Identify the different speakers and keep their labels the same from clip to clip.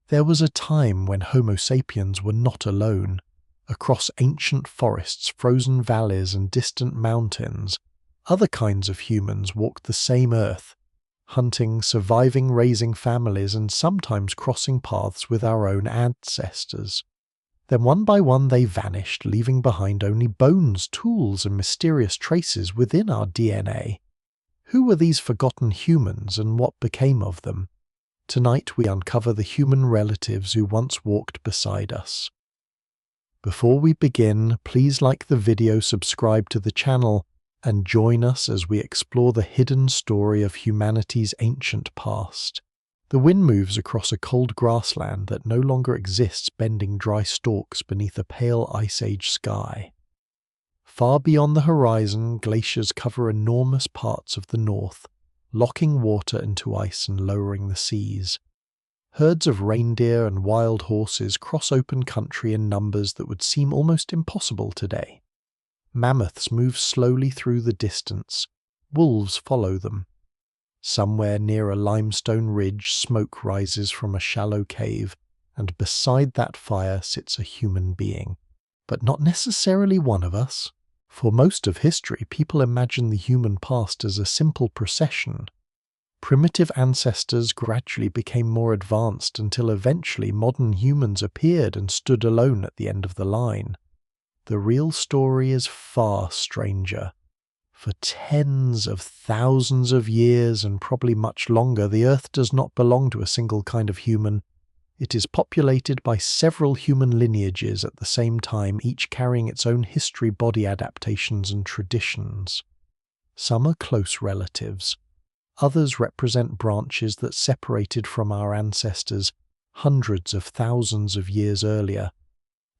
Speaker 1: There was a time when Homo sapiens were not alone. Across ancient forests, frozen valleys, and distant mountains, other kinds of humans walked the same earth, hunting, surviving, raising families, and sometimes crossing paths with our own ancestors. Then one by one they vanished, leaving behind only bones, tools, and mysterious traces within our DNA. Who were these forgotten humans, and what became of them? Tonight we uncover the human relatives who once walked beside us. Before we begin, please like the video, subscribe to the channel, and join us as we explore the hidden story of humanity's ancient past. The wind moves across a cold grassland that no longer exists, bending dry stalks beneath a pale Ice Age sky. Far beyond the horizon, glaciers cover enormous parts of the north, locking water into ice and lowering the seas. Herds of reindeer and wild horses cross open country in numbers that would seem almost impossible today. Mammoths move slowly through the distance. Wolves follow them. Somewhere near a limestone ridge, smoke rises from a shallow cave, and beside that fire sits a human being. But not necessarily one of us. For most of history, people imagine the human past as a simple procession. Primitive ancestors gradually became more advanced until eventually modern humans appeared and stood alone at the end of the line. The real story is far stranger. For tens of thousands of years, and probably much longer, the Earth does not belong to a single kind of human. It is populated by several human lineages at the same time, each carrying its own history, body adaptations, and traditions. Some are close relatives. Others represent branches that separated from our ancestors hundreds of thousands of years earlier.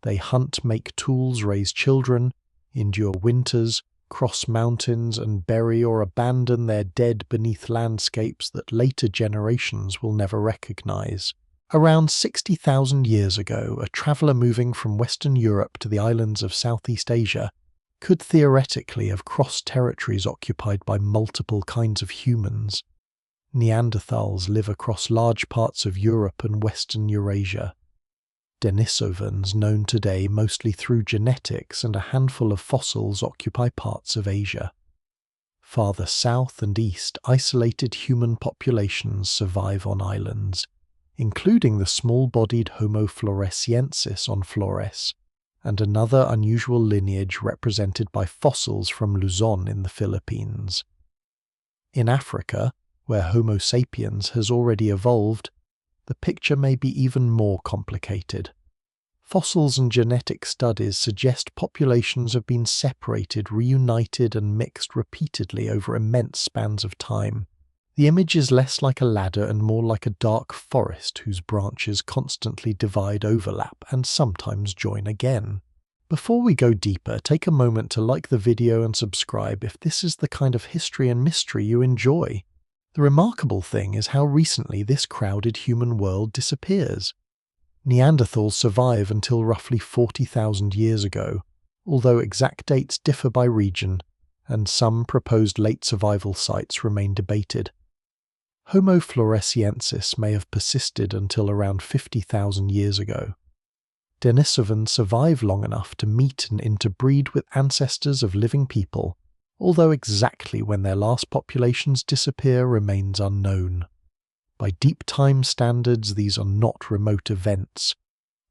Speaker 1: They hunt, make tools, raise children, endure winters, cross mountains, and bury or abandon their dead beneath landscapes that later generations will never recognize. Around 60,000 years ago, a traveller moving from Western Europe to the islands of Southeast Asia could theoretically have crossed territories occupied by multiple kinds of humans. Neanderthals live across large parts of Europe and Western Eurasia. Denisovans, known today mostly through genetics, and a handful of fossils occupy parts of Asia. Farther south and east, isolated human populations survive on islands, including the small-bodied Homo floresiensis on Flores, and another unusual lineage represented by fossils from Luzon in the Philippines. In Africa, where Homo sapiens has already evolved, the picture may be even more complicated. Fossils and genetic studies suggest populations have been separated, reunited, and mixed repeatedly over immense spans of time. The image is less like a ladder and more like a dark forest whose branches constantly divide, overlap, and sometimes join again. Before we go deeper, take a moment to like the video and subscribe if this is the kind of history and mystery you enjoy. The remarkable thing is how recently this crowded human world disappears. Neanderthals survive until roughly 40,000 years ago, although exact dates differ by region, and some proposed late survival sites remain debated. Homo floresiensis may have persisted until around 50,000 years ago. Denisovans survive long enough to meet and interbreed with ancestors of living people, although exactly when their last populations disappear remains unknown. By deep time standards, these are not remote events.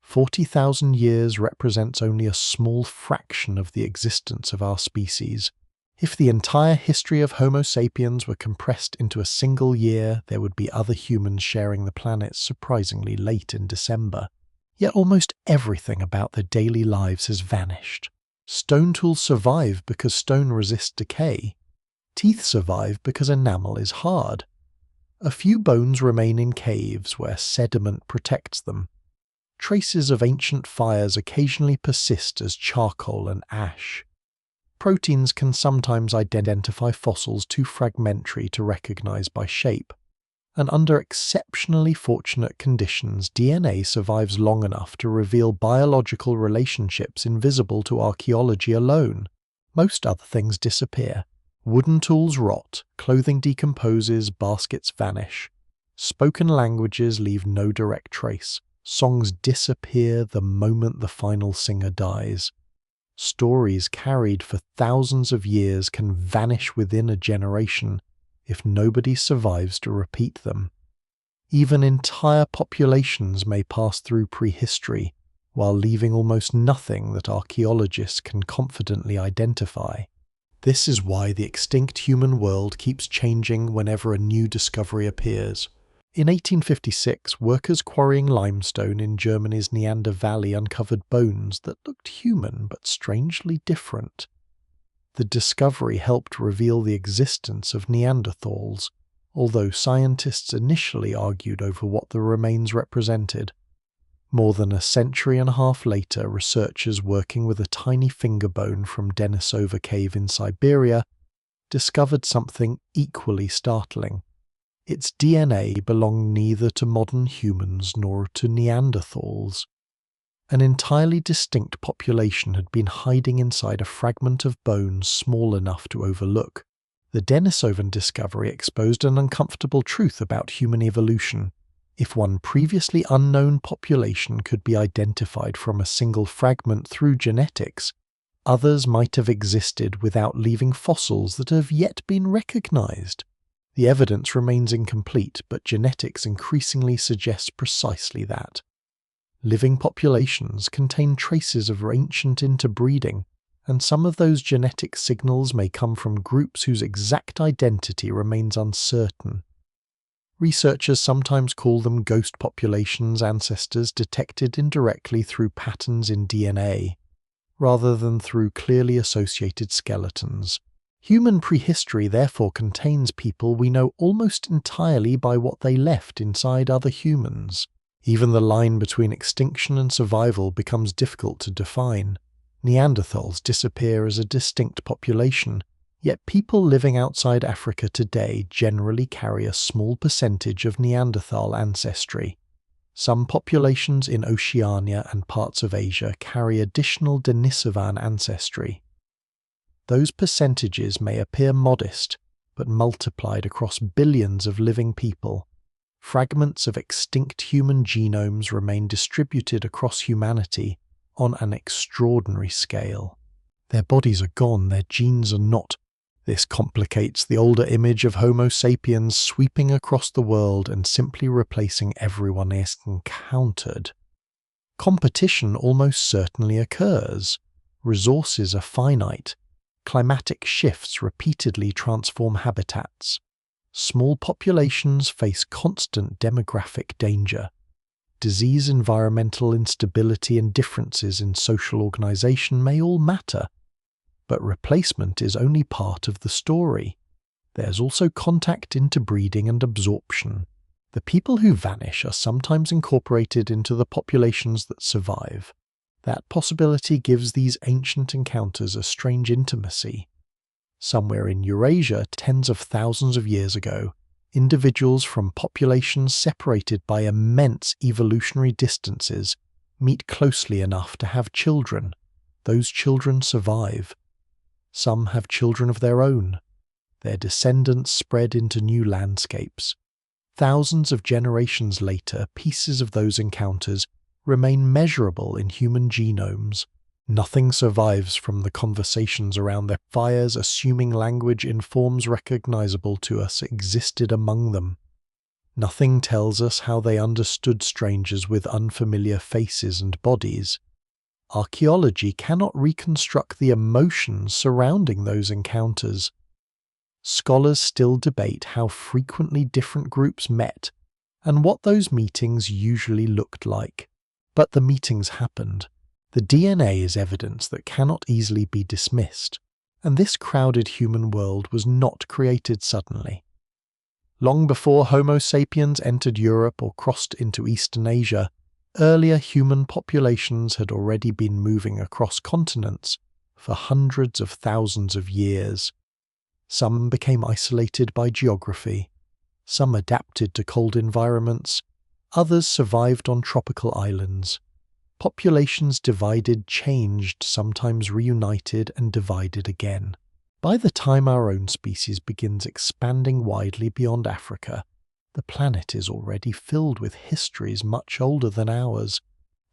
Speaker 1: 40,000 years represents only a small fraction of the existence of our species. If the entire history of Homo sapiens were compressed into a single year, there would be other humans sharing the planet surprisingly late in December. Yet almost everything about their daily lives has vanished. Stone tools survive because stone resists decay. Teeth survive because enamel is hard. A few bones remain in caves where sediment protects them. Traces of ancient fires occasionally persist as charcoal and ash. Proteins can sometimes identify fossils too fragmentary to recognize by shape, and under exceptionally fortunate conditions, DNA survives long enough to reveal biological relationships invisible to archaeology alone. Most other things disappear. Wooden tools rot, clothing decomposes, baskets vanish. Spoken languages leave no direct trace. Songs disappear the moment the final singer dies. Stories carried for thousands of years can vanish within a generation if nobody survives to repeat them. Even entire populations may pass through prehistory while leaving almost nothing that archaeologists can confidently identify. This is why the extinct human world keeps changing whenever a new discovery appears. In 1856, workers quarrying limestone in Germany's Neander Valley uncovered bones that looked human but strangely different. The discovery helped reveal the existence of Neanderthals, although scientists initially argued over what the remains represented. More than a century and a half later, researchers working with a tiny finger bone from Denisova cave in Siberia discovered something equally startling. Its DNA belonged neither to modern humans nor to Neanderthals. An entirely distinct population had been hiding inside a fragment of bone small enough to overlook. The Denisovan discovery exposed an uncomfortable truth about human evolution. If one previously unknown population could be identified from a single fragment through genetics, others might have existed without leaving fossils that have yet been recognized. The evidence remains incomplete, but genetics increasingly suggests precisely that. Living populations contain traces of ancient interbreeding, and some of those genetic signals may come from groups whose exact identity remains uncertain. Researchers sometimes call them ghost populations, ancestors detected indirectly through patterns in DNA, rather than through clearly associated skeletons. Human prehistory therefore contains people we know almost entirely by what they left inside other humans. Even the line between extinction and survival becomes difficult to define. Neanderthals disappear as a distinct population, yet people living outside Africa today generally carry a small percentage of Neanderthal ancestry. Some populations in Oceania and parts of Asia carry additional Denisovan ancestry. Those percentages may appear modest, but multiplied across billions of living people. Fragments of extinct human genomes remain distributed across humanity on an extraordinary scale. Their bodies are gone, their genes are not. This complicates the older image of Homo sapiens sweeping across the world and simply replacing everyone it's encountered. Competition almost certainly occurs. Resources are finite. Climatic shifts repeatedly transform habitats. Small populations face constant demographic danger. Disease, environmental instability, and differences in social organization may all matter, but replacement is only part of the story. There's also contact, interbreeding, and absorption. The people who vanish are sometimes incorporated into the populations that survive. That possibility gives these ancient encounters a strange intimacy. Somewhere in Eurasia, tens of thousands of years ago, individuals from populations separated by immense evolutionary distances meet closely enough to have children. Those children survive. Some have children of their own. Their descendants spread into new landscapes. Thousands of generations later, pieces of those encounters remain measurable in human genomes. Nothing survives from the conversations around their fires, assuming language in forms recognizable to us existed among them. Nothing tells us how they understood strangers with unfamiliar faces and bodies. Archaeology cannot reconstruct the emotions surrounding those encounters. Scholars still debate how frequently different groups met and what those meetings usually looked like. But the meetings happened. The DNA is evidence that cannot easily be dismissed, and this crowded human world was not created suddenly. Long before Homo sapiens entered Europe or crossed into Eastern Asia, earlier human populations had already been moving across continents for hundreds of thousands of years. Some became isolated by geography, some adapted to cold environments, others survived on tropical islands. Populations divided, changed, sometimes reunited and divided again. By the time our own species begins expanding widely beyond Africa, The planet is already filled with histories much older than ours.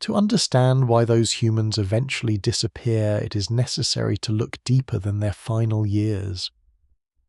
Speaker 1: To understand why those humans eventually disappear, it is necessary to look deeper than their final years.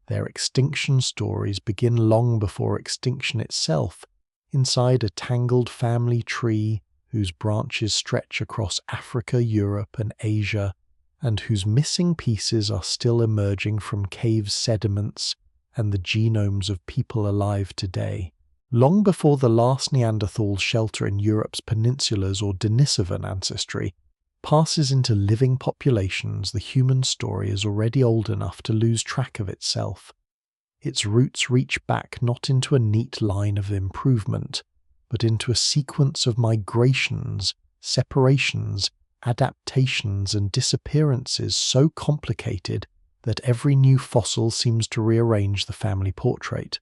Speaker 1: Their extinction stories begin long before extinction itself, inside a tangled family tree whose branches stretch across Africa, Europe, and Asia, and whose missing pieces are still emerging from cave sediments and the genomes of people alive today. Long before the last Neanderthals shelter in Europe's peninsulas or Denisovan ancestry passes into living populations, the human story is already old enough to lose track of itself. Its roots reach back not into a neat line of improvement, but into a sequence of migrations, separations, adaptations, and disappearances so complicated that every new fossil seems to rearrange the family portrait.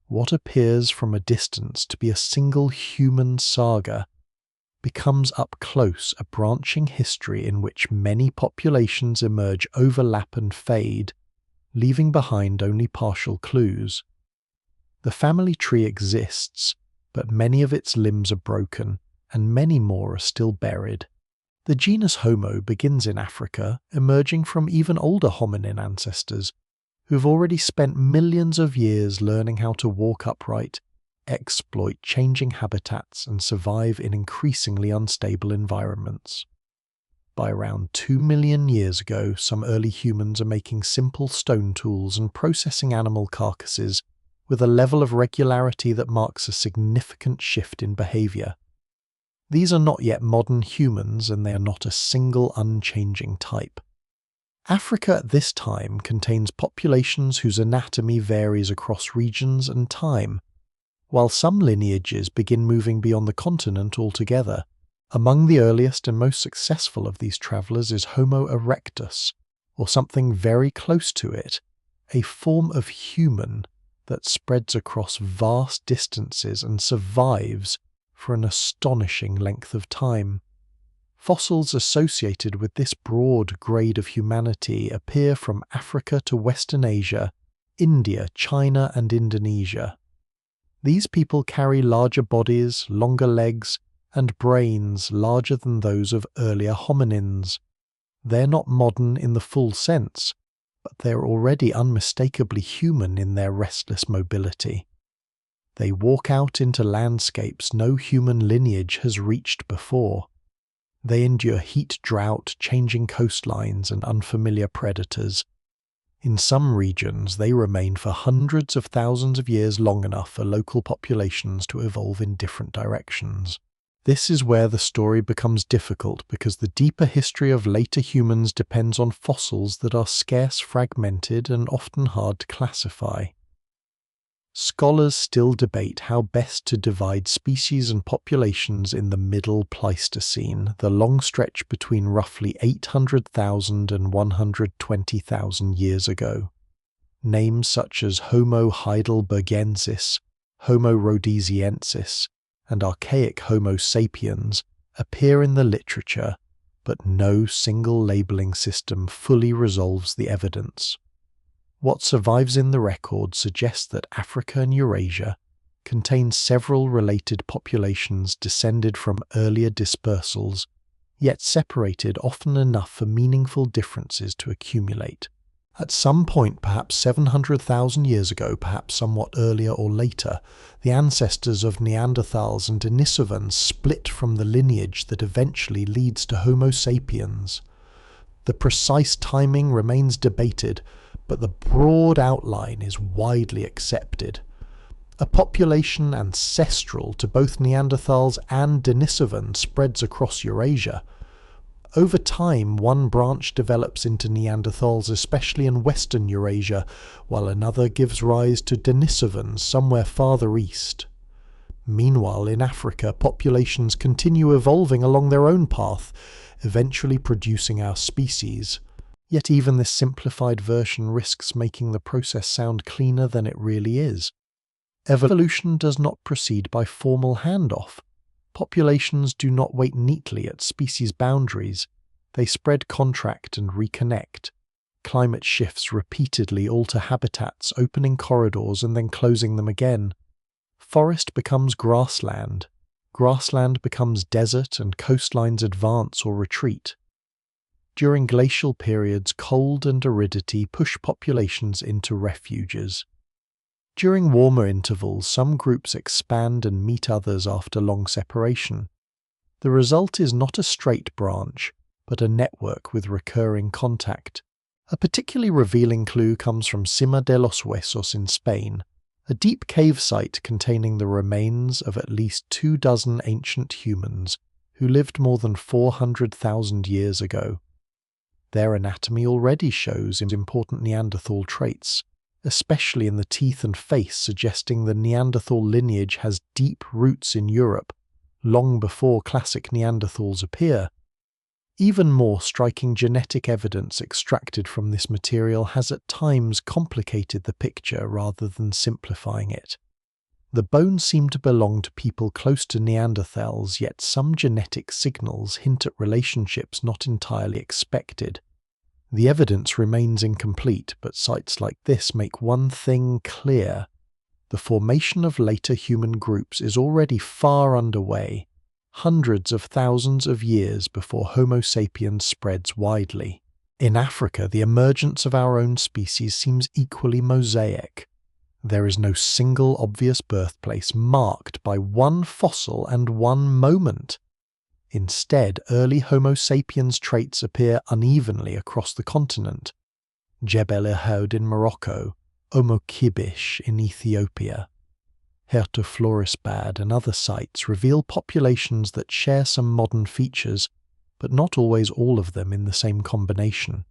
Speaker 1: What appears from a distance to be a single human saga becomes up close a branching history in which many populations emerge, overlap, and fade, leaving behind only partial clues. The family tree exists, but many of its limbs are broken, and many more are still buried. The genus Homo begins in Africa, emerging from even older hominin ancestors, who've already spent millions of years learning how to walk upright, exploit changing habitats, and survive in increasingly unstable environments. By around 2 million years ago, some early humans are making simple stone tools and processing animal carcasses with a level of regularity that marks a significant shift in behavior. These are not yet modern humans, and they are not a single unchanging type. Africa at this time contains populations whose anatomy varies across regions and time, while some lineages begin moving beyond the continent altogether. Among the earliest and most successful of these travellers is Homo erectus, or something very close to it, a form of human that spreads across vast distances and survives for an astonishing length of time. Fossils associated with this broad grade of humanity appear from Africa to Western Asia, India, China, and Indonesia. These people carry larger bodies, longer legs, and brains larger than those of earlier hominins. They're not modern in the full sense, but they're already unmistakably human in their restless mobility. They walk out into landscapes no human lineage has reached before. They endure heat, drought, changing coastlines, and unfamiliar predators. In some regions, they remain for hundreds of thousands of years, long enough for local populations to evolve in different directions. This is where the story becomes difficult, because the deeper history of later humans depends on fossils that are scarce, fragmented, and often hard to classify. Scholars still debate how best to divide species and populations in the Middle Pleistocene, the long stretch between roughly 800,000 and 120,000 years ago. Names such as Homo heidelbergensis, Homo rhodesiensis, and archaic Homo sapiens appear in the literature, but no single labeling system fully resolves the evidence. What survives in the record suggests that Africa and Eurasia contain several related populations descended from earlier dispersals, yet separated often enough for meaningful differences to accumulate. At some point, perhaps 700,000 years ago, perhaps somewhat earlier or later, the ancestors of Neanderthals and Denisovans split from the lineage that eventually leads to Homo sapiens. The precise timing remains debated, but the broad outline is widely accepted. A population ancestral to both Neanderthals and Denisovans spreads across Eurasia. Over time, one branch develops into Neanderthals, especially in western Eurasia, while another gives rise to Denisovans somewhere farther east. Meanwhile, in Africa, populations continue evolving along their own path, eventually producing our species. Yet even this simplified version risks making the process sound cleaner than it really is. Evolution does not proceed by formal handoff. Populations do not wait neatly at species boundaries. They spread, contract, and reconnect. Climate shifts repeatedly alter habitats, opening corridors and then closing them again. Forest becomes grassland. Grassland becomes desert and coastlines advance or retreat. During glacial periods, cold and aridity push populations into refuges. During warmer intervals, some groups expand and meet others after long separation. The result is not a straight branch, but a network with recurring contact. A particularly revealing clue comes from Cima de los Huesos in Spain, a deep cave site containing the remains of at least 24 ancient humans who lived more than 400,000 years ago. Their anatomy already shows important Neanderthal traits, especially in the teeth and face, suggesting the Neanderthal lineage has deep roots in Europe, long before classic Neanderthals appear. Even more striking genetic evidence extracted from this material has at times complicated the picture rather than simplifying it. The bones seem to belong to people close to Neanderthals, yet some genetic signals hint at relationships not entirely expected. The evidence remains incomplete, but sites like this make one thing clear. The formation of later human groups is already far underway, hundreds of thousands of years before Homo sapiens spreads widely. In Africa, the emergence of our own species seems equally mosaic. There is no single obvious birthplace marked by one fossil and one moment. Instead, early Homo sapiens traits appear unevenly across the continent. Jebel Irhoud in Morocco, Omo Kibish in Ethiopia, Hertoflorisbad and other sites reveal populations that share some modern features, but not always all of them in the same combination.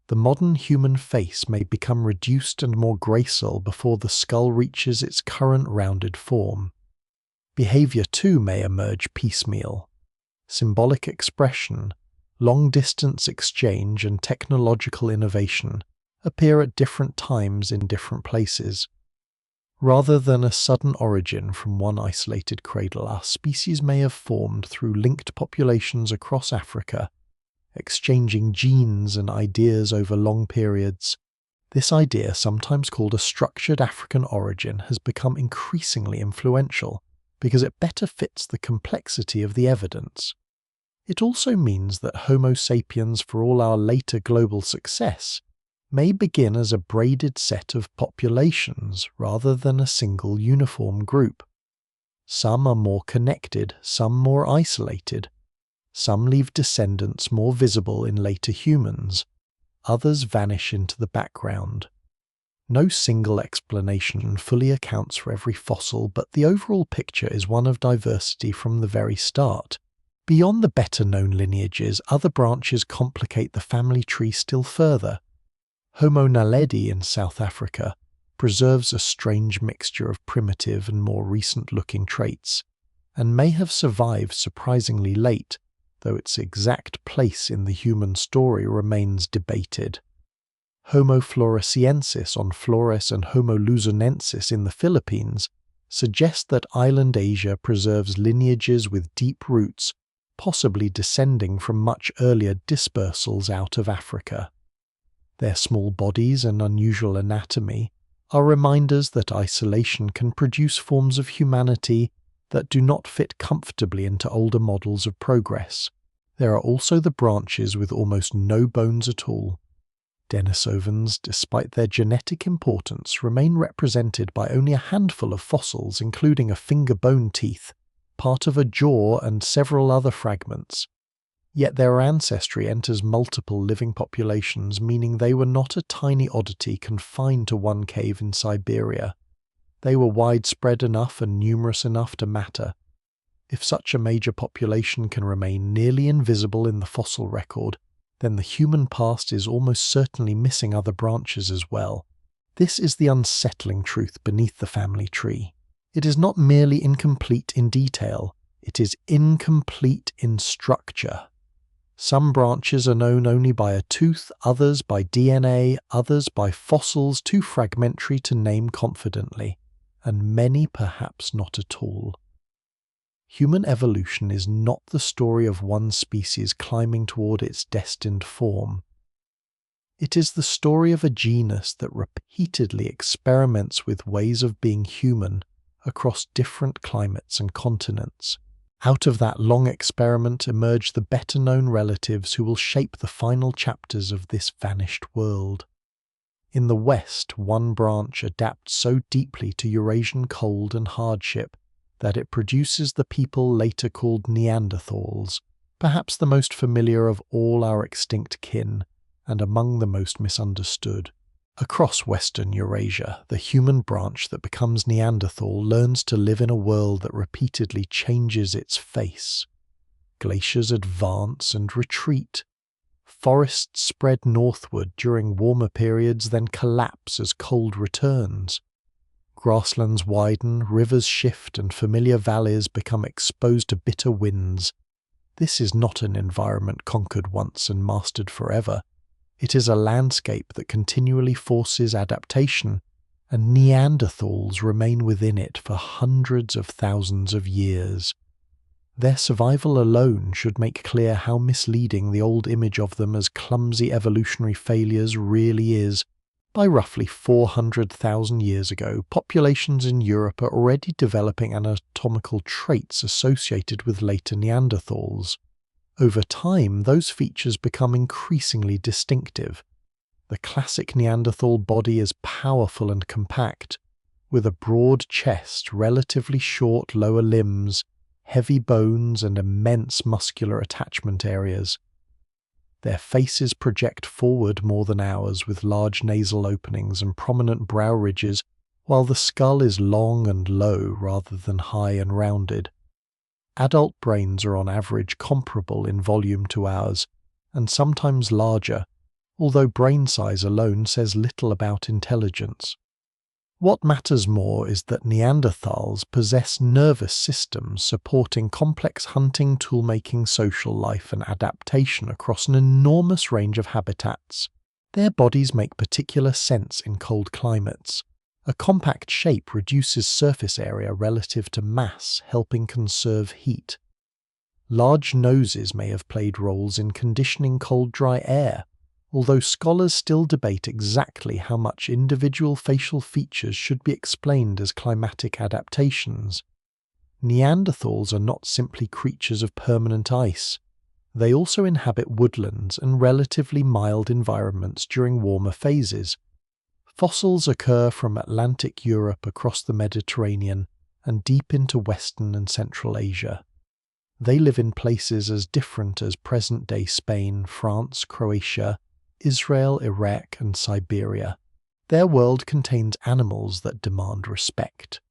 Speaker 1: The modern human face may become reduced and more graceful before the skull reaches its current rounded form. Behavior too may emerge piecemeal. Symbolic expression, long-distance exchange and technological innovation appear at different times in different places. Rather than a sudden origin from one isolated cradle, our species may have formed through linked populations across Africa, exchanging genes and ideas over long periods. This idea, sometimes called a structured African origin, has become increasingly influential because it better fits the complexity of the evidence. It also means that Homo sapiens, for all our later global success, may begin as a braided set of populations rather than a single uniform group. Some are more connected, some more isolated. Some leave descendants more visible in later humans, others vanish into the background. No single explanation fully accounts for every fossil, but the overall picture is one of diversity from the very start. Beyond the better-known lineages, other branches complicate the family tree still further. Homo naledi in South Africa preserves a strange mixture of primitive and more recent-looking traits, and may have survived surprisingly late, though its exact place in the human story remains debated. Homo floresiensis on Flores and Homo luzonensis in the Philippines suggest that island Asia preserves lineages with deep roots, possibly descending from much earlier dispersals out of Africa. Their small bodies and unusual anatomy are reminders that isolation can produce forms of humanity that do not fit comfortably into older models of progress. There are also the branches with almost no bones at all. Denisovans, despite their genetic importance, remain represented by only a handful of fossils, including a finger bone teeth, part of a jaw and several other fragments. Yet their ancestry enters multiple living populations, meaning they were not a tiny oddity confined to one cave in Siberia. They were widespread enough and numerous enough to matter. If such a major population can remain nearly invisible in the fossil record, then the human past is almost certainly missing other branches as well. This is the unsettling truth beneath the family tree. It is not merely incomplete in detail, it is incomplete in structure. Some branches are known only by a tooth, others by DNA, others by fossils too fragmentary to name confidently, and many perhaps not at all. Human evolution is not the story of one species climbing toward its destined form. It is the story of a genus that repeatedly experiments with ways of being human across different climates and continents. Out of that long experiment emerge the better-known relatives who will shape the final chapters of this vanished world. In the West, one branch adapts so deeply to Eurasian cold and hardship that it produces the people later called Neanderthals, perhaps the most familiar of all our extinct kin, and among the most misunderstood. Across Western Eurasia, the human branch that becomes Neanderthal learns to live in a world that repeatedly changes its face. Glaciers advance and retreat. Forests spread northward during warmer periods, then collapse as cold returns. Grasslands widen, rivers shift, and familiar valleys become exposed to bitter winds. This is not an environment conquered once and mastered forever. It is a landscape that continually forces adaptation, and Neanderthals remain within it for hundreds of thousands of years. Their survival alone should make clear how misleading the old image of them as clumsy evolutionary failures really is. By roughly 400,000 years ago, populations in Europe are already developing anatomical traits associated with later Neanderthals. Over time, those features become increasingly distinctive. The classic Neanderthal body is powerful and compact, with a broad chest, relatively short lower limbs, heavy bones, and immense muscular attachment areas. Their faces project forward more than ours, with large nasal openings and prominent brow ridges, while the skull is long and low rather than high and rounded. Adult brains are on average comparable in volume to ours, and sometimes larger, although brain size alone says little about intelligence. What matters more is that Neanderthals possess nervous systems supporting complex hunting, tool-making, social life, and adaptation across an enormous range of habitats. Their bodies make particular sense in cold climates. A compact shape reduces surface area relative to mass, helping conserve heat. Large noses may have played roles in conditioning cold, dry air, although scholars still debate exactly how much individual facial features should be explained as climatic adaptations. Neanderthals are not simply creatures of permanent ice. They also inhabit woodlands and relatively mild environments during warmer phases. Fossils occur from Atlantic Europe across the Mediterranean and deep into Western and Central Asia. They live in places as different as present-day Spain, France, Croatia, Israel, Iraq, and Siberia. Their world contains animals that demand respect.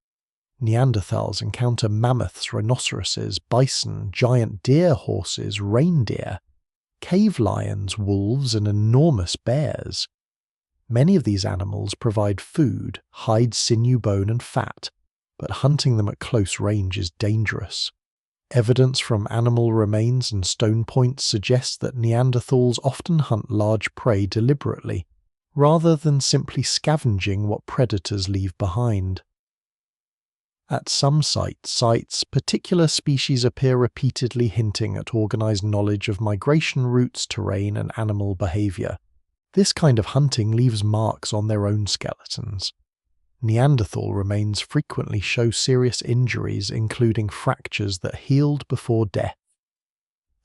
Speaker 1: Neanderthals encounter mammoths, rhinoceroses, bison, giant deer, horses, reindeer, cave lions, wolves, and enormous bears. Many of these animals provide food, hide, sinew, bone, and fat, but hunting them at close range is dangerous. Evidence from animal remains and stone points suggests that Neanderthals often hunt large prey deliberately, rather than simply scavenging what predators leave behind. At some sites, particular species appear repeatedly hinting at organized knowledge of migration routes, terrain, and animal behavior. This kind of hunting leaves marks on their own skeletons. Neanderthal remains frequently show serious injuries, including fractures that healed before death.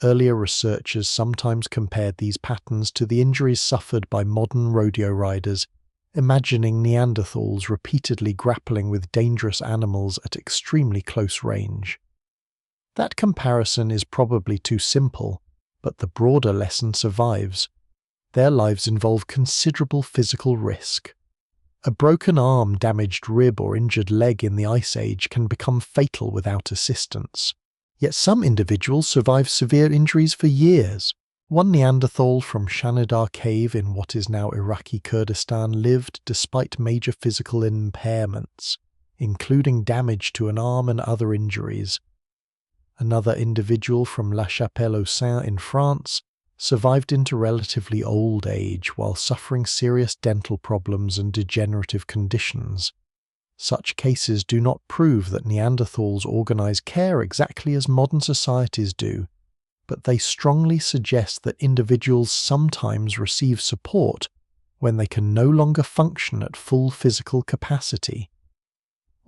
Speaker 1: Earlier researchers sometimes compared these patterns to the injuries suffered by modern rodeo riders, imagining Neanderthals repeatedly grappling with dangerous animals at extremely close range. That comparison is probably too simple, but the broader lesson survives. Their lives involve considerable physical risk. A broken arm, damaged rib, or injured leg in the Ice Age can become fatal without assistance. Yet some individuals survive severe injuries for years. One Neanderthal from Shanidar Cave in what is now Iraqi Kurdistan lived despite major physical impairments, including damage to an arm and other injuries. Another individual from La Chapelle-aux-Saints in France survived into relatively old age while suffering serious dental problems and degenerative conditions. Such cases do not prove that Neanderthals organize care exactly as modern societies do, but they strongly suggest that individuals sometimes receive support when they can no longer function at full physical capacity.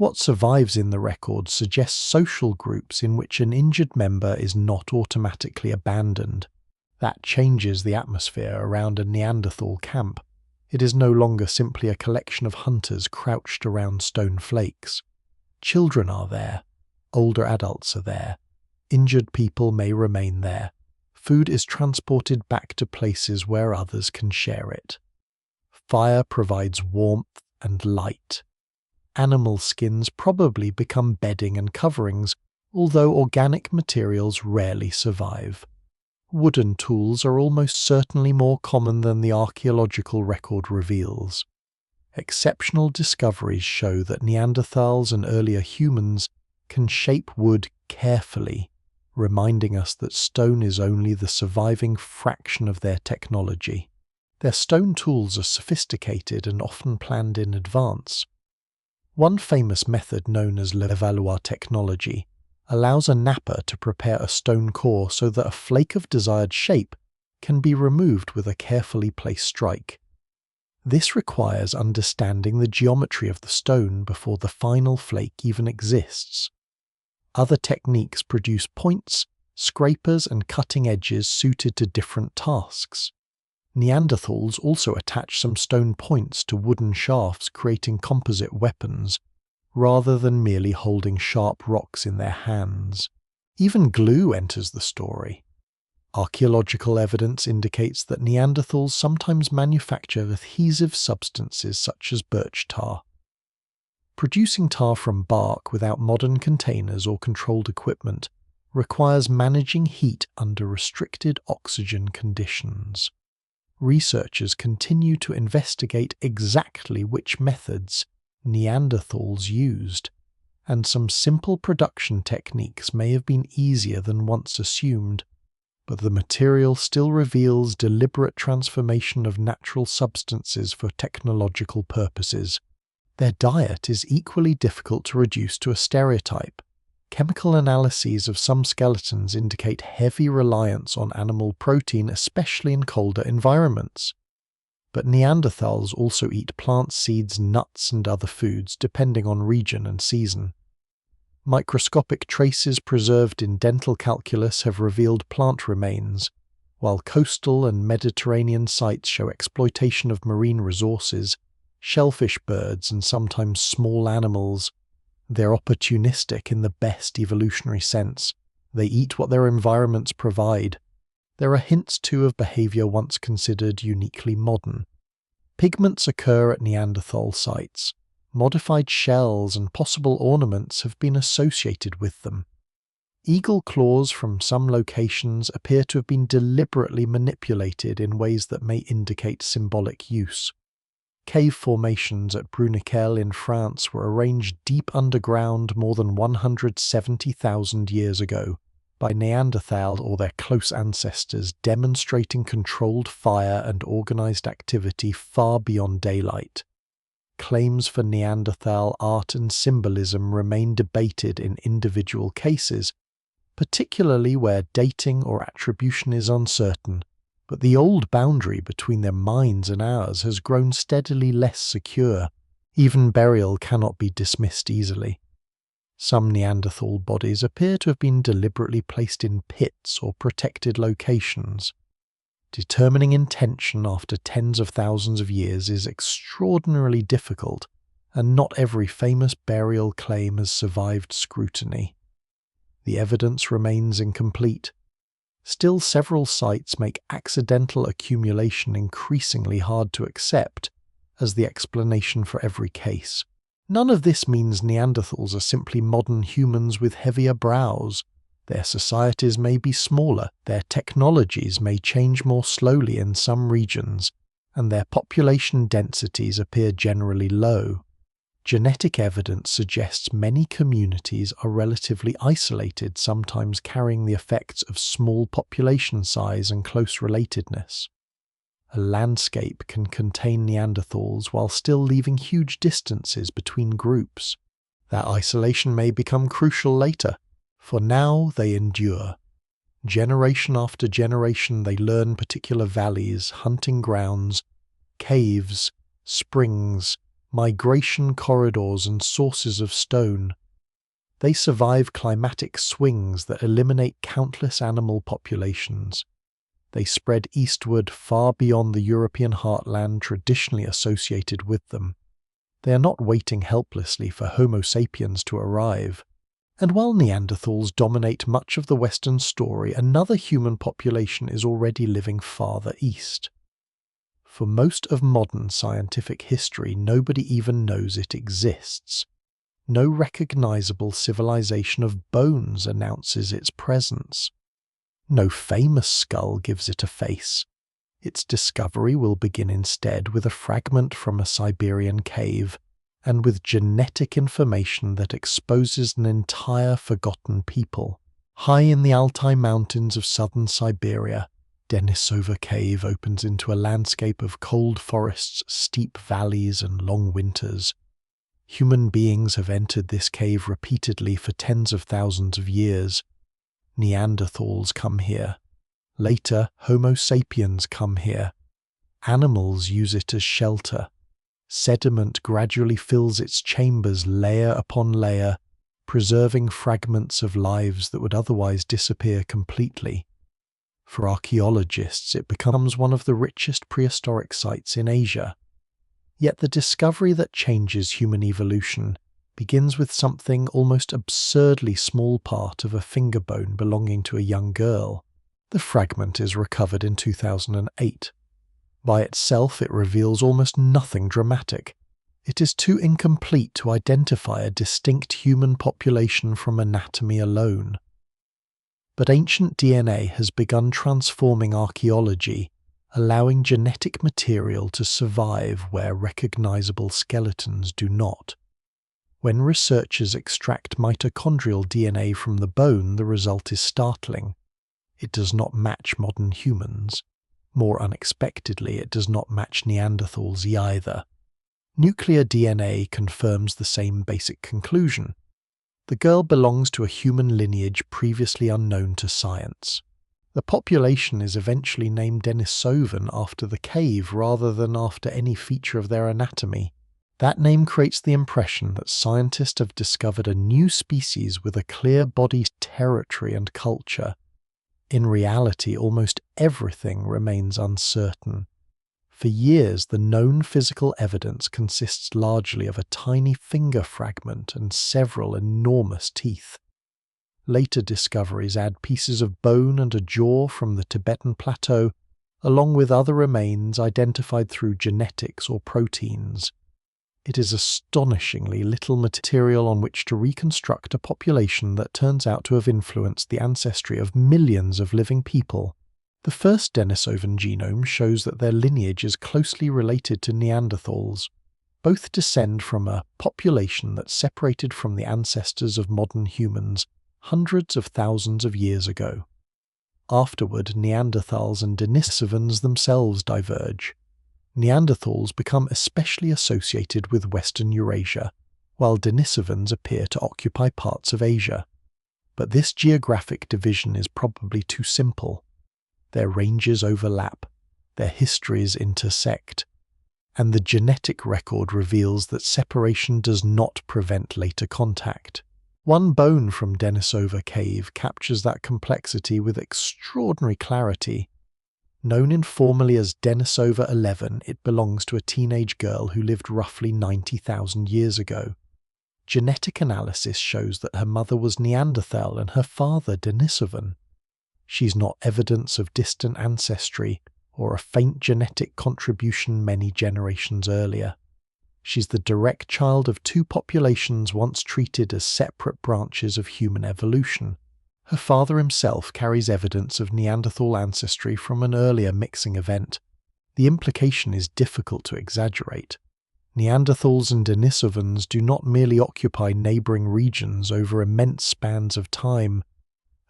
Speaker 1: What survives in the records suggests social groups in which an injured member is not automatically abandoned. That changes the atmosphere around a Neanderthal camp. It is no longer simply a collection of hunters crouched around stone flakes. Children are there. Older adults are there. Injured people may remain there. Food is transported back to places where others can share it. Fire provides warmth and light. Animal skins probably become bedding and coverings, although organic materials rarely survive. Wooden tools are almost certainly more common than the archaeological record reveals. Exceptional discoveries show that Neanderthals and earlier humans can shape wood carefully, reminding us that stone is only the surviving fraction of their technology. Their stone tools are sophisticated and often planned in advance. One famous method, known as levallois technology, allows a napper to prepare a stone core so that a flake of desired shape can be removed with a carefully placed strike. This requires understanding the geometry of the stone before the final flake even exists. Other techniques produce points, scrapers, and cutting edges suited to different tasks. Neanderthals also attach some stone points to wooden shafts, creating composite weapons, rather than merely holding sharp rocks in their hands. Even glue enters the story. Archaeological evidence indicates that Neanderthals sometimes manufacture adhesive substances such as birch tar. Producing tar from bark without modern containers or controlled equipment requires managing heat under restricted oxygen conditions. Researchers continue to investigate exactly which methods Neanderthals used, and some simple production techniques may have been easier than once assumed, but the material still reveals deliberate transformation of natural substances for technological purposes. Their diet is equally difficult to reduce to a stereotype. Chemical analyses of some skeletons indicate heavy reliance on animal protein, especially in colder environments. But Neanderthals also eat plants, seeds, nuts, and other foods, depending on region and season. Microscopic traces preserved in dental calculus have revealed plant remains, while coastal and Mediterranean sites show exploitation of marine resources, shellfish, birds, and sometimes small animals. They're opportunistic in the best evolutionary sense. They eat what their environments provide. There are hints too of behavior once considered uniquely modern. Pigments occur at Neanderthal sites. Modified shells and possible ornaments have been associated with them. Eagle claws from some locations appear to have been deliberately manipulated in ways that may indicate symbolic use. Cave formations at Bruniquel in France were arranged deep underground more than 170,000 years ago by Neanderthal or their close ancestors, demonstrating controlled fire and organized activity far beyond daylight. Claims for Neanderthal art and symbolism remain debated in individual cases, particularly where dating or attribution is uncertain. But the old boundary between their minds and ours has grown steadily less secure. Even burial cannot be dismissed easily. Some Neanderthal bodies appear to have been deliberately placed in pits or protected locations. Determining intention after tens of thousands of years is extraordinarily difficult, and not every famous burial claim has survived scrutiny. The evidence remains incomplete. Still, several sites make accidental accumulation increasingly hard to accept as the explanation for every case. None of this means Neanderthals are simply modern humans with heavier brows. Their societies may be smaller, their technologies may change more slowly in some regions, and their population densities appear generally low. Genetic evidence suggests many communities are relatively isolated, sometimes carrying the effects of small population size and close relatedness. A landscape can contain Neanderthals while still leaving huge distances between groups. That isolation may become crucial later. For now, they endure. Generation after generation, they learn particular valleys, hunting grounds, caves, springs, migration corridors and sources of stone. They survive climatic swings that eliminate countless animal populations. They spread eastward far beyond the European heartland traditionally associated with them. They are not waiting helplessly for Homo sapiens to arrive. And while Neanderthals dominate much of the Western story, another human population is already living farther east. For most of modern scientific history, nobody even knows it exists. No recognizable civilization of bones announces its presence. No famous skull gives it a face. Its discovery will begin instead with a fragment from a Siberian cave, and with genetic information that exposes an entire forgotten people. High in the Altai Mountains of southern Siberia, Denisova Cave opens into a landscape of cold forests, steep valleys, and long winters. Human beings have entered this cave repeatedly for tens of thousands of years. Neanderthals come here. Later, Homo sapiens come here. Animals use it as shelter. Sediment gradually fills its chambers layer upon layer, preserving fragments of lives that would otherwise disappear completely. For archaeologists, it becomes one of the richest prehistoric sites in Asia. Yet the discovery that changes human evolution begins with something almost absurdly small part of a finger bone belonging to a young girl. The fragment is recovered in 2008. By itself, it reveals almost nothing dramatic. It is too incomplete to identify a distinct human population from anatomy alone. But ancient DNA has begun transforming archaeology, allowing genetic material to survive where recognizable skeletons do not. When researchers extract mitochondrial DNA from the bone, the result is startling. It does not match modern humans. More unexpectedly, it does not match Neanderthals either. Nuclear DNA confirms the same basic conclusion. The girl belongs to a human lineage previously unknown to science. The population is eventually named Denisovan after the cave rather than after any feature of their anatomy. That name creates the impression that scientists have discovered a new species with a clear body territory and culture. In reality, almost everything remains uncertain. For years, the known physical evidence consists largely of a tiny finger fragment and several enormous teeth. Later discoveries add pieces of bone and a jaw from the Tibetan plateau, along with other remains identified through genetics or proteins. It is astonishingly little material on which to reconstruct a population that turns out to have influenced the ancestry of millions of living people. The first Denisovan genome shows that their lineage is closely related to Neanderthals. Both descend from a population that separated from the ancestors of modern humans hundreds of thousands of years ago. Afterward, Neanderthals and Denisovans themselves diverge. Neanderthals become especially associated with Western Eurasia, while Denisovans appear to occupy parts of Asia. But this geographic division is probably too simple. Their ranges overlap, their histories intersect, and the genetic record reveals that separation does not prevent later contact. One bone from Denisova Cave captures that complexity with extraordinary clarity. Known informally as Denisova 11, it belongs to a teenage girl who lived roughly 90,000 years ago. Genetic analysis shows that her mother was Neanderthal and her father Denisovan. She's not evidence of distant ancestry or a faint genetic contribution many generations earlier. She's the direct child of two populations once treated as separate branches of human evolution. Her father himself carries evidence of Neanderthal ancestry from an earlier mixing event. The implication is difficult to exaggerate. Neanderthals and Denisovans do not merely occupy neighbouring regions over immense spans of time.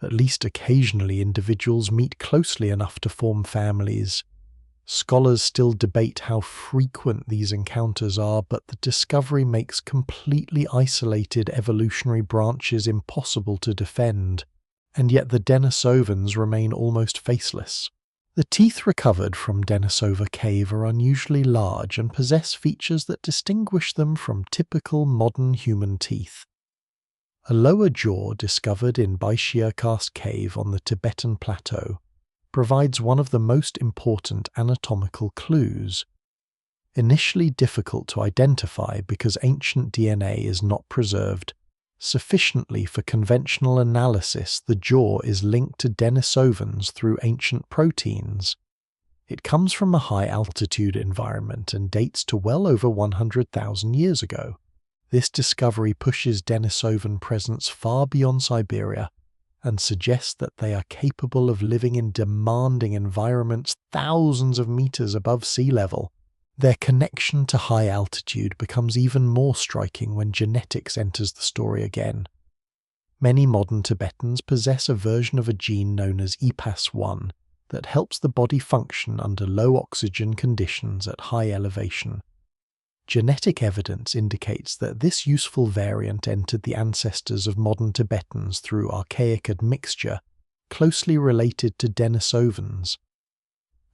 Speaker 1: At least occasionally individuals meet closely enough to form families. Scholars still debate how frequent these encounters are, but the discovery makes completely isolated evolutionary branches impossible to defend, and yet the Denisovans remain almost faceless. The teeth recovered from Denisova Cave are unusually large and possess features that distinguish them from typical modern human teeth. A lower jaw discovered in Baishia Karst Cave on the Tibetan Plateau provides one of the most important anatomical clues. Initially difficult to identify because ancient DNA is not preserved sufficiently for conventional analysis, the jaw is linked to Denisovans through ancient proteins. It comes from a high-altitude environment and dates to well over 100,000 years ago. This discovery pushes Denisovan presence far beyond Siberia and suggests that they are capable of living in demanding environments thousands of meters above sea level. Their connection to high altitude becomes even more striking when genetics enters the story again. Many modern Tibetans possess a version of a gene known as EPAS1 that helps the body function under low oxygen conditions at high elevation. Genetic evidence indicates that this useful variant entered the ancestors of modern Tibetans through archaic admixture, closely related to Denisovans.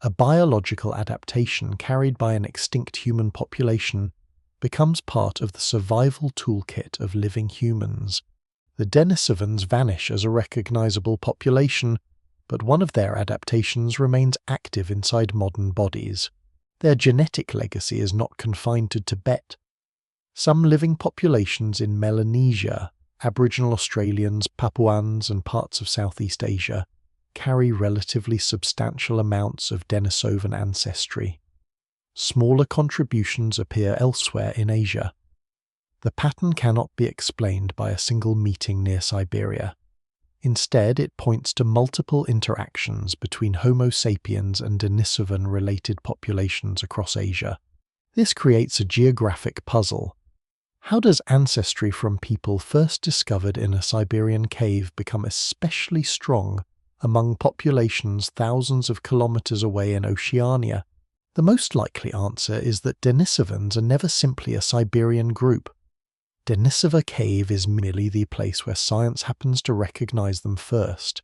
Speaker 1: A biological adaptation carried by an extinct human population becomes part of the survival toolkit of living humans. The Denisovans vanish as a recognizable population, but one of their adaptations remains active inside modern bodies. Their genetic legacy is not confined to Tibet. Some living populations in Melanesia, Aboriginal Australians, Papuans, and parts of Southeast Asia carry relatively substantial amounts of Denisovan ancestry. Smaller contributions appear elsewhere in Asia. The pattern cannot be explained by a single meeting near Siberia. Instead, it points to multiple interactions between Homo sapiens and Denisovan-related populations across Asia. This creates a geographic puzzle. How does ancestry from people first discovered in a Siberian cave become especially strong among populations thousands of kilometers away in Oceania? The most likely answer is that Denisovans are never simply a Siberian group. Denisova Cave is merely the place where science happens to recognize them first.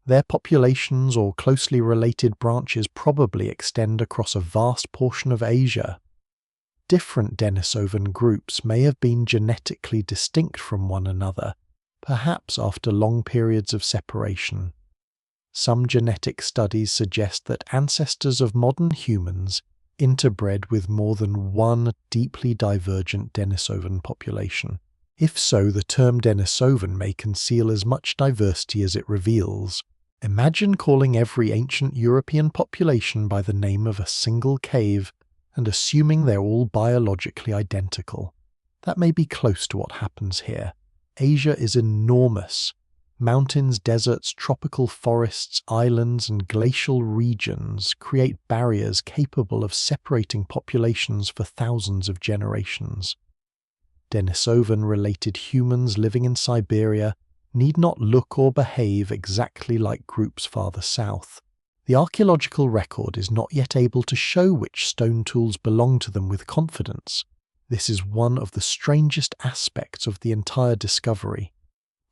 Speaker 1: Their populations or closely related branches probably extend across a vast portion of Asia. Different Denisovan groups may have been genetically distinct from one another, perhaps after long periods of separation. Some genetic studies suggest that ancestors of modern humans interbred with more than one deeply divergent Denisovan population. If so, the term Denisovan may conceal as much diversity as it reveals. Imagine calling every ancient European population by the name of a single cave and assuming they're all biologically identical. That may be close to what happens here. Asia is enormous. Mountains, deserts, tropical forests, islands, and glacial regions create barriers capable of separating populations for thousands of generations. Denisovan-related humans living in Siberia need not look or behave exactly like groups farther south. The archaeological record is not yet able to show which stone tools belong to them with confidence. This is one of the strangest aspects of the entire discovery.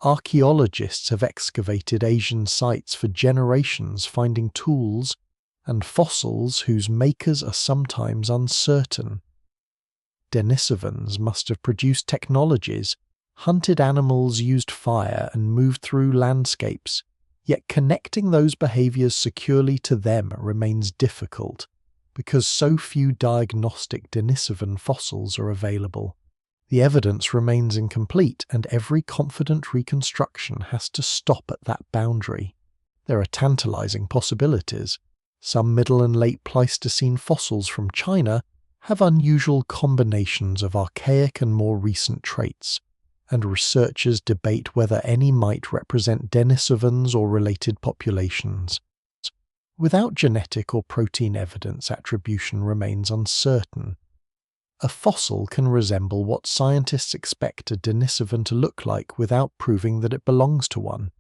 Speaker 1: Archaeologists have excavated Asian sites for generations, finding tools and fossils whose makers are sometimes uncertain. Denisovans must have produced technologies, hunted animals, used fire, and moved through landscapes, yet connecting those behaviors securely to them remains difficult because so few diagnostic Denisovan fossils are available. The evidence remains incomplete, and every confident reconstruction has to stop at that boundary. There are tantalizing possibilities. Some Middle and Late Pleistocene fossils from China have unusual combinations of archaic and more recent traits, and researchers debate whether any might represent Denisovans or related populations. Without genetic or protein evidence, attribution remains uncertain. A fossil can resemble what scientists expect a Denisovan to look like without proving that it belongs to one.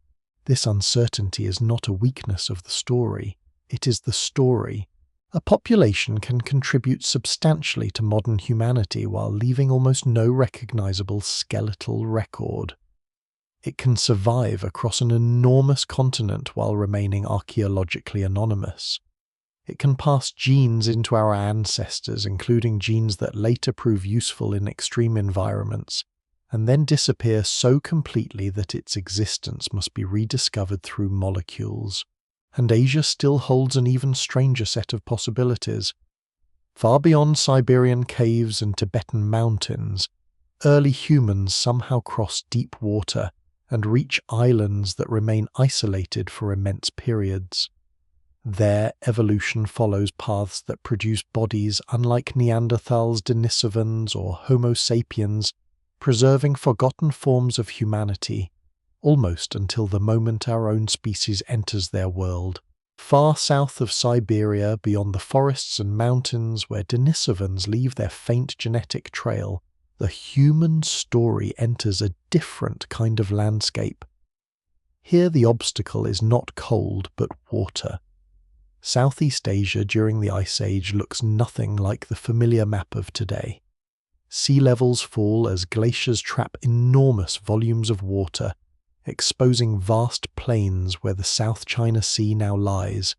Speaker 1: This uncertainty is not a weakness of the story, it is the story. A population can contribute substantially to modern humanity while leaving almost no recognizable skeletal record. It can survive across an enormous continent while remaining archaeologically anonymous. It can pass genes into our ancestors, including genes that later prove useful in extreme environments, and then disappear so completely that its existence must be rediscovered through molecules. And Asia still holds an even stranger set of possibilities. Far beyond Siberian caves and Tibetan mountains, early humans somehow cross deep water and reach islands that remain isolated for immense periods. There, evolution follows paths that produce bodies unlike Neanderthals, Denisovans, or Homo sapiens, preserving forgotten forms of humanity, almost until the moment our own species enters their world. Far south of Siberia, beyond the forests and mountains where Denisovans leave their faint genetic trail, the human story enters a different kind of landscape. Here the obstacle is not cold but water. Southeast Asia during the Ice Age looks nothing like the familiar map of today. Sea levels fall as glaciers trap enormous volumes of water, exposing vast plains where the South China Sea now lies.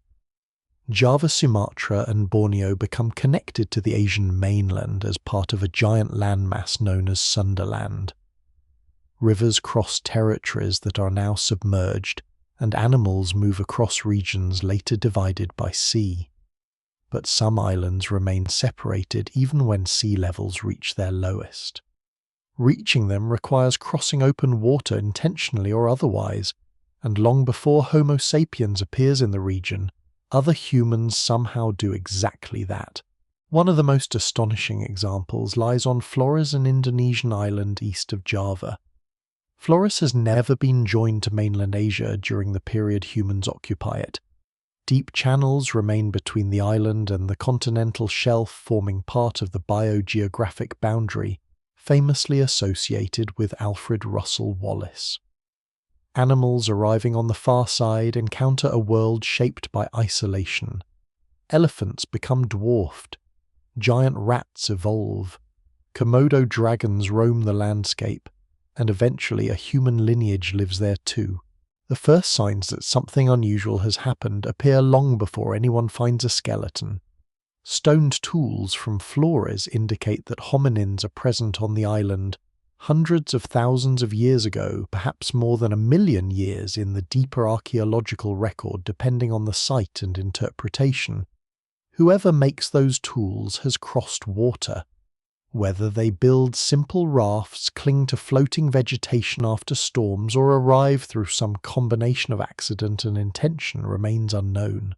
Speaker 1: Java, Sumatra and Borneo become connected to the Asian mainland as part of a giant landmass known as Sunderland. Rivers cross territories that are now submerged, and animals move across regions later divided by sea. But some islands remain separated even when sea levels reach their lowest. Reaching them requires crossing open water intentionally or otherwise, and long before Homo sapiens appears in the region, other humans somehow do exactly that. One of the most astonishing examples lies on Flores, an Indonesian island east of Java. Flores has never been joined to mainland Asia during the period humans occupy it. Deep channels remain between the island and the continental shelf, forming part of the biogeographic boundary famously associated with Alfred Russel Wallace. Animals arriving on the far side encounter a world shaped by isolation. Elephants become dwarfed. Giant rats evolve. Komodo dragons roam the landscape, and eventually a human lineage lives there too. The first signs that something unusual has happened appear long before anyone finds a skeleton. Stoned tools from Flores indicate that hominins are present on the island hundreds of thousands of years ago, perhaps more than 1 million years in the deeper archaeological record depending on the site and interpretation. Whoever makes those tools has crossed water. Whether they build simple rafts, cling to floating vegetation after storms, or arrive through some combination of accident and intention remains unknown.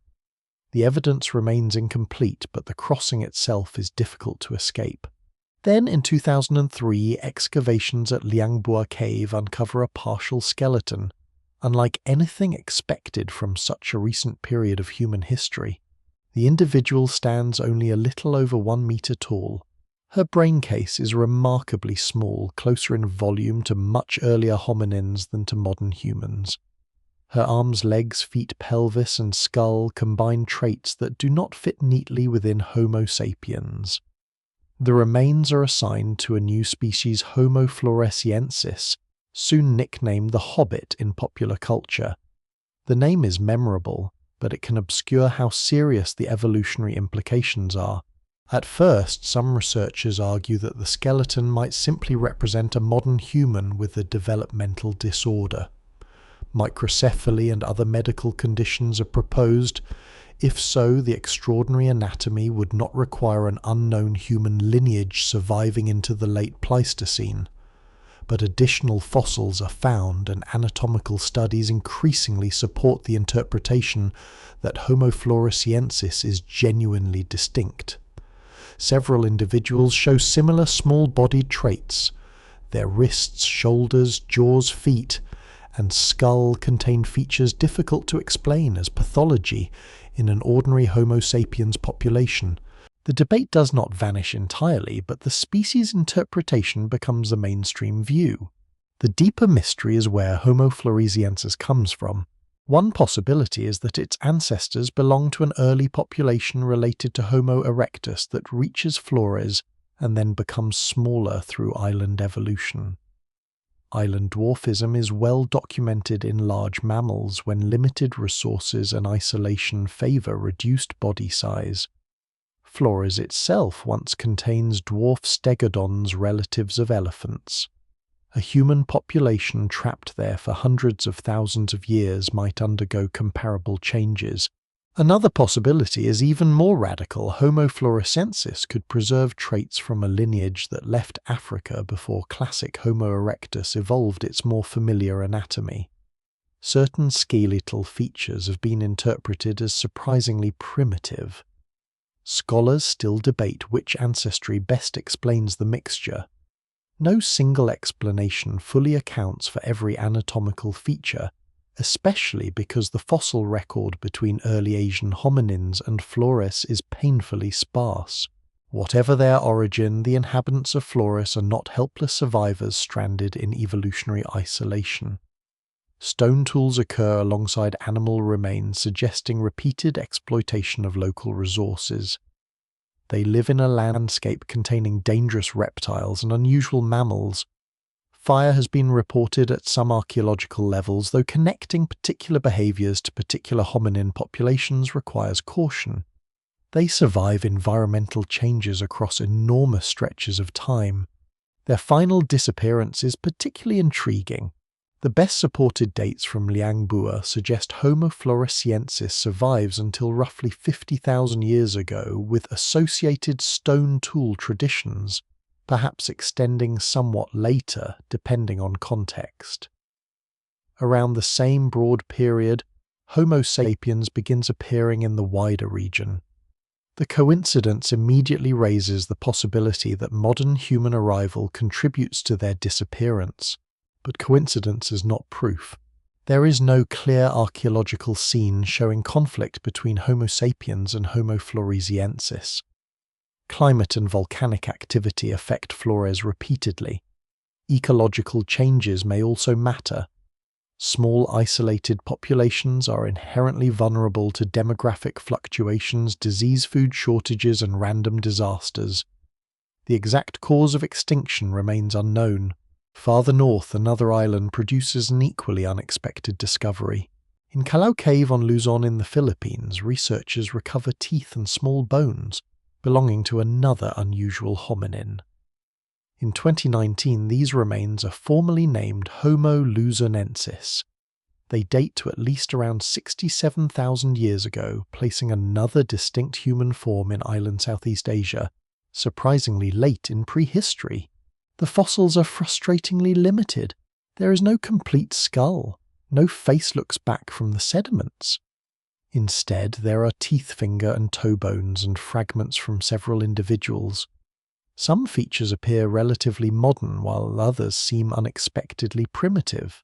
Speaker 1: The evidence remains incomplete, but the crossing itself is difficult to escape. Then in 2003, excavations at Liangbua Cave uncover a partial skeleton, unlike anything expected from such a recent period of human history. The individual stands only a little over 1 meter tall. Her brain case is remarkably small, closer in volume to much earlier hominins than to modern humans. Her arms, legs, feet, pelvis, and skull combine traits that do not fit neatly within Homo sapiens. The remains are assigned to a new species, Homo floresiensis, soon nicknamed the Hobbit in popular culture. The name is memorable, but it can obscure how serious the evolutionary implications are. At first, some researchers argue that the skeleton might simply represent a modern human with a developmental disorder. Microcephaly and other medical conditions are proposed. If so, the extraordinary anatomy would not require an unknown human lineage surviving into the late Pleistocene. But additional fossils are found, and anatomical studies increasingly support the interpretation that Homo floresiensis is genuinely distinct. Several individuals show similar small-bodied traits. Their wrists, shoulders, jaws, feet, and skull contain features difficult to explain as pathology in an ordinary Homo sapiens population. The debate does not vanish entirely, but the species interpretation becomes the mainstream view. The deeper mystery is where Homo floresiensis comes from. One possibility is that its ancestors belong to an early population related to Homo erectus that reaches Flores and then becomes smaller through island evolution. Island dwarfism is well documented in large mammals when limited resources and isolation favor reduced body size. Flores itself once contains dwarf stegodons, relatives of elephants. A human population trapped there for hundreds of thousands of years might undergo comparable changes. Another possibility is even more radical. Homo floresiensis could preserve traits from a lineage that left Africa before classic Homo erectus evolved its more familiar anatomy. Certain skeletal features have been interpreted as surprisingly primitive. Scholars still debate which ancestry best explains the mixture. No single explanation fully accounts for every anatomical feature, especially because the fossil record between early Asian hominins and Flores is painfully sparse. Whatever their origin, the inhabitants of Flores are not helpless survivors stranded in evolutionary isolation. Stone tools occur alongside animal remains, suggesting repeated exploitation of local resources. They live in a landscape containing dangerous reptiles and unusual mammals. Fire has been reported at some archaeological levels, though connecting particular behaviors to particular hominin populations requires caution. They survive environmental changes across enormous stretches of time. Their final disappearance is particularly intriguing. The best supported dates from Liangbua suggest Homo floresiensis survives until roughly 50,000 years ago, with associated stone tool traditions, perhaps extending somewhat later depending on context. Around the same broad period, Homo sapiens begins appearing in the wider region. The coincidence immediately raises the possibility that modern human arrival contributes to their disappearance. But coincidence is not proof. There is no clear archaeological scene showing conflict between Homo sapiens and Homo floresiensis. Climate and volcanic activity affect Flores repeatedly. Ecological changes may also matter. Small isolated populations are inherently vulnerable to demographic fluctuations, disease, food shortages, and random disasters. The exact cause of extinction remains unknown. Farther north, another island produces an equally unexpected discovery. In Callao Cave on Luzon in the Philippines, researchers recover teeth and small bones belonging to another unusual hominin. In 2019, these remains are formally named Homo luzonensis. They date to at least around 67,000 years ago, placing another distinct human form in island Southeast Asia, surprisingly late in prehistory. The fossils are frustratingly limited. There is no complete skull. No face looks back from the sediments. Instead, there are teeth, finger and toe bones and fragments from several individuals. Some features appear relatively modern, while others seem unexpectedly primitive.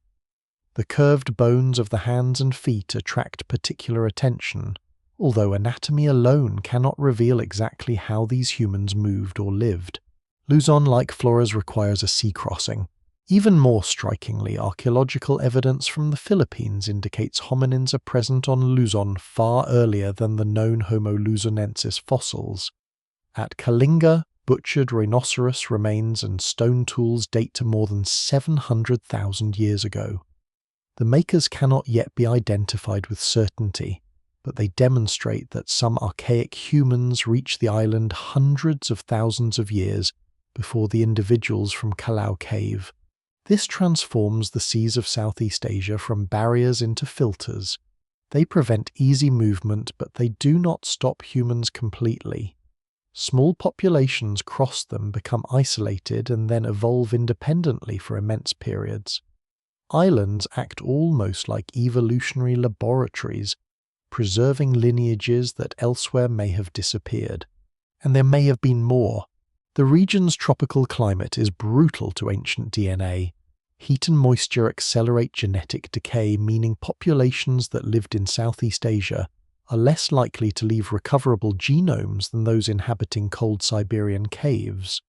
Speaker 1: The curved bones of the hands and feet attract particular attention, although anatomy alone cannot reveal exactly how these humans moved or lived. Luzon, like Flores, requires a sea crossing. Even more strikingly, archaeological evidence from the Philippines indicates hominins are present on Luzon far earlier than the known Homo luzonensis fossils. At Kalinga, butchered rhinoceros remains and stone tools date to more than 700,000 years ago. The makers cannot yet be identified with certainty, but they demonstrate that some archaic humans reached the island hundreds of thousands of years before the individuals from Callao Cave. This transforms the seas of Southeast Asia from barriers into filters. They prevent easy movement, but they do not stop humans completely. Small populations cross them, become isolated, and then evolve independently for immense periods. Islands act almost like evolutionary laboratories, preserving lineages that elsewhere may have disappeared. And there may have been more. The region's tropical climate is brutal to ancient DNA. Heat and moisture accelerate genetic decay, meaning populations that lived in Southeast Asia are less likely to leave recoverable genomes than those inhabiting cold Siberian caves.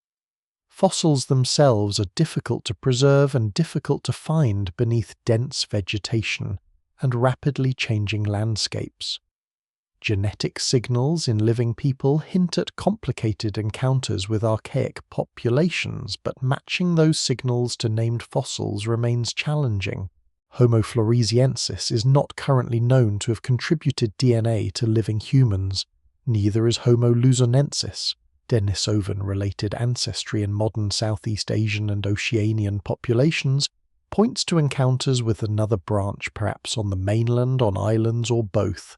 Speaker 1: Fossils themselves are difficult to preserve and difficult to find beneath dense vegetation and rapidly changing landscapes. Genetic signals in living people hint at complicated encounters with archaic populations, but matching those signals to named fossils remains challenging. Homo floresiensis is not currently known to have contributed DNA to living humans. Neither is Homo luzonensis. Denisovan-related ancestry in modern Southeast Asian and Oceanian populations points to encounters with another branch, perhaps on the mainland, on islands, or both.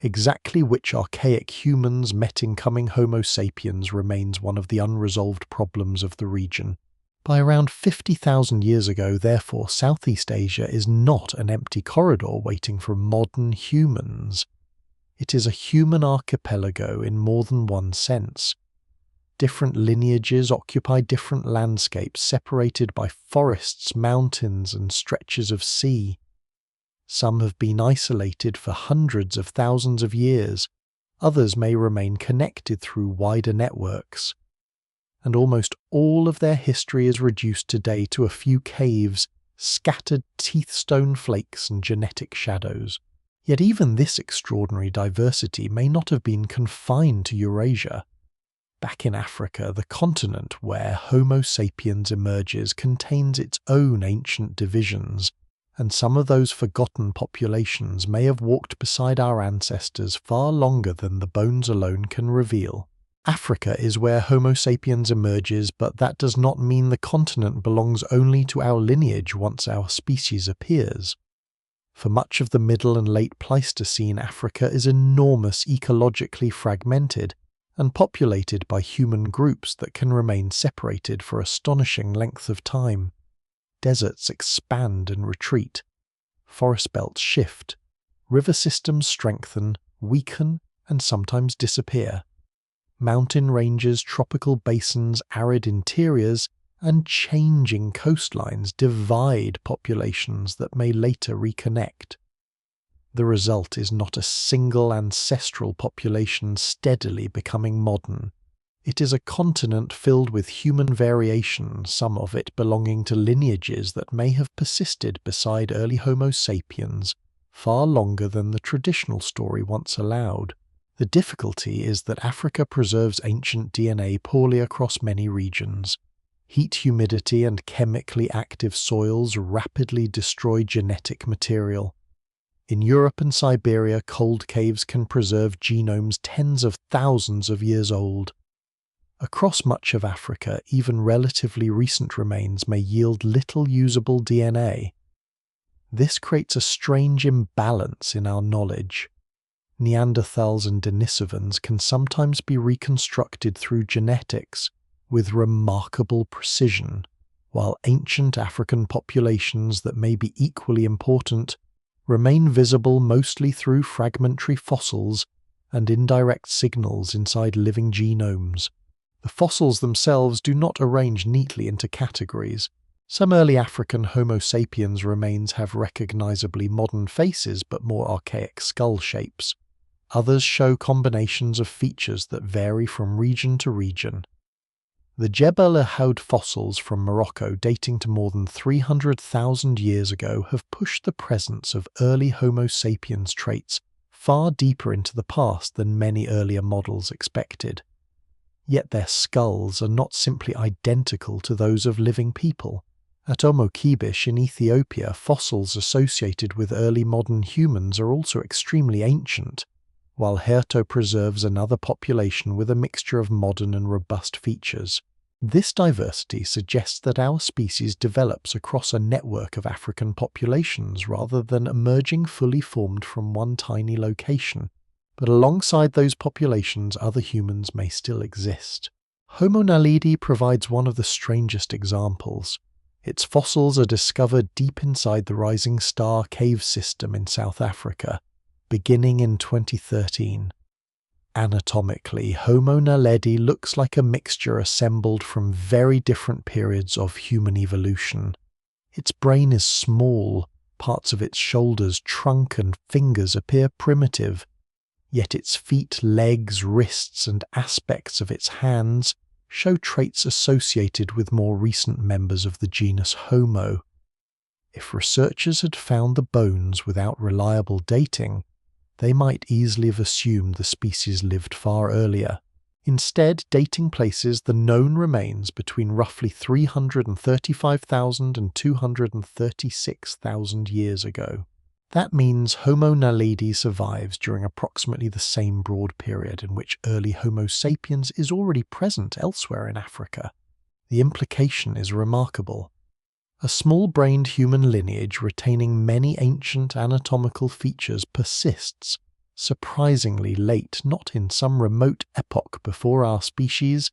Speaker 1: Exactly which archaic humans met incoming Homo sapiens remains one of the unresolved problems of the region. By around 50,000 years ago, therefore, Southeast Asia is not an empty corridor waiting for modern humans. It is a human archipelago in more than one sense. Different lineages occupy different landscapes separated by forests, mountains, and stretches of sea. Some have been isolated for hundreds of thousands of years, others may remain connected through wider networks. And almost all of their history is reduced today to a few caves, scattered teeth-stone flakes and genetic shadows. Yet even this extraordinary diversity may not have been confined to Eurasia. Back in Africa, the continent where Homo sapiens emerges contains its own ancient divisions, and some of those forgotten populations may have walked beside our ancestors far longer than the bones alone can reveal. Africa is where Homo sapiens emerges, but that does not mean the continent belongs only to our lineage once our species appears. For much of the Middle and Late Pleistocene, Africa is enormous, ecologically fragmented, and populated by human groups that can remain separated for astonishing length of time. Deserts expand and retreat. Forest belts shift. River systems strengthen, weaken, and sometimes disappear. Mountain ranges, tropical basins, arid interiors, and changing coastlines divide populations that may later reconnect. The result is not a single ancestral population steadily becoming modern. It is a continent filled with human variation, some of it belonging to lineages that may have persisted beside early Homo sapiens far longer than the traditional story once allowed. The difficulty is that Africa preserves ancient DNA poorly across many regions. Heat, humidity, and chemically active soils rapidly destroy genetic material. In Europe and Siberia, cold caves can preserve genomes tens of thousands of years old. Across much of Africa, even relatively recent remains may yield little usable DNA. This creates a strange imbalance in our knowledge. Neanderthals and Denisovans can sometimes be reconstructed through genetics with remarkable precision, while ancient African populations that may be equally important remain visible mostly through fragmentary fossils and indirect signals inside living genomes. The fossils themselves do not arrange neatly into categories. Some early African Homo sapiens remains have recognizably modern faces but more archaic skull shapes. Others show combinations of features that vary from region to region. The Jebel el-Houd fossils from Morocco dating to more than 300,000 years ago have pushed the presence of early Homo sapiens traits far deeper into the past than many earlier models expected. Yet their skulls are not simply identical to those of living people. At Omokibish in Ethiopia, fossils associated with early modern humans are also extremely ancient, while Herto preserves another population with a mixture of modern and robust features. This diversity suggests that our species develops across a network of African populations rather than emerging fully formed from one tiny location. But alongside those populations, other humans may still exist. Homo naledi provides one of the strangest examples. Its fossils are discovered deep inside the Rising Star cave system in South Africa, beginning in 2013. Anatomically, Homo naledi looks like a mixture assembled from very different periods of human evolution. Its brain is small, parts of its shoulders, trunk, and fingers appear primitive, yet its feet, legs, wrists, and aspects of its hands show traits associated with more recent members of the genus Homo. If researchers had found the bones without reliable dating, they might easily have assumed the species lived far earlier. Instead, dating places the known remains between roughly 335,000 and 236,000 years ago. That means Homo naledi survives during approximately the same broad period in which early Homo sapiens is already present elsewhere in Africa. The implication is remarkable. A small-brained human lineage retaining many ancient anatomical features persists, surprisingly late, not in some remote epoch before our species,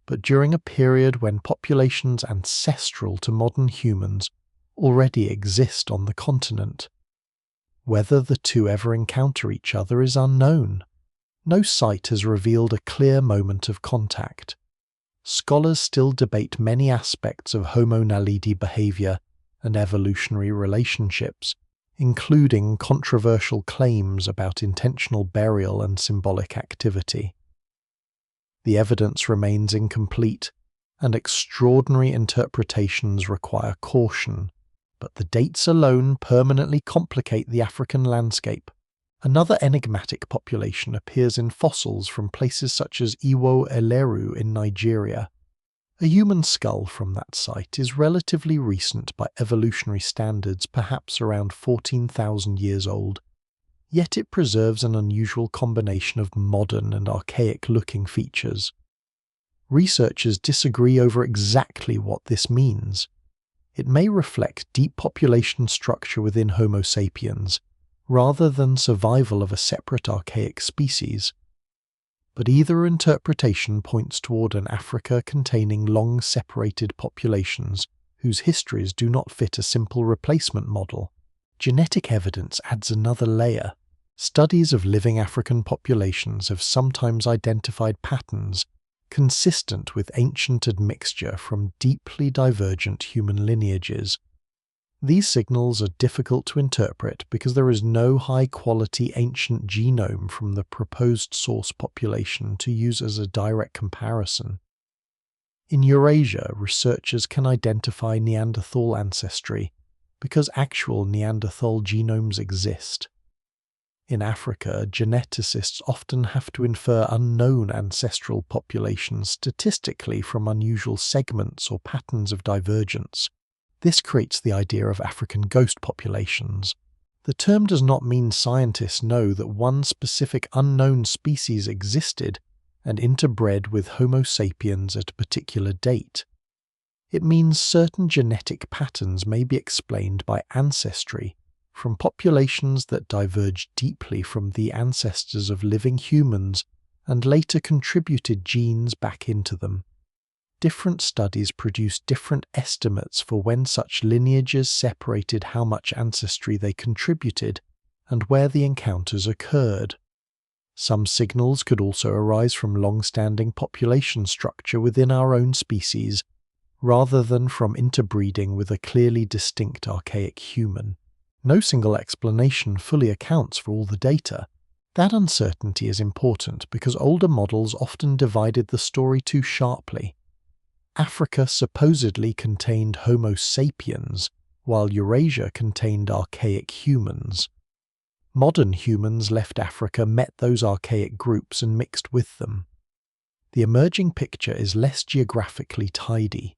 Speaker 1: but during a period when populations ancestral to modern humans already exist on the continent. Whether the two ever encounter each other is unknown. No site has revealed a clear moment of contact. Scholars still debate many aspects of Homo naledi behavior and evolutionary relationships, including controversial claims about intentional burial and symbolic activity. The evidence remains incomplete, and extraordinary interpretations require caution, but the dates alone permanently complicate the African landscape. Another enigmatic population appears in fossils from places such as Iwo Eleru in Nigeria. A human skull from that site is relatively recent by evolutionary standards, perhaps around 14,000 years old, yet it preserves an unusual combination of modern and archaic-looking features. Researchers disagree over exactly what this means. It may reflect deep population structure within Homo sapiens, rather than survival of a separate archaic species. But either interpretation points toward an Africa containing long-separated populations whose histories do not fit a simple replacement model. Genetic evidence adds another layer. Studies of living African populations have sometimes identified patterns consistent with ancient admixture from deeply divergent human lineages. These signals are difficult to interpret because there is no high-quality ancient genome from the proposed source population to use as a direct comparison. In Eurasia, researchers can identify Neanderthal ancestry because actual Neanderthal genomes exist. In Africa, geneticists often have to infer unknown ancestral populations statistically from unusual segments or patterns of divergence. This creates the idea of African ghost populations. The term does not mean scientists know that one specific unknown species existed and interbred with Homo sapiens at a particular date. It means certain genetic patterns may be explained by ancestry from populations that diverge deeply from the ancestors of living humans and later contributed genes back into them. Different studies produce different estimates for when such lineages separated, how much ancestry they contributed, and where the encounters occurred. Some signals could also arise from long-standing population structure within our own species, rather than from interbreeding with a clearly distinct archaic human. No single explanation fully accounts for all the data. That uncertainty is important because older models often divided the story too sharply. Africa supposedly contained Homo sapiens, while Eurasia contained archaic humans. Modern humans left Africa, met those archaic groups and mixed with them. The emerging picture is less geographically tidy.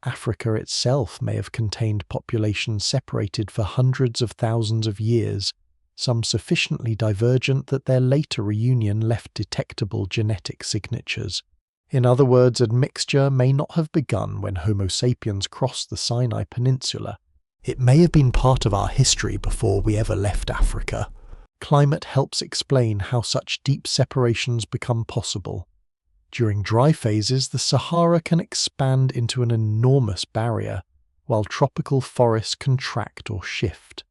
Speaker 1: Africa itself may have contained populations separated for hundreds of thousands of years, some sufficiently divergent that their later reunion left detectable genetic signatures. In other words, admixture may not have begun when Homo sapiens crossed the Sinai Peninsula. It may have been part of our history before we ever left Africa. Climate helps explain how such deep separations become possible. During dry phases, the Sahara can expand into an enormous barrier, while tropical forests contract or shift.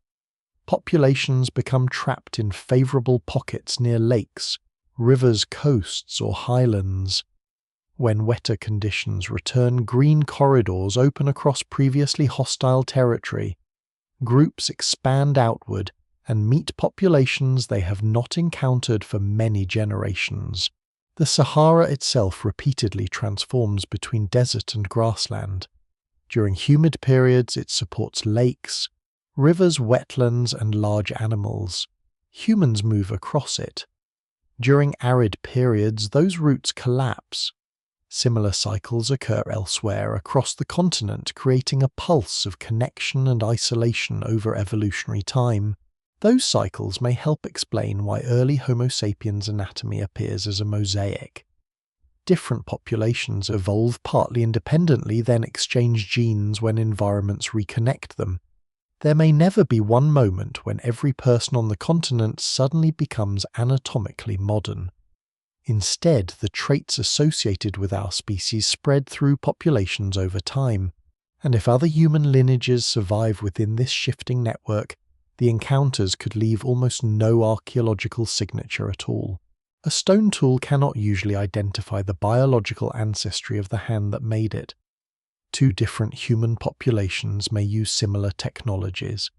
Speaker 1: Populations become trapped in favorable pockets near lakes, rivers, coasts, or highlands. When wetter conditions return, green corridors open across previously hostile territory. Groups expand outward and meet populations they have not encountered for many generations. The Sahara itself repeatedly transforms between desert and grassland. During humid periods, it supports lakes, rivers, wetlands, and large animals. Humans move across it. During arid periods, those routes collapse. Similar cycles occur elsewhere across the continent, creating a pulse of connection and isolation over evolutionary time. Those cycles may help explain why early Homo sapiens anatomy appears as a mosaic. Different populations evolve partly independently, then exchange genes when environments reconnect them. There may never be one moment when every person on the continent suddenly becomes anatomically modern. Instead, the traits associated with our species spread through populations over time, and if other human lineages survive within this shifting network, the encounters could leave almost no archaeological signature at all. A stone tool cannot usually identify the biological ancestry of the hand that made it. Two different human populations may use similar technologies.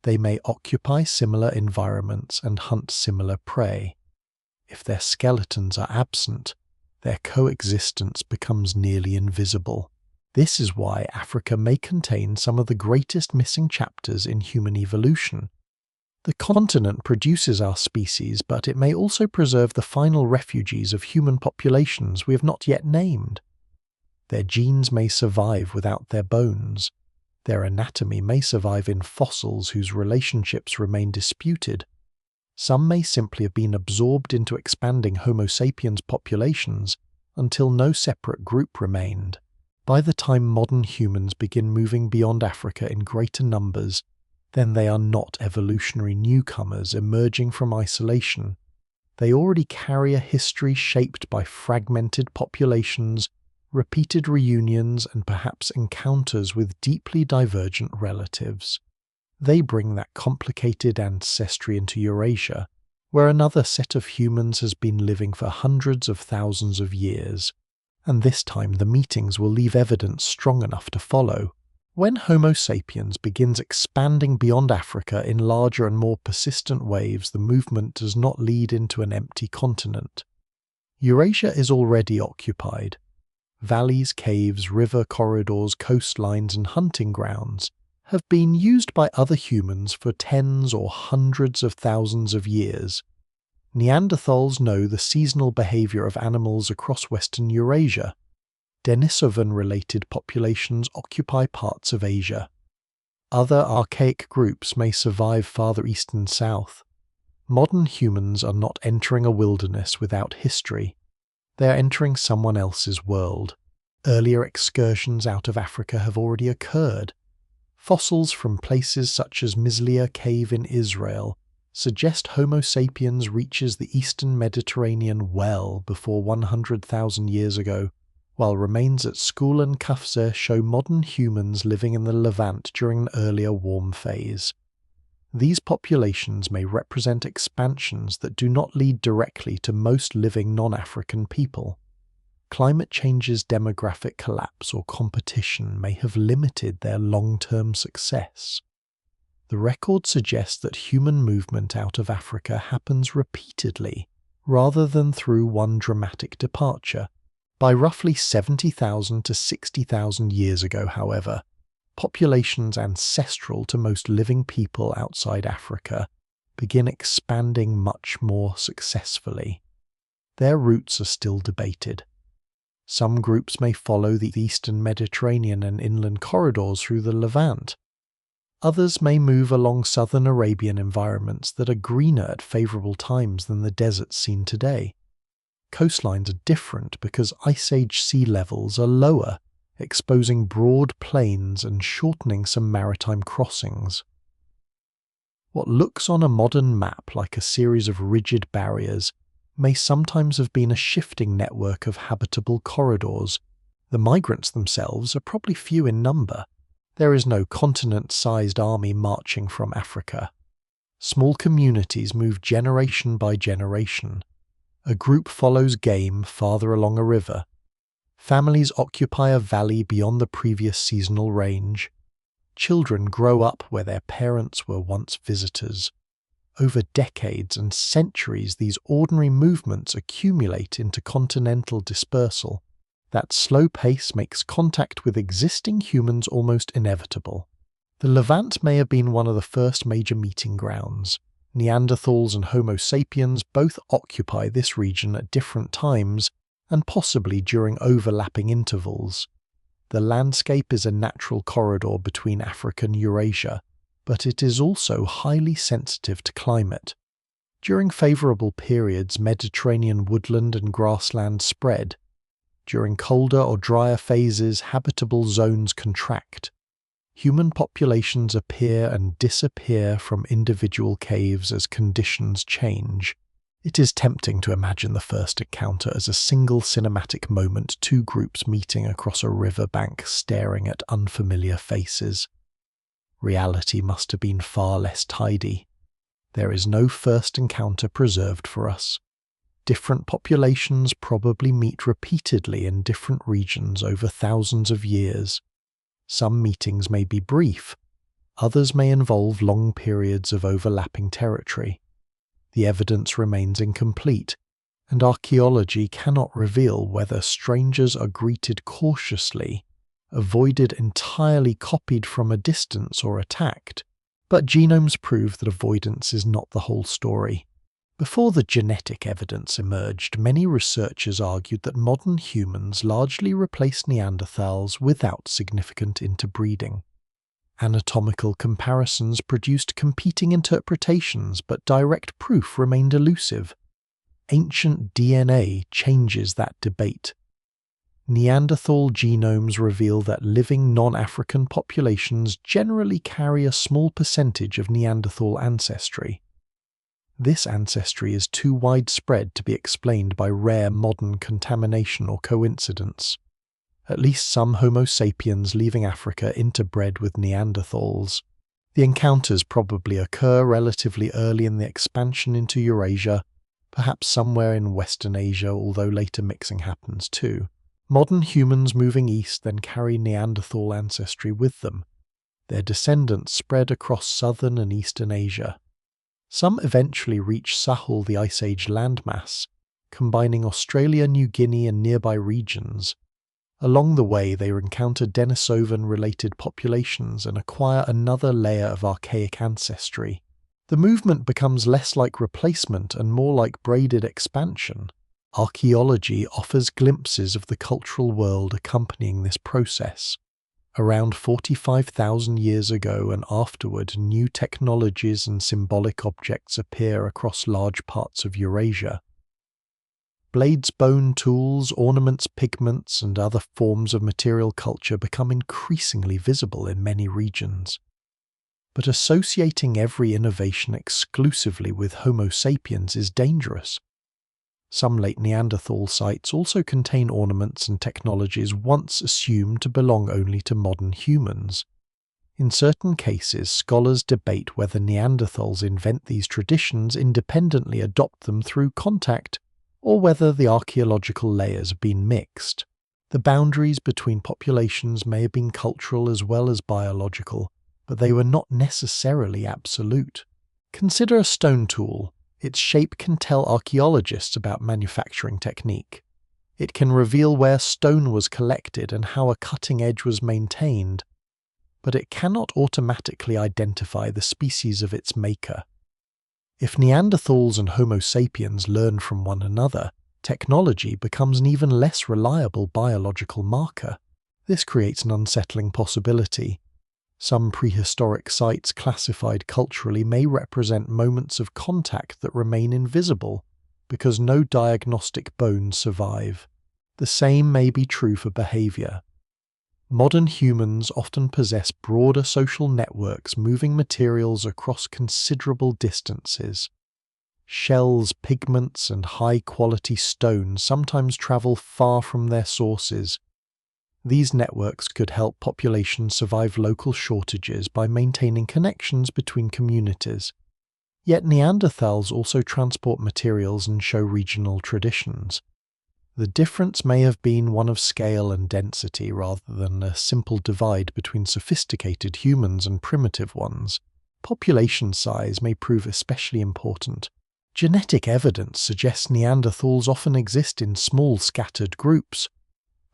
Speaker 1: They may occupy similar environments and hunt similar prey. If their skeletons are absent, their coexistence becomes nearly invisible. This is why Africa may contain some of the greatest missing chapters in human evolution. The continent produces our species, but it may also preserve the final refugees of human populations we have not yet named. Their genes may survive without their bones. Their anatomy may survive in fossils whose relationships remain disputed. Some may simply have been absorbed into expanding Homo sapiens populations until no separate group remained. By the time modern humans begin moving beyond Africa in greater numbers, then they are not evolutionary newcomers emerging from isolation. They already carry a history shaped by fragmented populations, repeated reunions, and perhaps encounters with deeply divergent relatives. They bring that complicated ancestry into Eurasia, where another set of humans has been living for hundreds of thousands of years, and this time the meetings will leave evidence strong enough to follow. When Homo sapiens begins expanding beyond Africa in larger and more persistent waves, the movement does not lead into an empty continent. Eurasia is already occupied. Valleys, caves, river corridors, coastlines, and hunting grounds have been used by other humans for tens or hundreds of thousands of years. Neanderthals know the seasonal behavior of animals across Western Eurasia. Denisovan-related populations occupy parts of Asia. Other archaic groups may survive farther east and south. Modern humans are not entering a wilderness without history. They are entering someone else's world. Earlier excursions out of Africa have already occurred. Fossils from places such as Mislia Cave in Israel suggest Homo sapiens reaches the eastern Mediterranean well before 100,000 years ago, while remains at Skul and Kafse show modern humans living in the Levant during an earlier warm phase. These populations may represent expansions that do not lead directly to most living non-African people. Climate change's demographic collapse or competition may have limited their long-term success. The record suggests that human movement out of Africa happens repeatedly, rather than through one dramatic departure. By roughly 70,000 to 60,000 years ago, however, populations ancestral to most living people outside Africa begin expanding much more successfully. Their routes are still debated. Some groups may follow the eastern Mediterranean and inland corridors through the Levant. Others may move along southern Arabian environments that are greener at favourable times than the deserts seen today. Coastlines are different because Ice Age sea levels are lower, exposing broad plains and shortening some maritime crossings. What looks on a modern map like a series of rigid barriers may sometimes have been a shifting network of habitable corridors. The migrants themselves are probably few in number. There is no continent-sized army marching from Africa. Small communities move generation by generation. A group follows game farther along a river. Families occupy a valley beyond the previous seasonal range. Children grow up where their parents were once visitors. Over decades and centuries, these ordinary movements accumulate into continental dispersal. That slow pace makes contact with existing humans almost inevitable. The Levant may have been one of the first major meeting grounds. Neanderthals and Homo sapiens both occupy this region at different times and possibly during overlapping intervals. The landscape is a natural corridor between Africa and Eurasia, but it is also highly sensitive to climate. During favourable periods, Mediterranean woodland and grassland spread. During colder or drier phases, habitable zones contract. Human populations appear and disappear from individual caves as conditions change. It is tempting to imagine the first encounter as a single cinematic moment, two groups meeting across a riverbank staring at unfamiliar faces. Reality must have been far less tidy. There is no first encounter preserved for us. Different populations probably meet repeatedly in different regions over thousands of years. Some meetings may be brief, others may involve long periods of overlapping territory. The evidence remains incomplete, and archaeology cannot reveal whether strangers are greeted cautiously, avoided entirely, copied from a distance, or attacked. But genomes prove that avoidance is not the whole story. Before the genetic evidence emerged, many researchers argued that modern humans largely replaced Neanderthals without significant interbreeding. Anatomical comparisons produced competing interpretations, but direct proof remained elusive. Ancient DNA changes that debate. Neanderthal genomes reveal that living non-African populations generally carry a small percentage of Neanderthal ancestry. This ancestry is too widespread to be explained by rare modern contamination or coincidence. At least some Homo sapiens leaving Africa interbred with Neanderthals. The encounters probably occur relatively early in the expansion into Eurasia, perhaps somewhere in Western Asia, although later mixing happens too. Modern humans moving east then carry Neanderthal ancestry with them. Their descendants spread across southern and eastern Asia. Some eventually reach Sahul, the Ice Age landmass, combining Australia, New Guinea and nearby regions. Along the way, they encounter Denisovan-related populations and acquire another layer of archaic ancestry. The movement becomes less like replacement and more like braided expansion. Archaeology offers glimpses of the cultural world accompanying this process. Around 45,000 years ago and afterward, new technologies and symbolic objects appear across large parts of Eurasia. Blades, bone tools, ornaments, pigments, and other forms of material culture become increasingly visible in many regions. But associating every innovation exclusively with Homo sapiens is dangerous. Some late Neanderthal sites also contain ornaments and technologies once assumed to belong only to modern humans. In certain cases, scholars debate whether Neanderthals invent these traditions, independently adopt them through contact, or whether the archaeological layers have been mixed. The boundaries between populations may have been cultural as well as biological, but they were not necessarily absolute. Consider a stone tool. Its shape can tell archaeologists about manufacturing technique. It can reveal where stone was collected and how a cutting edge was maintained, but it cannot automatically identify the species of its maker. If Neanderthals and Homo sapiens learn from one another, technology becomes an even less reliable biological marker. This creates an unsettling possibility. Some prehistoric sites classified culturally may represent moments of contact that remain invisible, because no diagnostic bones survive. The same may be true for behavior. Modern humans often possess broader social networks moving materials across considerable distances. Shells, pigments, and high-quality stones sometimes travel far from their sources. These networks could help populations survive local shortages by maintaining connections between communities. Yet Neanderthals also transport materials and show regional traditions. The difference may have been one of scale and density rather than a simple divide between sophisticated humans and primitive ones. Population size may prove especially important. Genetic evidence suggests Neanderthals often exist in small scattered groups.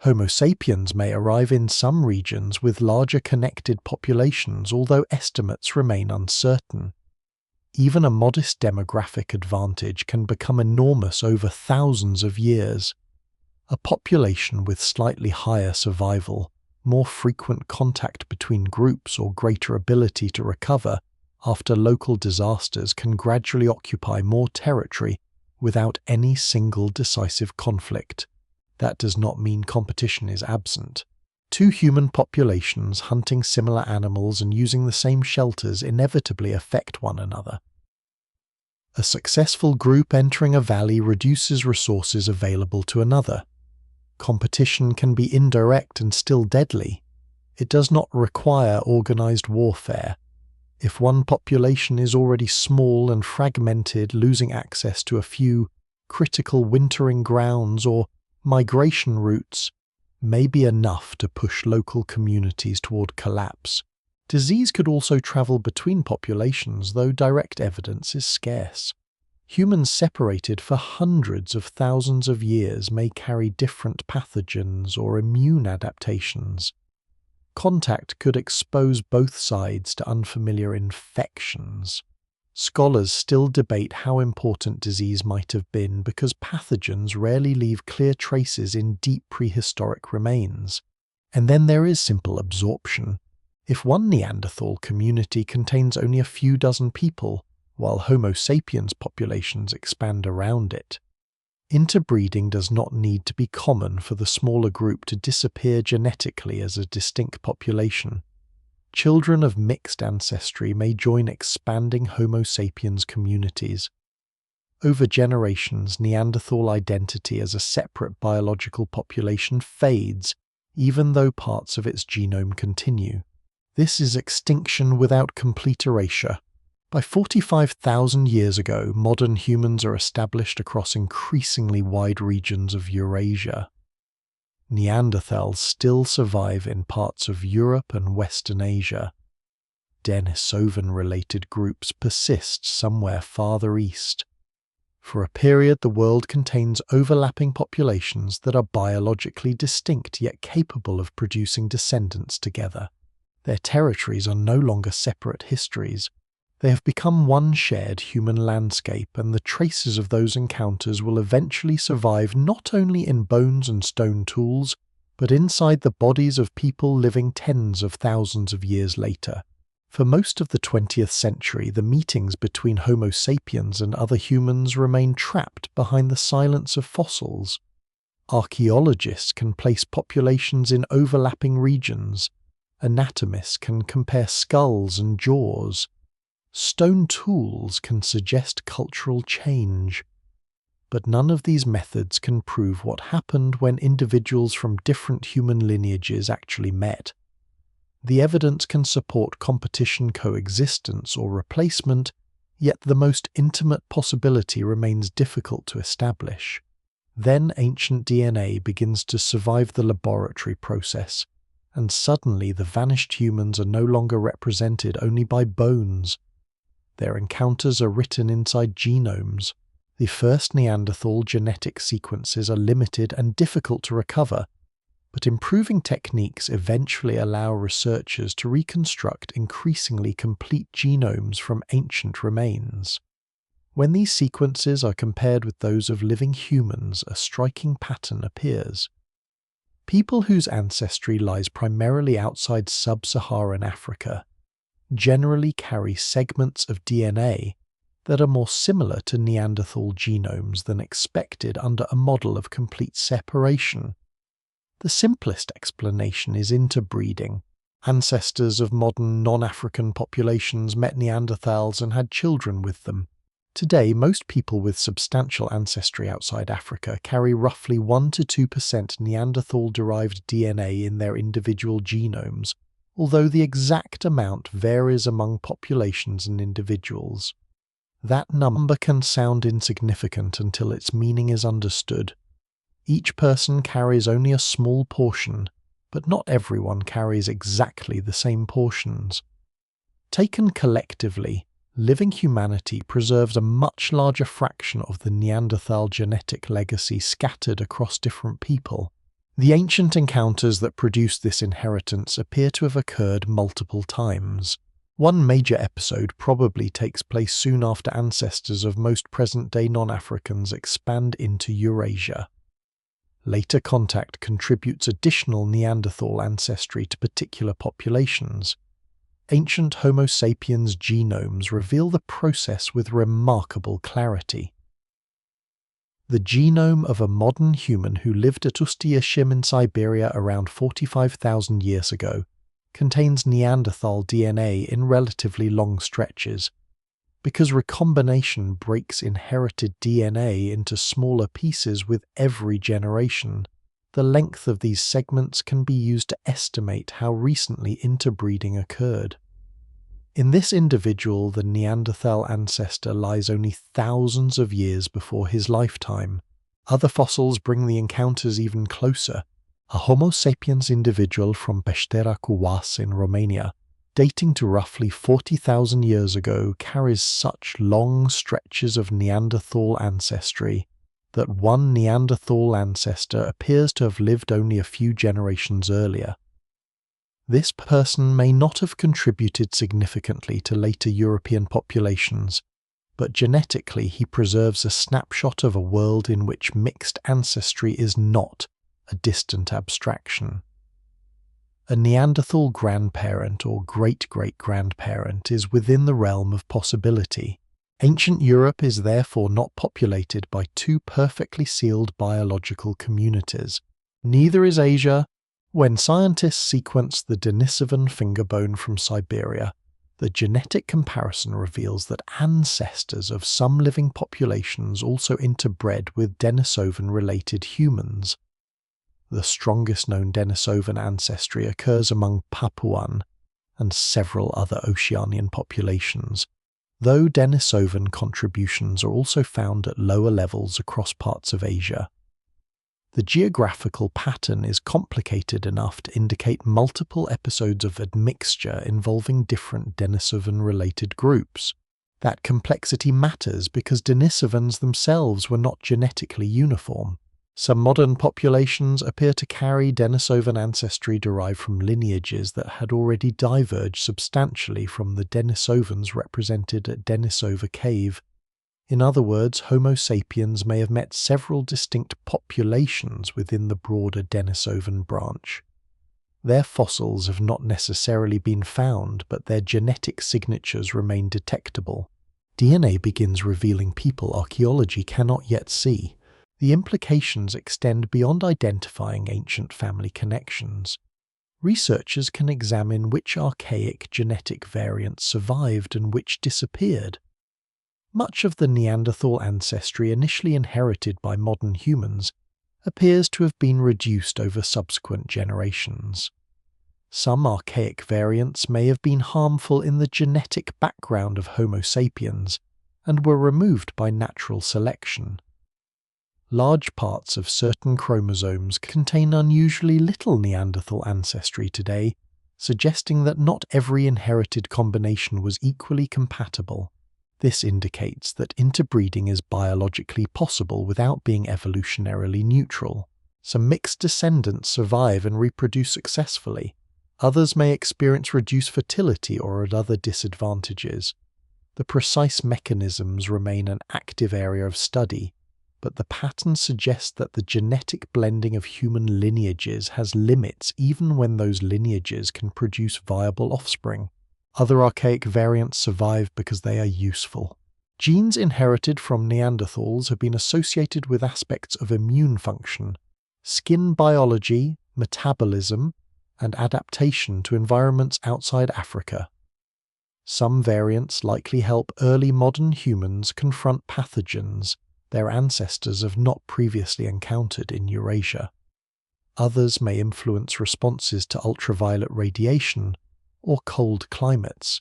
Speaker 1: Homo sapiens may arrive in some regions with larger connected populations, although estimates remain uncertain. Even a modest demographic advantage can become enormous over thousands of years. A population with slightly higher survival, more frequent contact between groups, or greater ability to recover after local disasters can gradually occupy more territory without any single decisive conflict. That does not mean competition is absent. Two human populations hunting similar animals and using the same shelters inevitably affect one another. A successful group entering a valley reduces resources available to another. Competition can be indirect and still deadly. It does not require organized warfare. If one population is already small and fragmented, losing access to a few critical wintering grounds or migration routes may be enough to push local communities toward collapse. Disease could also travel between populations, though direct evidence is scarce. Humans separated for hundreds of thousands of years may carry different pathogens or immune adaptations. Contact could expose both sides to unfamiliar infections. Scholars still debate how important disease might have been because pathogens rarely leave clear traces in deep prehistoric remains. And then there is simple absorption. If one Neanderthal community contains only a few dozen people, while Homo sapiens populations expand around it, interbreeding does not need to be common for the smaller group to disappear genetically as a distinct population. Children of mixed ancestry may join expanding Homo sapiens communities. Over generations, Neanderthal identity as a separate biological population fades, even though parts of its genome continue. This is extinction without complete erasure. By 45,000 years ago, modern humans are established across increasingly wide regions of Eurasia. Neanderthals still survive in parts of Europe and Western Asia. Denisovan-related groups persist somewhere farther east. For a period, the world contains overlapping populations that are biologically distinct yet capable of producing descendants together. Their territories are no longer separate histories. They have become one shared human landscape, and the traces of those encounters will eventually survive not only in bones and stone tools, but inside the bodies of people living tens of thousands of years later. For most of the 20th century, the meetings between Homo sapiens and other humans remain trapped behind the silence of fossils. Archaeologists can place populations in overlapping regions. Anatomists can compare skulls and jaws. Stone tools can suggest cultural change. But none of these methods can prove what happened when individuals from different human lineages actually met. The evidence can support competition, coexistence, or replacement, yet the most intimate possibility remains difficult to establish. Then ancient DNA begins to survive the laboratory process, and suddenly the vanished humans are no longer represented only by bones. Their encounters are written inside genomes. The first Neanderthal genetic sequences are limited and difficult to recover, but improving techniques eventually allow researchers to reconstruct increasingly complete genomes from ancient remains. When these sequences are compared with those of living humans, a striking pattern appears. People whose ancestry lies primarily outside sub-Saharan Africa generally carry segments of DNA that are more similar to Neanderthal genomes than expected under a model of complete separation. The simplest explanation is interbreeding. Ancestors of modern non-African populations met Neanderthals and had children with them. Today, most people with substantial ancestry outside Africa carry roughly 1 to 2% Neanderthal-derived DNA in their individual genomes, although the exact amount varies among populations and individuals. That number can sound insignificant until its meaning is understood. Each person carries only a small portion, but not everyone carries exactly the same portions. Taken collectively, living humanity preserves a much larger fraction of the Neanderthal genetic legacy scattered across different people. The ancient encounters that produce this inheritance appear to have occurred multiple times. One major episode probably takes place soon after ancestors of most present-day non-Africans expand into Eurasia. Later contact contributes additional Neanderthal ancestry to particular populations. Ancient Homo sapiens genomes reveal the process with remarkable clarity. The genome of a modern human who lived at Ust-Ishim in Siberia around 45,000 years ago contains Neanderthal DNA in relatively long stretches. Because recombination breaks inherited DNA into smaller pieces with every generation, the length of these segments can be used to estimate how recently interbreeding occurred. In this individual, the Neanderthal ancestor lies only thousands of years before his lifetime. Other fossils bring the encounters even closer. A Homo sapiens individual from Peștera Cuas in Romania, dating to roughly 40,000 years ago, carries such long stretches of Neanderthal ancestry that one Neanderthal ancestor appears to have lived only a few generations earlier. This person may not have contributed significantly to later European populations, but genetically he preserves a snapshot of a world in which mixed ancestry is not a distant abstraction. A Neanderthal grandparent or great-great-grandparent is within the realm of possibility. Ancient Europe is therefore not populated by two perfectly sealed biological communities. Neither is Asia. When scientists sequence the Denisovan fingerbone from Siberia, the genetic comparison reveals that ancestors of some living populations also interbred with Denisovan-related humans. The strongest known Denisovan ancestry occurs among Papuan and several other Oceanian populations, though Denisovan contributions are also found at lower levels across parts of Asia. The geographical pattern is complicated enough to indicate multiple episodes of admixture involving different Denisovan-related groups. That complexity matters because Denisovans themselves were not genetically uniform. Some modern populations appear to carry Denisovan ancestry derived from lineages that had already diverged substantially from the Denisovans represented at Denisova Cave. In other words, Homo sapiens may have met several distinct populations within the broader Denisovan branch. Their fossils have not necessarily been found, but their genetic signatures remain detectable. DNA begins revealing people archaeology cannot yet see. The implications extend beyond identifying ancient family connections. Researchers can examine which archaic genetic variants survived and which disappeared. Much of the Neanderthal ancestry initially inherited by modern humans appears to have been reduced over subsequent generations. Some archaic variants may have been harmful in the genetic background of Homo sapiens and were removed by natural selection. Large parts of certain chromosomes contain unusually little Neanderthal ancestry today, suggesting that not every inherited combination was equally compatible. This indicates that interbreeding is biologically possible without being evolutionarily neutral. Some mixed descendants survive and reproduce successfully. Others may experience reduced fertility or other disadvantages. The precise mechanisms remain an active area of study, but the pattern suggests that the genetic blending of human lineages has limits even when those lineages can produce viable offspring. Other archaic variants survive because they are useful. Genes inherited from Neanderthals have been associated with aspects of immune function, skin biology, metabolism, and adaptation to environments outside Africa. Some variants likely help early modern humans confront pathogens their ancestors have not previously encountered in Eurasia. Others may influence responses to ultraviolet radiation or cold climates,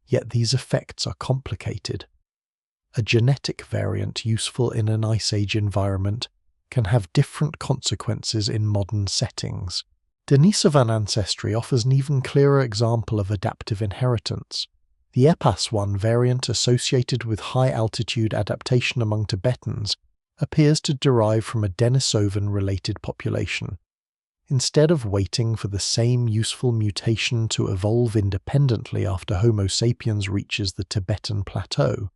Speaker 1: yet these effects are complicated. A genetic variant useful in an Ice Age environment can have different consequences in modern settings. Denisovan ancestry offers an even clearer example of adaptive inheritance. The EPAS1 variant associated with high-altitude adaptation among Tibetans appears to derive from a Denisovan-related population. Instead of waiting for the same useful mutation to evolve independently after Homo sapiens reaches the Tibetan Plateau,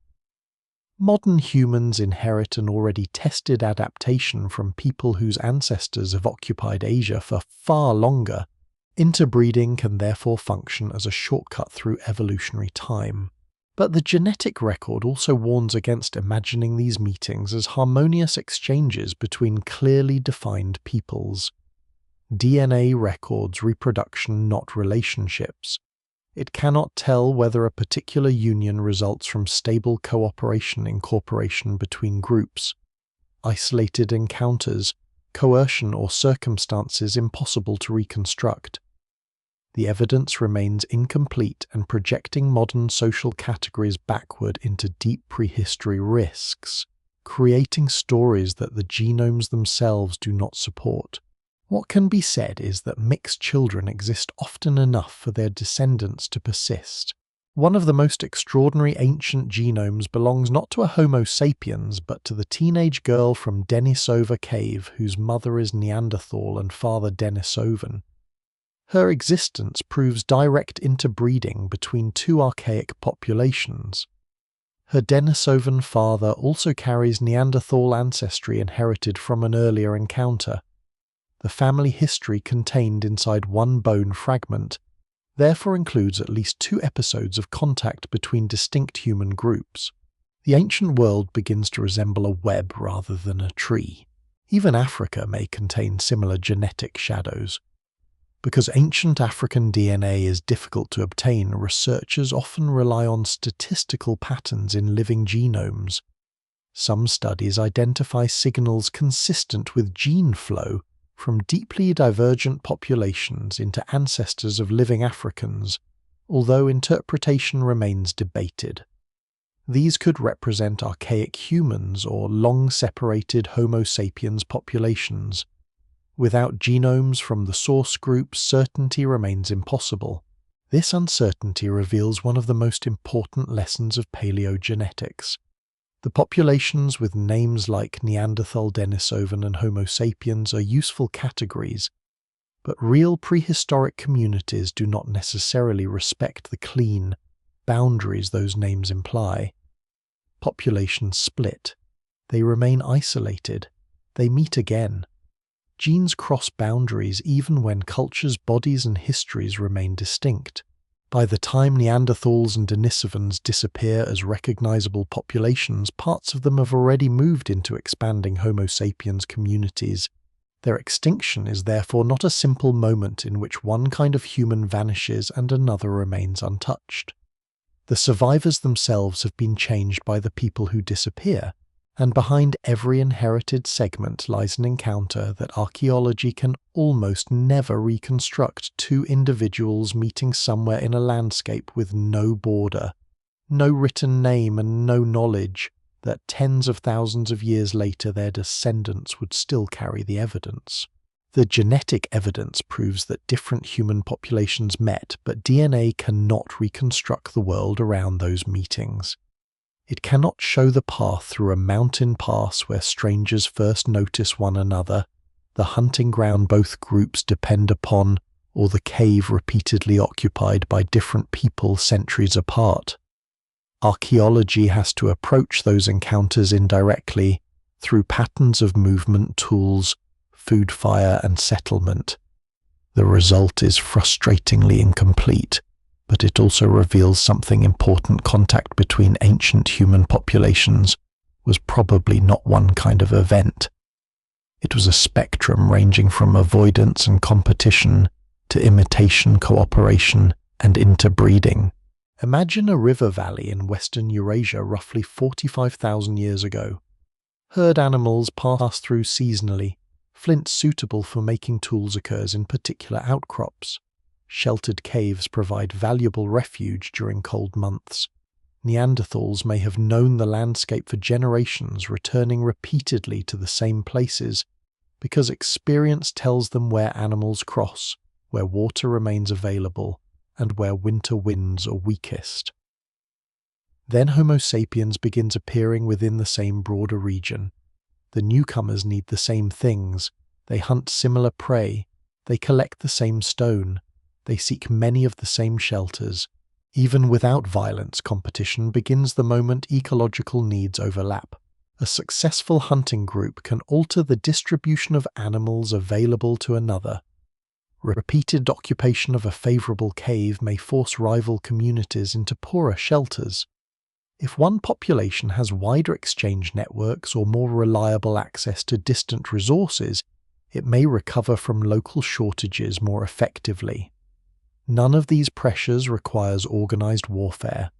Speaker 1: modern humans inherit an already tested adaptation from people whose ancestors have occupied Asia for far longer. Interbreeding can therefore function as a shortcut through evolutionary time. But the genetic record also warns against imagining these meetings as harmonious exchanges between clearly defined peoples. DNA records reproduction, not relationships. It cannot tell whether a particular union results from stable cooperation between groups, isolated encounters, coercion, or circumstances impossible to reconstruct. The evidence remains incomplete, and projecting modern social categories backward into deep prehistory risks, creating stories that the genomes themselves do not support. What can be said is that mixed children exist often enough for their descendants to persist. One of the most extraordinary ancient genomes belongs not to a Homo sapiens, but to the teenage girl from Denisova cave whose mother is Neanderthal and father Denisovan. Her existence proves direct interbreeding between two archaic populations. Her Denisovan father also carries Neanderthal ancestry inherited from an earlier encounter. The family history contained inside one bone fragment therefore includes at least 2 episodes of contact between distinct human groups. The ancient world begins to resemble a web rather than a tree. Even Africa may contain similar genetic shadows. Because ancient African DNA is difficult to obtain, researchers often rely on statistical patterns in living genomes. Some studies identify signals consistent with gene flow from deeply divergent populations into ancestors of living Africans, although interpretation remains debated. These could represent archaic humans or long-separated Homo sapiens populations. Without genomes from the source group, certainty remains impossible. This uncertainty reveals one of the most important lessons of paleogenetics. The populations with names like Neanderthal, Denisovan, and Homo sapiens are useful categories, but real prehistoric communities do not necessarily respect the clean boundaries those names imply. Populations split. They remain isolated. They meet again. Genes cross boundaries even when cultures, bodies, and histories remain distinct. By the time Neanderthals and Denisovans disappear as recognizable populations, parts of them have already moved into expanding Homo sapiens communities. Their extinction is therefore not a simple moment in which one kind of human vanishes and another remains untouched. The survivors themselves have been changed by the people who disappear, and behind every inherited segment lies an encounter that archaeology can almost never reconstruct: 2 individuals meeting somewhere in a landscape with no border, no written name, and no knowledge that tens of thousands of years later their descendants would still carry the evidence. The genetic evidence proves that different human populations met, but DNA cannot reconstruct the world around those meetings. It cannot show the path through a mountain pass where strangers first notice one another, the hunting ground both groups depend upon, or the cave repeatedly occupied by different people centuries apart. Archaeology has to approach those encounters indirectly, through patterns of movement, tools, food, fire, and settlement. The result is frustratingly incomplete, but it also reveals something important: contact between ancient human populations was probably not one kind of event. It was a spectrum ranging from avoidance and competition to imitation, cooperation, and interbreeding. Imagine a river valley in western Eurasia roughly 45,000 years ago. Herd animals pass through seasonally. Flint suitable for making tools occurs in particular outcrops. Sheltered caves provide valuable refuge during cold months. Neanderthals may have known the landscape for generations, returning repeatedly to the same places, because experience tells them where animals cross, where water remains available, and where winter winds are weakest. Then Homo sapiens begins appearing within the same broader region. The newcomers need the same things. They hunt similar prey, They collect the same stone. They seek many of the same shelters. Even without violence, competition begins the moment ecological needs overlap. A successful hunting group can alter the distribution of animals available to another. Repeated occupation of a favorable cave may force rival communities into poorer shelters. If one population has wider exchange networks or more reliable access to distant resources, it may recover from local shortages more effectively. None of these pressures requires organized warfare.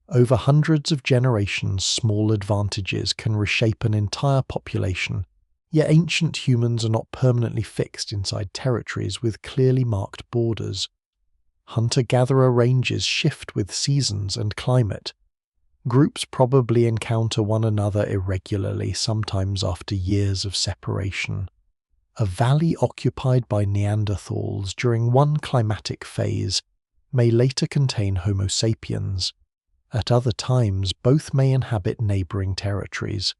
Speaker 1: Over hundreds of generations, small advantages can reshape an entire population, yet ancient humans are not permanently fixed inside territories with clearly marked borders. Hunter-gatherer ranges shift with seasons and climate. Groups probably encounter one another irregularly, sometimes after years of separation. A valley occupied by Neanderthals during one climatic phase may later contain Homo sapiens. At other times, both may inhabit neighboring territories.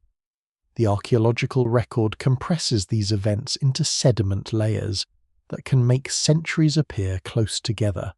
Speaker 1: The archaeological record compresses these events into sediment layers that can make centuries appear close together.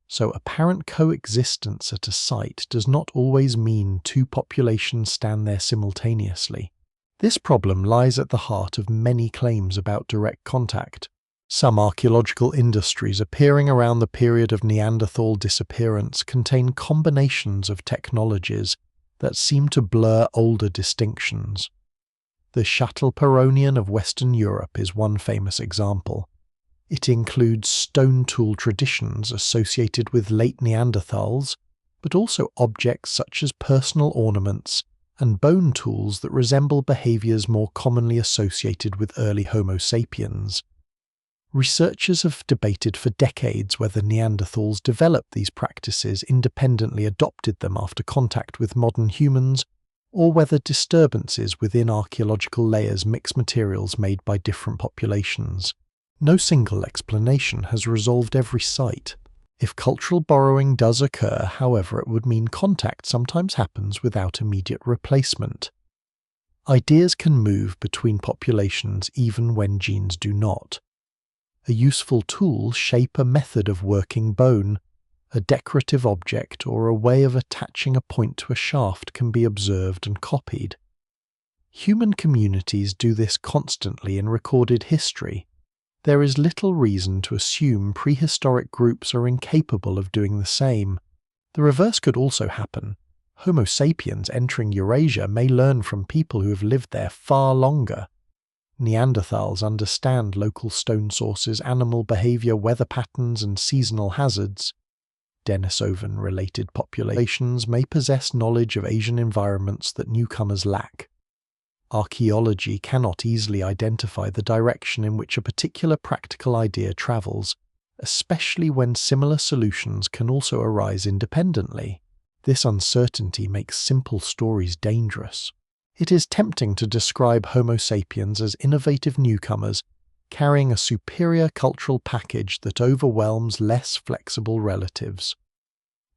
Speaker 1: So apparent coexistence at a site does not always mean two populations stand there simultaneously. This problem lies at the heart of many claims about direct contact. Some archaeological industries appearing around the period of Neanderthal disappearance contain combinations of technologies that seem to blur older distinctions. The Châtelperronian of Western Europe is one famous example. It includes stone tool traditions associated with late Neanderthals, but also objects such as personal ornaments and bone tools that resemble behaviors more commonly associated with early Homo sapiens. Researchers have debated for decades whether Neanderthals developed these practices, independently adopted them after contact with modern humans, or whether disturbances within archaeological layers mix materials made by different populations. No single explanation has resolved every site. If cultural borrowing does occur, however, it would mean contact sometimes happens without immediate replacement. Ideas can move between populations even when genes do not. A useful tool, shape, a method of working bone, a decorative object, or a way of attaching a point to a shaft can be observed and copied. Human communities do this constantly in recorded history. There is little reason to assume prehistoric groups are incapable of doing the same. The reverse could also happen. Homo sapiens entering Eurasia may learn from people who have lived there far longer. Neanderthals understand local stone sources, animal behavior, weather patterns, and seasonal hazards. Denisovan-related populations may possess knowledge of Asian environments that newcomers lack. Archaeology cannot easily identify the direction in which a particular practical idea travels, especially when similar solutions can also arise independently. This uncertainty makes simple stories dangerous. It is tempting to describe Homo sapiens as innovative newcomers, carrying a superior cultural package that overwhelms less flexible relatives.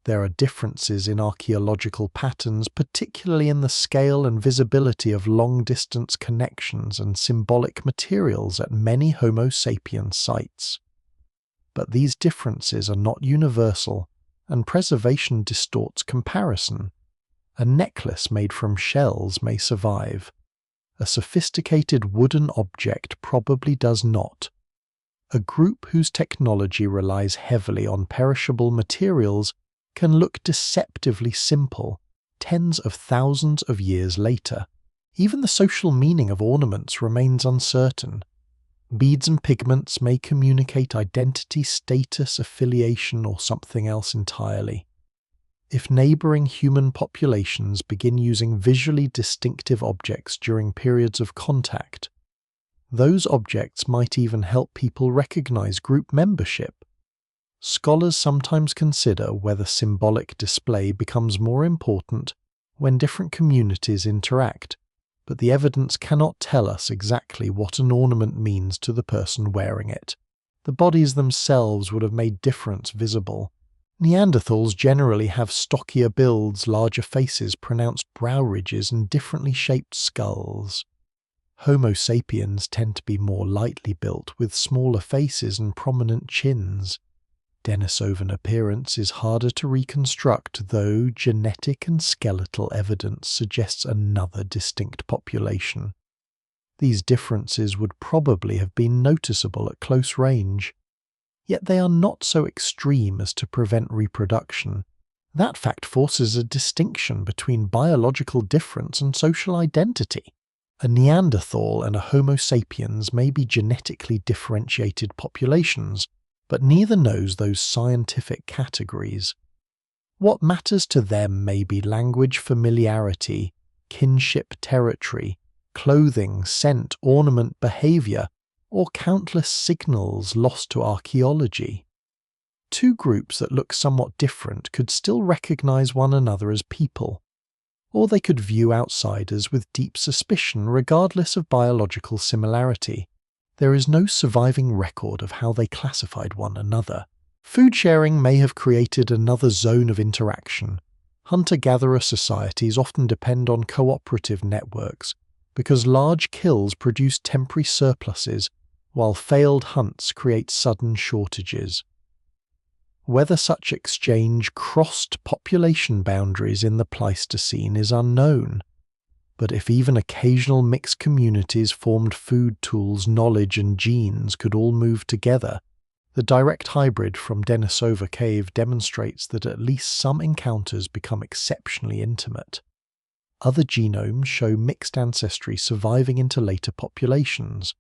Speaker 1: There are differences in archaeological patterns, particularly in the scale and visibility of long-distance connections and symbolic materials at many Homo sapiens sites. But these differences are not universal, and preservation distorts comparison. A necklace made from shells may survive. A sophisticated wooden object probably does not. A group whose technology relies heavily on perishable materials can look deceptively simple tens of thousands of years later. Even the social meaning of ornaments remains uncertain. Beads and pigments may communicate identity, status, affiliation, or something else entirely. If neighboring human populations begin using visually distinctive objects during periods of contact, those objects might even help people recognize group membership. Scholars sometimes consider whether symbolic display becomes more important when different communities interact, but the evidence cannot tell us exactly what an ornament means to the person wearing it. The bodies themselves would have made difference visible. Neanderthals generally have stockier builds, larger faces, pronounced brow ridges, and differently shaped skulls. Homo sapiens tend to be more lightly built with smaller faces and prominent chins. Denisovan appearance is harder to reconstruct, though genetic and skeletal evidence suggests another distinct population. These differences would probably have been noticeable at close range, yet they are not so extreme as to prevent reproduction. That fact forces a distinction between biological difference and social identity. A Neanderthal and a Homo sapiens may be genetically differentiated populations, but neither knows those scientific categories. What matters to them may be language familiarity, kinship territory, clothing, scent, ornament, behavior, or countless signals lost to archaeology. Two groups that look somewhat different could still recognize one another as people, or they could view outsiders with deep suspicion regardless of biological similarity. There is no surviving record of how they classified one another. Food sharing may have created another zone of interaction. Hunter-gatherer societies often depend on cooperative networks because large kills produce temporary surpluses, while failed hunts create sudden shortages. Whether such exchange crossed population boundaries in the Pleistocene is unknown, but if even occasional mixed communities formed food tools, knowledge and genes could all move together, the direct hybrid from Denisova Cave demonstrates that at least some encounters become exceptionally intimate. Other genomes show mixed ancestry surviving into later populations.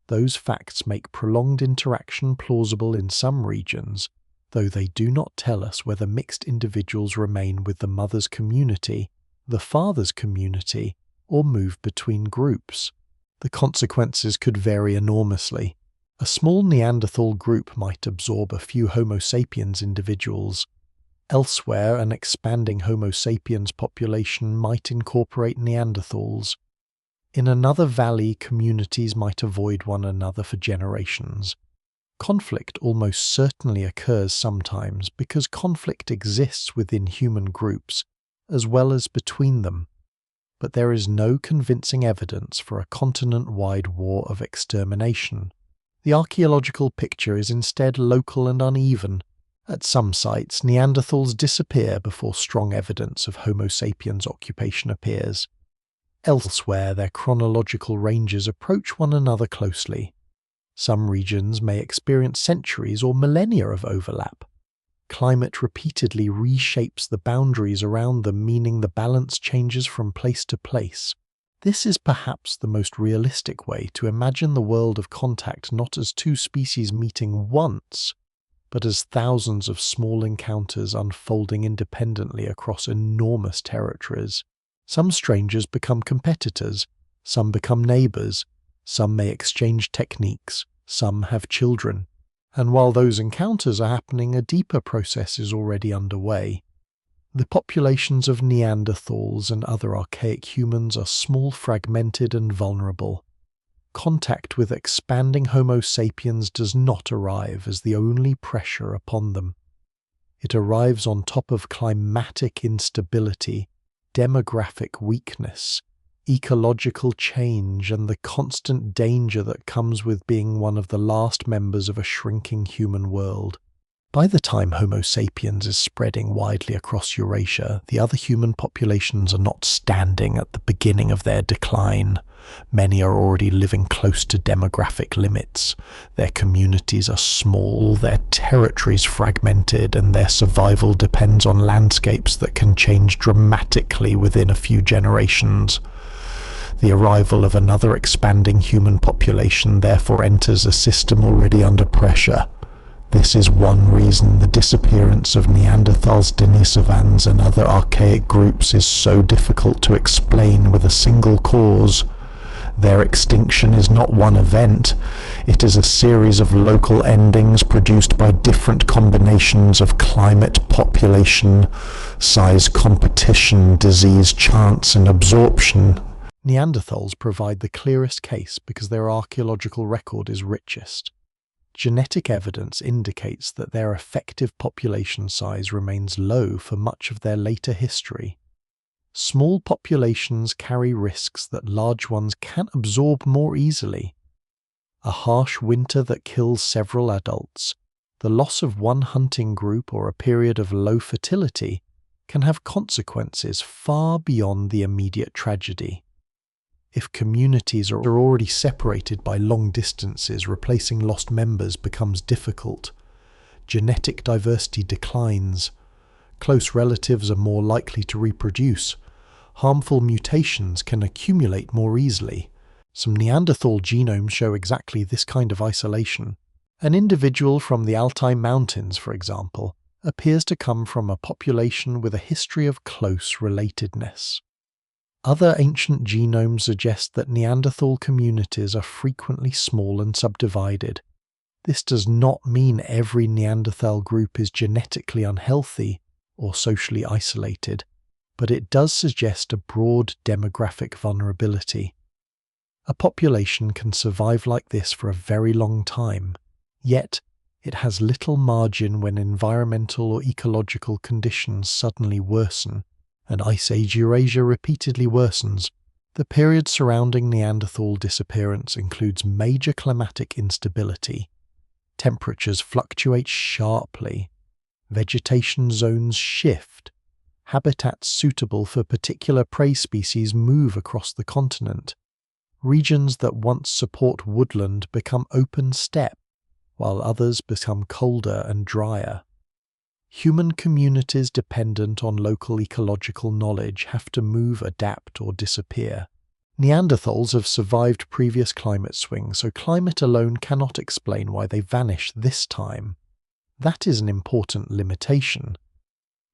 Speaker 1: Those facts make prolonged interaction plausible in some regions, though they do not tell us whether mixed individuals remain with the mother's community, the father's community, or move between groups. The consequences could vary enormously. A small Neanderthal group might absorb a few Homo sapiens individuals. Elsewhere, an expanding Homo sapiens population might incorporate Neanderthals. In another valley, communities might avoid one another for generations. Conflict almost certainly occurs sometimes because conflict exists within human groups, as well as between them. But there is no convincing evidence for a continent-wide war of extermination. The archaeological picture is instead local and uneven. At some sites, Neanderthals disappear before strong evidence of Homo sapiens occupation appears. Elsewhere, their chronological ranges approach one another closely. Some regions may experience centuries or millennia of overlap. Climate repeatedly reshapes the boundaries around them, meaning the balance changes from place to place. This is perhaps the most realistic way to imagine the world of contact not as two species meeting once, but as thousands of small encounters unfolding independently across enormous territories. Some strangers become competitors, some become neighbors, some may exchange techniques, some have children. And while those encounters are happening, a deeper process is already underway. The populations of Neanderthals and other archaic humans are small, fragmented, and vulnerable. Contact with expanding Homo sapiens does not arrive as the only pressure upon them. It arrives on top of climatic instability, demographic weakness, ecological change, and the constant danger that comes with being one of the last members of a shrinking human world. By the time Homo sapiens is spreading widely across Eurasia, the other human populations are not standing at the beginning of their decline. Many are already living close to demographic limits. Their communities are small, their territories fragmented, and their survival depends on landscapes that can change dramatically within a few generations. The arrival of another expanding human population therefore enters a system already under pressure. This is one reason the disappearance of Neanderthals, Denisovans, and other archaic groups is so difficult to explain with a single cause. Their extinction is not one event, it is a series of local endings produced by different combinations of climate, population, size competition, disease chance, and absorption. Neanderthals provide the clearest case because their archaeological record is richest. Genetic evidence indicates that their effective population size remains low for much of their later history. Small populations carry risks that large ones can absorb more easily. A harsh winter that kills several adults, the loss of one hunting group, or a period of low fertility can have consequences far beyond the immediate tragedy. If communities are already separated by long distances, replacing lost members becomes difficult. Genetic diversity declines. Close relatives are more likely to reproduce. Harmful mutations can accumulate more easily. Some Neanderthal genomes show exactly this kind of isolation. An individual from the Altai Mountains, for example, appears to come from a population with a history of close relatedness. Other ancient genomes suggest that Neanderthal communities are frequently small and subdivided. This does not mean every Neanderthal group is genetically unhealthy or socially isolated, but it does suggest a broad demographic vulnerability. A population can survive like this for a very long time, yet it has little margin when environmental or ecological conditions suddenly worsen, and Ice Age Eurasia repeatedly worsens. The period surrounding Neanderthal disappearance includes major climatic instability. Temperatures fluctuate sharply. Vegetation zones shift. Habitats suitable for particular prey species move across the continent. Regions that once support woodland become open steppe, while others become colder and drier. Human communities dependent on local ecological knowledge have to move, adapt, or disappear. Neanderthals have survived previous climate swings, so climate alone cannot explain why they vanished this time. That is an important limitation.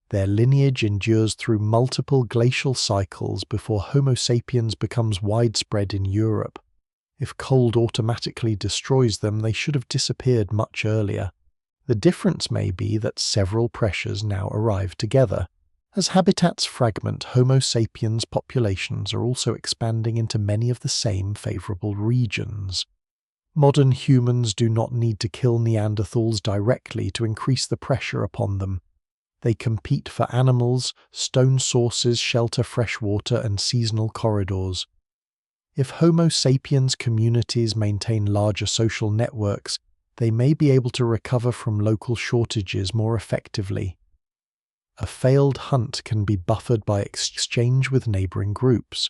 Speaker 1: Their lineage endures through multiple glacial cycles before Homo sapiens becomes widespread in Europe. If cold automatically destroys them, they should have disappeared much earlier. The difference may be that several pressures now arrive together. As habitats fragment, Homo sapiens populations are also expanding into many of the same favourable regions. Modern humans do not need to kill Neanderthals directly to increase the pressure upon them. They compete for animals, stone sources, shelter, fresh water, and seasonal corridors. If Homo sapiens communities maintain larger social networks, they may be able to recover from local shortages more effectively. A failed hunt can be buffered by exchange with neighbouring groups.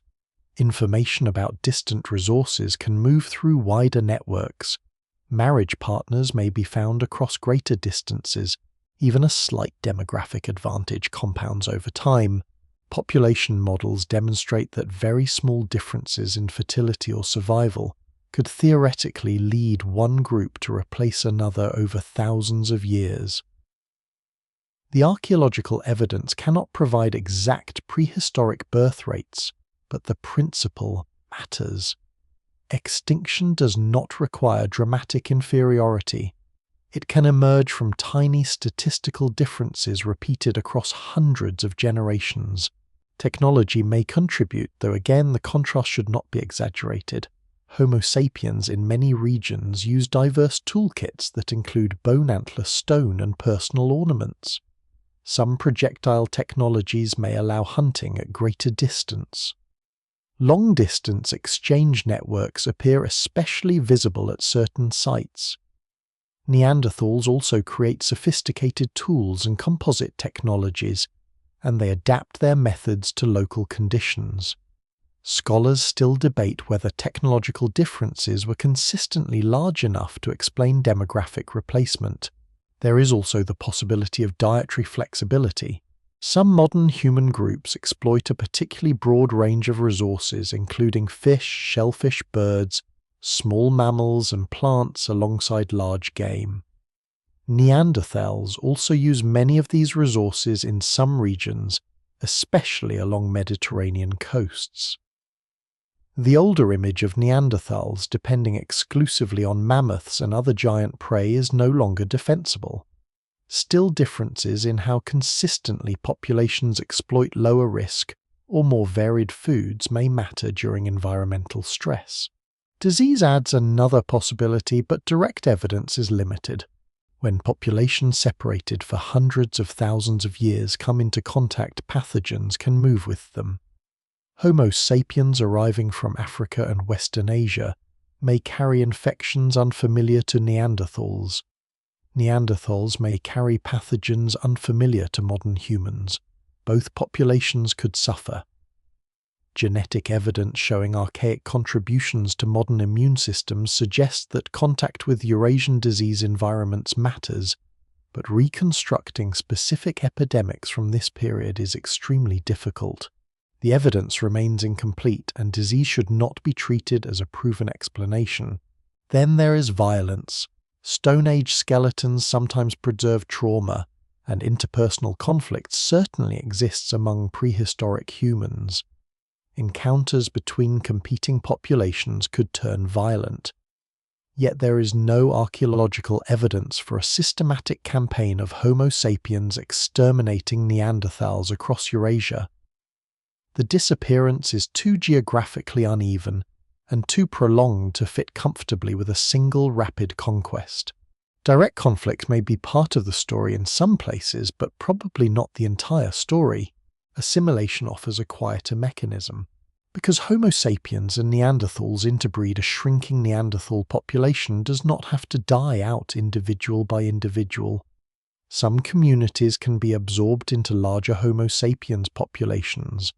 Speaker 1: Information about distant resources can move through wider networks. Marriage partners may be found across greater distances. Even a slight demographic advantage compounds over time. Population models demonstrate that very small differences in fertility or survival could theoretically lead one group to replace another over thousands of years. The archaeological evidence cannot provide exact prehistoric birth rates, but the principle matters. Extinction does not require dramatic inferiority. It can emerge from tiny statistical differences repeated across hundreds of generations. Technology may contribute, though again the contrast should not be exaggerated. Homo sapiens in many regions use diverse toolkits that include bone antler, stone, and personal ornaments. Some projectile technologies may allow hunting at greater distance. Long-distance exchange networks appear especially visible at certain sites. Neanderthals also create sophisticated tools and composite technologies, and they adapt their methods to local conditions. Scholars still debate whether technological differences were consistently large enough to explain demographic replacement. There is also the possibility of dietary flexibility. Some modern human groups exploit a particularly broad range of resources, including fish, shellfish, birds, small mammals, and plants alongside large game. Neanderthals also use many of these resources in some regions, especially along Mediterranean coasts. The older image of Neanderthals depending exclusively on mammoths and other giant prey is no longer defensible. Still, differences in how consistently populations exploit lower risk or more varied foods may matter during environmental stress. Disease adds another possibility, but direct evidence is limited. When populations separated for hundreds of thousands of years come into contact, pathogens can move with them. Homo sapiens arriving from Africa and Western Asia may carry infections unfamiliar to Neanderthals. Neanderthals may carry pathogens unfamiliar to modern humans. Both populations could suffer. Genetic evidence showing archaic contributions to modern immune systems suggests that contact with Eurasian disease environments matters, but reconstructing specific epidemics from this period is extremely difficult. The evidence remains incomplete, and disease should not be treated as a proven explanation. Then there is violence. Stone Age skeletons sometimes preserve trauma, and interpersonal conflict certainly exists among prehistoric humans. Encounters between competing populations could turn violent. Yet there is no archaeological evidence for a systematic campaign of Homo sapiens exterminating Neanderthals across Eurasia. The disappearance is too geographically uneven and too prolonged to fit comfortably with a single rapid conquest. Direct conflict may be part of the story in some places, but probably not the entire story. Assimilation offers a quieter mechanism. Because Homo sapiens and Neanderthals interbreed, a shrinking Neanderthal population does not have to die out individual by individual. Some communities can be absorbed into larger Homo sapiens populations.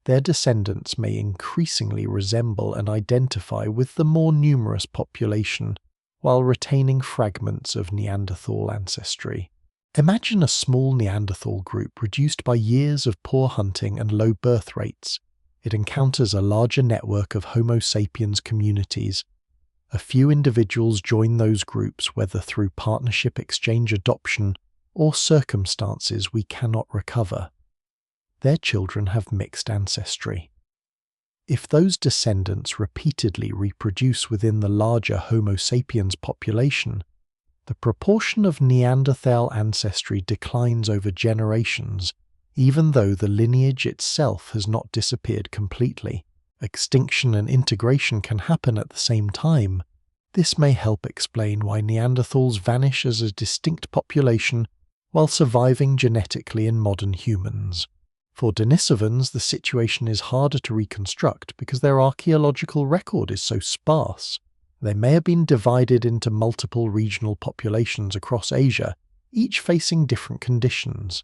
Speaker 1: Their descendants may increasingly resemble and identify with the more numerous population, while retaining fragments of Neanderthal ancestry. Imagine a small Neanderthal group reduced by years of poor hunting and low birth rates. It encounters a larger network of Homo sapiens communities. A few individuals join those groups, whether through partnership, exchange, adoption, or circumstances we cannot recover. Their children have mixed ancestry. If those descendants repeatedly reproduce within the larger Homo sapiens population, the proportion of Neanderthal ancestry declines over generations, even though the lineage itself has not disappeared completely. Extinction and integration can happen at the same time. This may help explain why Neanderthals vanish as a distinct population while surviving genetically in modern humans. For Denisovans, the situation is harder to reconstruct because their archaeological record is so sparse. They may have been divided into multiple regional populations across Asia, each facing different conditions.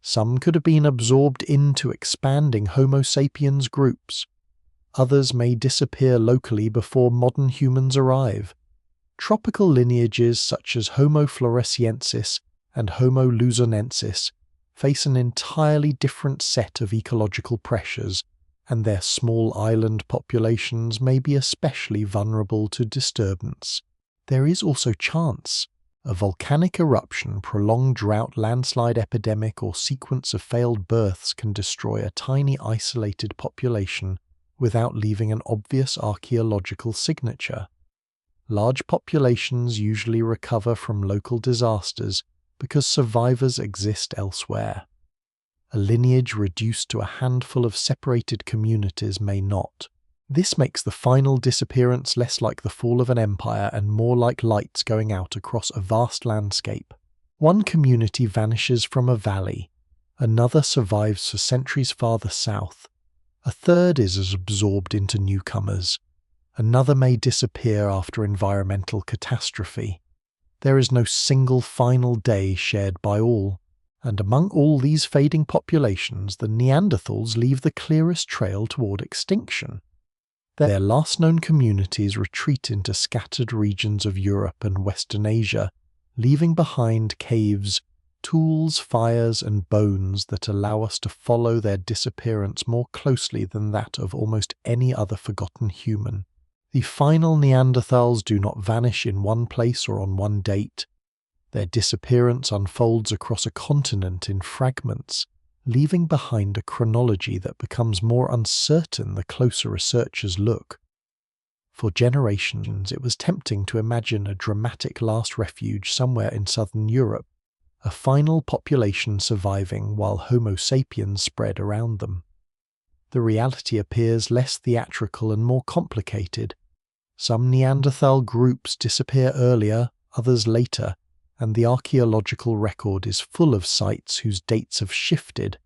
Speaker 1: Some could have been absorbed into expanding Homo sapiens groups. Others may disappear locally before modern humans arrive. Tropical lineages such as Homo floresiensis and Homo luzonensis face an entirely different set of ecological pressures, and their small island populations may be especially vulnerable to disturbance. There is also chance. A volcanic eruption, prolonged drought, landslide epidemic, or sequence of failed births can destroy a tiny isolated population without leaving an obvious archaeological signature. Large populations usually recover from local disasters because survivors exist elsewhere. A lineage reduced to a handful of separated communities may not. This makes the final disappearance less like the fall of an empire and more like lights going out across a vast landscape. One community vanishes from a valley, another survives for centuries farther south, a third is absorbed into newcomers, another may disappear after environmental catastrophe. There is no single final day shared by all, and among all these fading populations, the Neanderthals leave the clearest trail toward extinction. Their last known communities retreat into scattered regions of Europe and Western Asia, leaving behind caves, tools, fires, and bones that allow us to follow their disappearance more closely than that of almost any other forgotten human. The final Neanderthals do not vanish in one place or on one date. Their disappearance unfolds across a continent in fragments, leaving behind a chronology that becomes more uncertain the closer researchers look. For generations, it was tempting to imagine a dramatic last refuge somewhere in southern Europe, a final population surviving while Homo sapiens spread around them. The reality appears less theatrical and more complicated. Some Neanderthal groups disappear earlier, others later, and the archaeological record is full of sites whose dates have shifted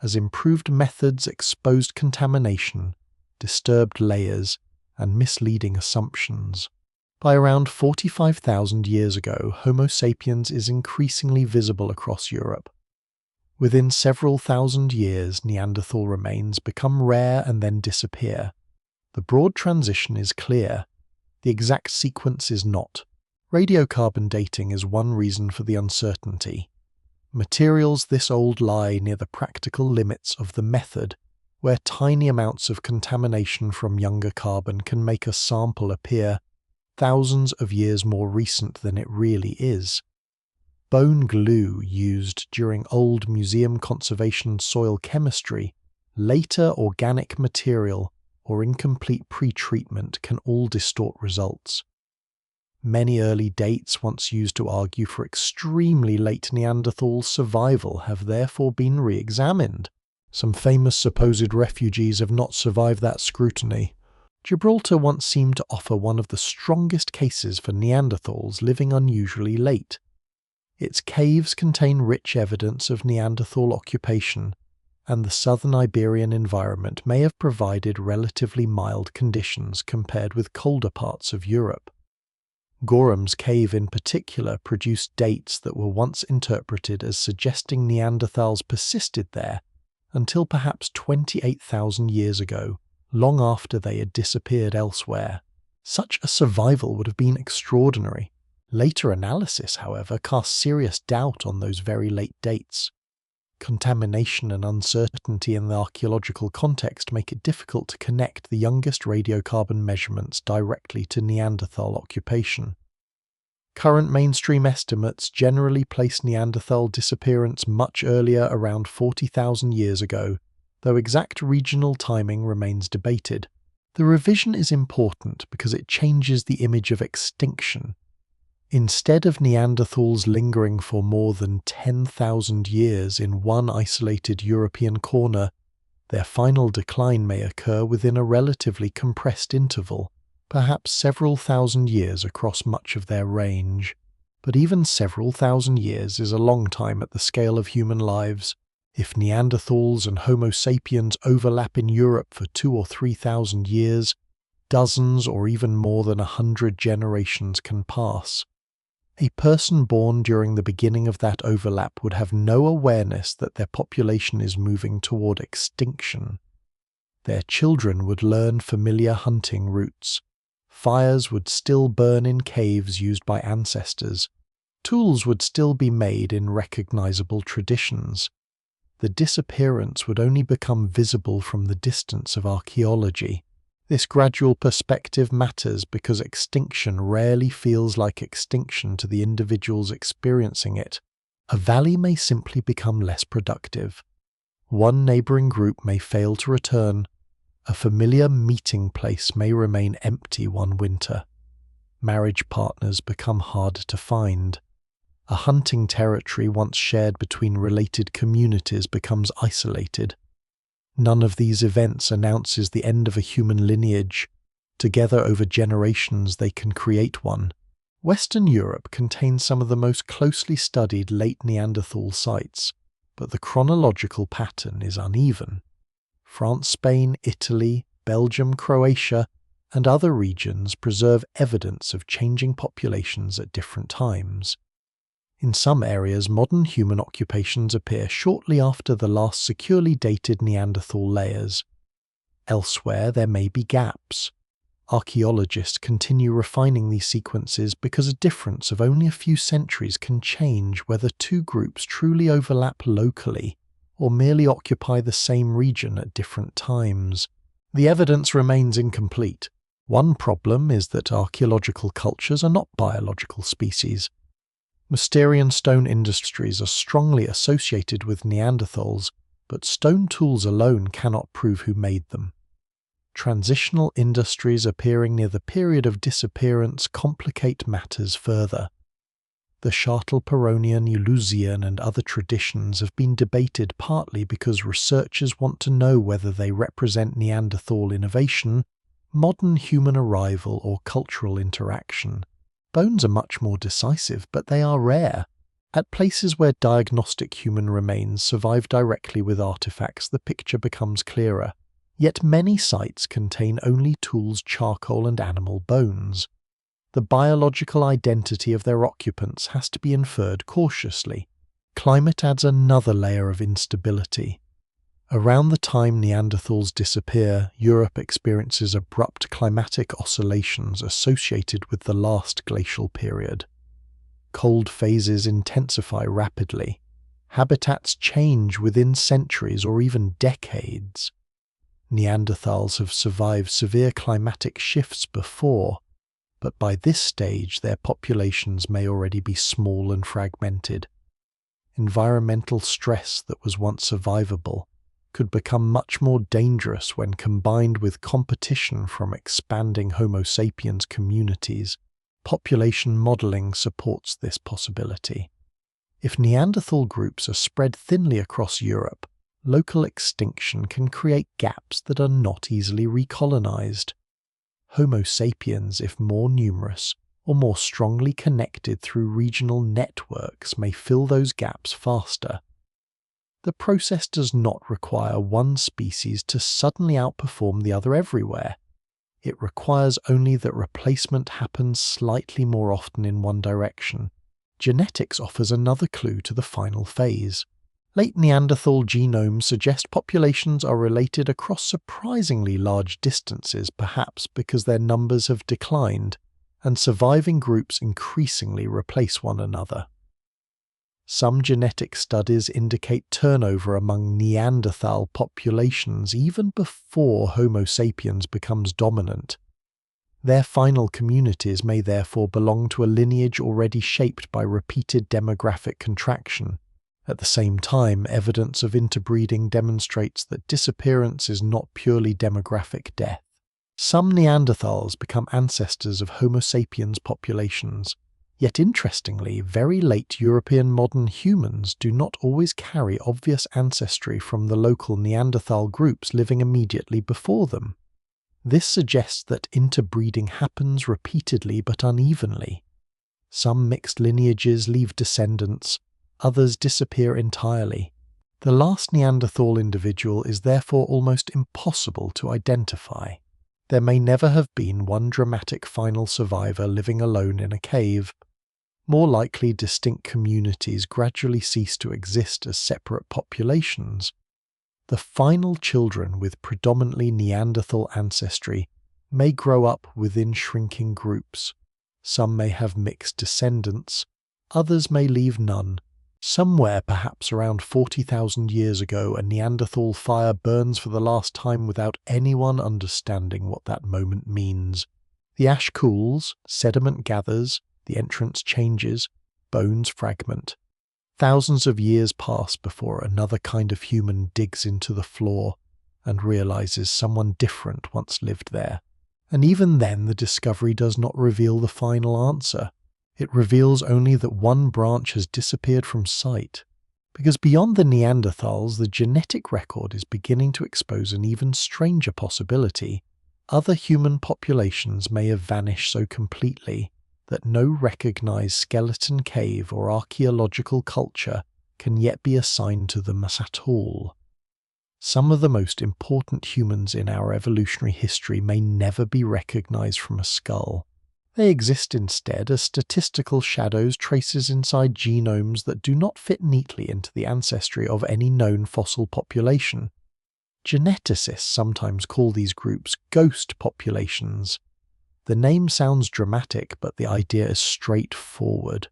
Speaker 1: as improved methods exposed contamination, disturbed layers, and misleading assumptions. By around 45,000 years ago, Homo sapiens is increasingly visible across Europe. Within several thousand years, Neanderthal remains become rare and then disappear. The broad transition is clear. The exact sequence is not. Radiocarbon dating is one reason for the uncertainty. Materials this old lie near the practical limits of the method, where tiny amounts of contamination from younger carbon can make a sample appear thousands of years more recent than it really is. Bone glue used during old museum conservation soil chemistry, later organic material, or incomplete pre-treatment can all distort results. Many early dates once used to argue for extremely late Neanderthal survival have therefore been re-examined. Some famous supposed refugees have not survived that scrutiny. Gibraltar once seemed to offer one of the strongest cases for Neanderthals living unusually late. Its caves contain rich evidence of Neanderthal occupation, and the southern Iberian environment may have provided relatively mild conditions compared with colder parts of Europe. Gorham's cave in particular produced dates that were once interpreted as suggesting Neanderthals persisted there until perhaps 28,000 years ago, long after they had disappeared elsewhere. Such a survival would have been extraordinary. Later analysis, however, cast serious doubt on those very late dates. Contamination and uncertainty in the archaeological context make it difficult to connect the youngest radiocarbon measurements directly to Neanderthal occupation. Current mainstream estimates generally place Neanderthal disappearance much earlier, around 40,000 years ago, though exact regional timing remains debated. The revision is important because it changes the image of extinction. Instead of Neanderthals lingering for more than 10,000 years in one isolated European corner, their final decline may occur within a relatively compressed interval, perhaps several thousand years across much of their range. But even several thousand years is a long time at the scale of human lives. If Neanderthals and Homo sapiens overlap in Europe for 2,000 or 3,000 years, dozens or even more than 100 generations can pass. A person born during the beginning of that overlap would have no awareness that their population is moving toward extinction. Their children would learn familiar hunting routes. Fires would still burn in caves used by ancestors. Tools would still be made in recognizable traditions. The disappearance would only become visible from the distance of archaeology. This gradual perspective matters because extinction rarely feels like extinction to the individuals experiencing it. A valley may simply become less productive. One neighboring group may fail to return. A familiar meeting place may remain empty one winter. Marriage partners become hard to find. A hunting territory once shared between related communities becomes isolated. None of these events announces the end of a human lineage. Together over generations they can create one. Western Europe contains some of the most closely studied late Neanderthal sites, but the chronological pattern is uneven. France, Spain, Italy, Belgium, Croatia, and other regions preserve evidence of changing populations at different times. In some areas, modern human occupations appear shortly after the last securely dated Neanderthal layers. Elsewhere, there may be gaps. Archaeologists continue refining these sequences because a difference of only a few centuries can change whether two groups truly overlap locally or merely occupy the same region at different times. The evidence remains incomplete. One problem is that archaeological cultures are not biological species. Mousterian stone industries are strongly associated with Neanderthals, but stone tools alone cannot prove who made them. Transitional industries appearing near the period of disappearance complicate matters further. The Chartlepéronian, Eleusinian, and other traditions have been debated partly because researchers want to know whether they represent Neanderthal innovation, modern human arrival, or cultural interaction. Bones are much more decisive, but they are rare. At places where diagnostic human remains survive directly with artifacts, the picture becomes clearer. Yet many sites contain only tools, charcoal and animal bones. The biological identity of their occupants has to be inferred cautiously. Climate adds another layer of instability. Around the time Neanderthals disappear, Europe experiences abrupt climatic oscillations associated with the last glacial period. Cold phases intensify rapidly. Habitats change within centuries or even decades. Neanderthals have survived severe climatic shifts before, but by this stage their populations may already be small and fragmented. Environmental stress that was once survivable could become much more dangerous when combined with competition from expanding Homo sapiens communities. Population modeling supports this possibility. If Neanderthal groups are spread thinly across Europe, local extinction can create gaps that are not easily recolonized. Homo sapiens, if more numerous or more strongly connected through regional networks, may fill those gaps faster. The process does not require one species to suddenly outperform the other everywhere. It requires only that replacement happens slightly more often in one direction. Genetics offers another clue to the final phase. Late Neanderthal genomes suggest populations are related across surprisingly large distances, perhaps because their numbers have declined, and surviving groups increasingly replace one another. Some genetic studies indicate turnover among Neanderthal populations even before Homo sapiens becomes dominant. Their final communities may therefore belong to a lineage already shaped by repeated demographic contraction. At the same time, evidence of interbreeding demonstrates that disappearance is not purely demographic death. Some Neanderthals become ancestors of Homo sapiens populations. Yet interestingly, very late European modern humans do not always carry obvious ancestry from the local Neanderthal groups living immediately before them. This suggests that interbreeding happens repeatedly but unevenly. Some mixed lineages leave descendants, others disappear entirely. The last Neanderthal individual is therefore almost impossible to identify. There may never have been one dramatic final survivor living alone in a cave. More likely, distinct communities gradually cease to exist as separate populations. The final children with predominantly Neanderthal ancestry may grow up within shrinking groups. Some may have mixed descendants, others may leave none. Somewhere, perhaps around 40,000 years ago, a Neanderthal fire burns for the last time without anyone understanding what that moment means. The ash cools, sediment gathers, the entrance changes, bones fragment. Thousands of years pass before another kind of human digs into the floor and realizes someone different once lived there. And even then the discovery does not reveal the final answer. It reveals only that one branch has disappeared from sight. Because beyond the Neanderthals, the genetic record is beginning to expose an even stranger possibility. Other human populations may have vanished so completely that no recognized skeleton cave or archaeological culture can yet be assigned to them at all. Some of the most important humans in our evolutionary history may never be recognized from a skull. They exist instead as statistical shadows, traces inside genomes that do not fit neatly into the ancestry of any known fossil population. Geneticists sometimes call these groups ghost populations. The name sounds dramatic, but the idea is straightforward.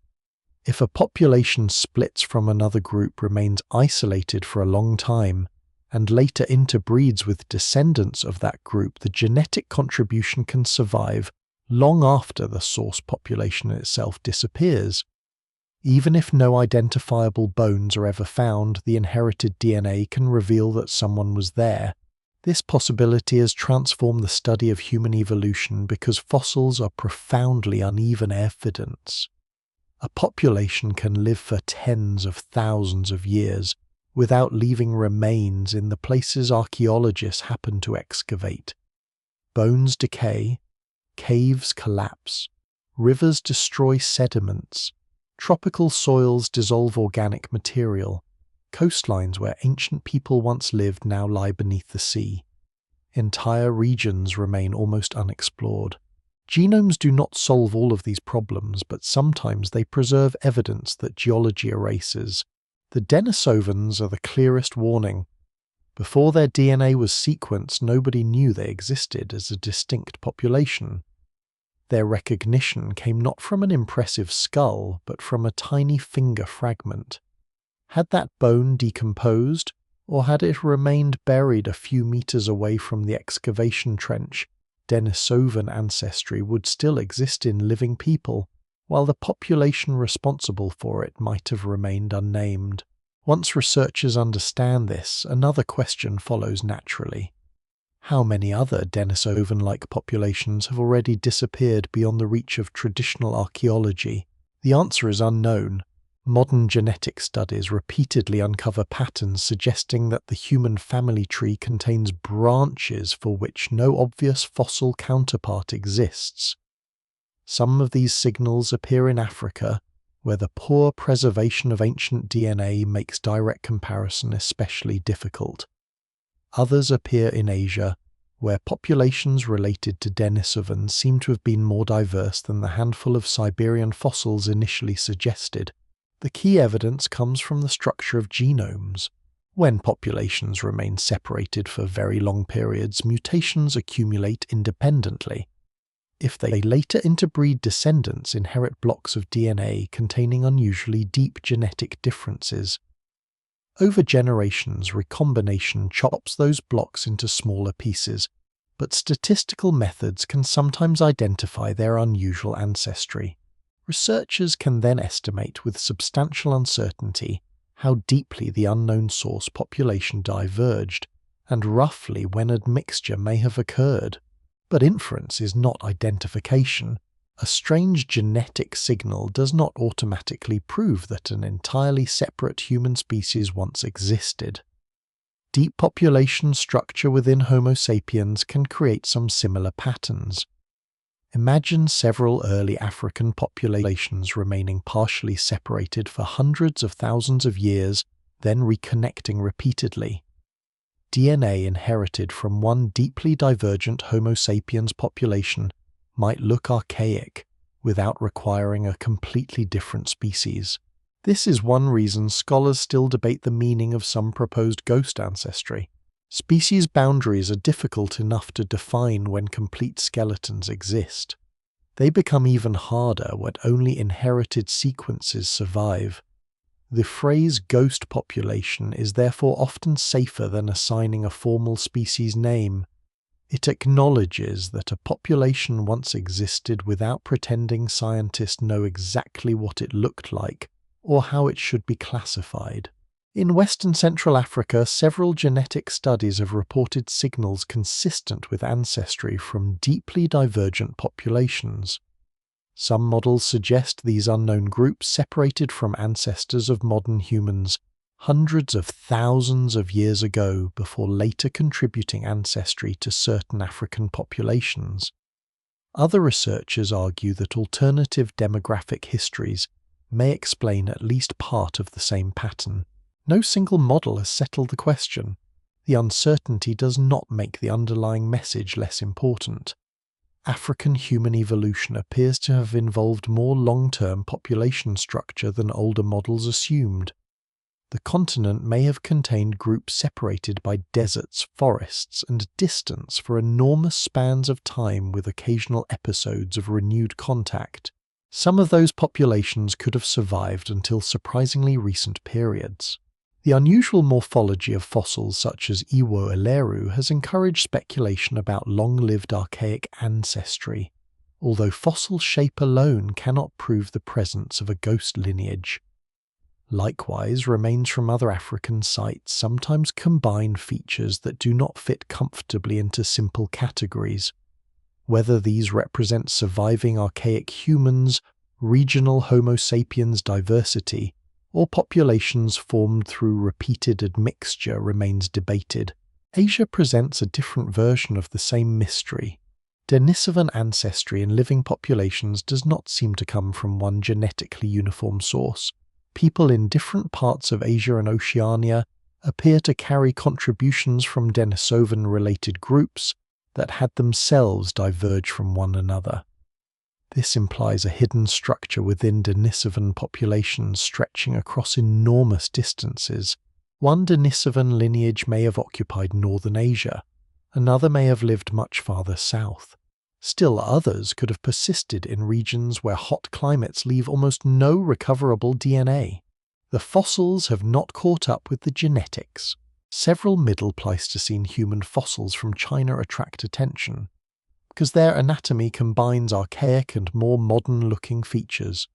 Speaker 1: If a population splits from another group, remains isolated for a long time, and later interbreeds with descendants of that group, the genetic contribution can survive long after the source population itself disappears. Even if no identifiable bones are ever found, the inherited DNA can reveal that someone was there. This possibility has transformed the study of human evolution because fossils are profoundly uneven evidence. A population can live for tens of thousands of years without leaving remains in the places archaeologists happen to excavate. Bones decay, caves collapse, Rivers destroy sediments. Tropical soils dissolve organic material. Coastlines where ancient people once lived now lie beneath the sea. Entire regions remain almost unexplored. Genomes do not solve all of these problems, but sometimes they preserve evidence that geology erases. The Denisovans are the clearest warning. Before their DNA was sequenced, nobody knew they existed as a distinct population. Their recognition came not from an impressive skull, but from a tiny finger fragment. Had that bone decomposed, or had it remained buried a few meters away from the excavation trench, Denisovan ancestry would still exist in living people, while the population responsible for it might have remained unnamed. Once researchers understand this, another question follows naturally. How many other Denisovan-like populations have already disappeared beyond the reach of traditional archaeology? The answer is unknown. Modern genetic studies repeatedly uncover patterns suggesting that the human family tree contains branches for which no obvious fossil counterpart exists. Some of these signals appear in Africa, where the poor preservation of ancient DNA makes direct comparison especially difficult. Others appear in Asia, where populations related to Denisovans seem to have been more diverse than the handful of Siberian fossils initially suggested. The key evidence comes from the structure of genomes. When populations remain separated for very long periods, mutations accumulate independently. If they later interbreed, descendants inherit blocks of DNA containing unusually deep genetic differences. Over generations, recombination chops those blocks into smaller pieces, but statistical methods can sometimes identify their unusual ancestry. Researchers can then estimate with substantial uncertainty how deeply the unknown source population diverged, and roughly when admixture may have occurred. But inference is not identification. A strange genetic signal does not automatically prove that an entirely separate human species once existed. Deep population structure within Homo sapiens can create some similar patterns. Imagine several early African populations remaining partially separated for hundreds of thousands of years, then reconnecting repeatedly. DNA inherited from one deeply divergent Homo sapiens population might look archaic without requiring a completely different species. This is one reason scholars still debate the meaning of some proposed ghost ancestry. Species boundaries are difficult enough to define when complete skeletons exist. They become even harder when only inherited sequences survive. The phrase ghost population is therefore often safer than assigning a formal species name. It acknowledges that a population once existed without pretending scientists know exactly what it looked like or how it should be classified. In Western Central Africa, several genetic studies have reported signals consistent with ancestry from deeply divergent populations. Some models suggest these unknown groups separated from ancestors of modern humans hundreds of thousands of years ago before later contributing ancestry to certain African populations. Other researchers argue that alternative demographic histories may explain at least part of the same pattern. No single model has settled the question. The uncertainty does not make the underlying message less important. African human evolution appears to have involved more long-term population structure than older models assumed. The continent may have contained groups separated by deserts, forests, and distance for enormous spans of time with occasional episodes of renewed contact. Some of those populations could have survived until surprisingly recent periods. The unusual morphology of fossils such as Iwo Eleru has encouraged speculation about long-lived archaic ancestry, although fossil shape alone cannot prove the presence of a ghost lineage. Likewise, remains from other African sites sometimes combine features that do not fit comfortably into simple categories. Whether these represent surviving archaic humans, regional Homo sapiens diversity, or populations formed through repeated admixture remains debated. Asia presents a different version of the same mystery. Denisovan ancestry in living populations does not seem to come from one genetically uniform source. People in different parts of Asia and Oceania appear to carry contributions from Denisovan-related groups that had themselves diverged from one another. This implies a hidden structure within Denisovan populations stretching across enormous distances. One Denisovan lineage may have occupied northern Asia, another may have lived much farther south. Still others could have persisted in regions where hot climates leave almost no recoverable DNA. The fossils have not caught up with the genetics. Several Middle Pleistocene human fossils from China attract attention, because their anatomy combines archaic and more modern-looking features.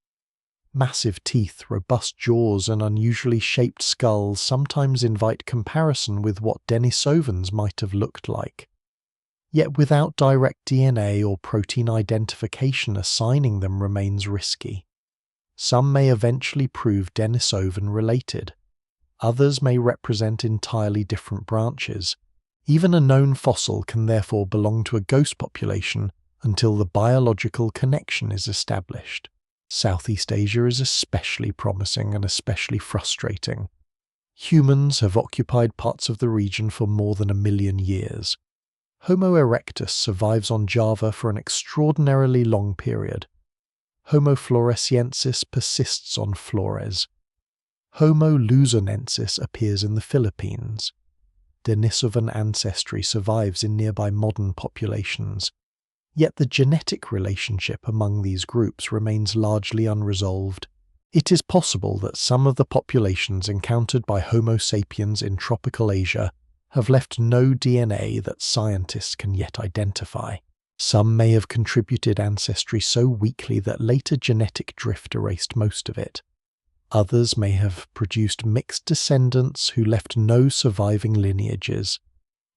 Speaker 1: Massive teeth, robust jaws, and unusually shaped skulls sometimes invite comparison with what Denisovans might have looked like. Yet without direct DNA or protein identification assigning them remains risky. Some may eventually prove Denisovan-related. Others may represent entirely different branches. Even a known fossil can therefore belong to a ghost population until the biological connection is established. Southeast Asia is especially promising and especially frustrating. Humans have occupied parts of the region for more than 1 million years. Homo erectus survives on Java for an extraordinarily long period. Homo floresiensis persists on Flores. Homo luzonensis appears in the Philippines. Denisovan ancestry survives in nearby modern populations. Yet the genetic relationship among these groups remains largely unresolved. It is possible that some of the populations encountered by Homo sapiens in tropical Asia have left no DNA that scientists can yet identify. Some may have contributed ancestry so weakly that later genetic drift erased most of it. Others may have produced mixed descendants who left no surviving lineages.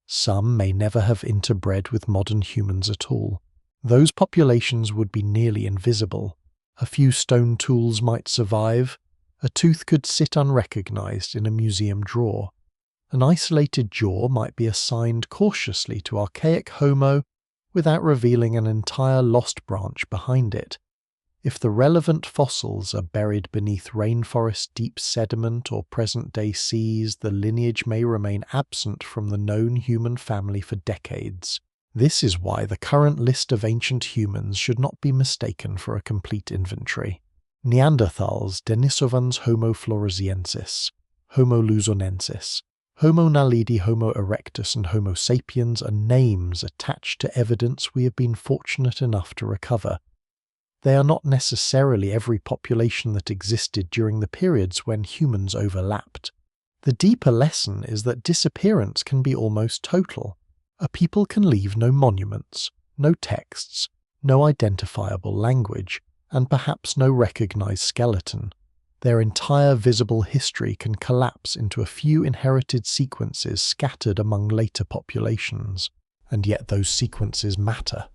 Speaker 1: Some may never have interbred with modern humans at all. Those populations would be nearly invisible. A few stone tools might survive. A tooth could sit unrecognized in a museum drawer. An isolated jaw might be assigned cautiously to archaic Homo without revealing an entire lost branch behind it. If the relevant fossils are buried beneath rainforest deep sediment or present-day seas, the lineage may remain absent from the known human family for decades. This is why the current list of ancient humans should not be mistaken for a complete inventory. Neanderthals, Denisovans, Homo floresiensis, Homo luzonensis, Homo naledi, Homo erectus, and Homo sapiens are names attached to evidence we have been fortunate enough to recover. They are not necessarily every population that existed during the periods when humans overlapped. The deeper lesson is that disappearance can be almost total. A people can leave no monuments, no texts, no identifiable language, and perhaps no recognized skeleton. Their entire visible history can collapse into a few inherited sequences scattered among later populations. And yet those sequences matter.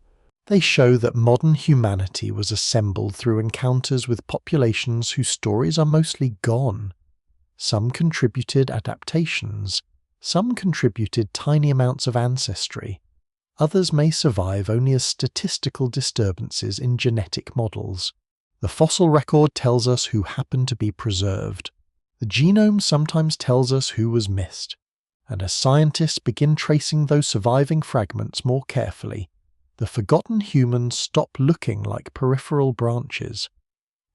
Speaker 1: They show that modern humanity was assembled through encounters with populations whose stories are mostly gone. Some contributed adaptations. Some contributed tiny amounts of ancestry. Others may survive only as statistical disturbances in genetic models. The fossil record tells us who happened to be preserved. The genome sometimes tells us who was missed. And as scientists begin tracing those surviving fragments more carefully, the forgotten humans stop looking like peripheral branches.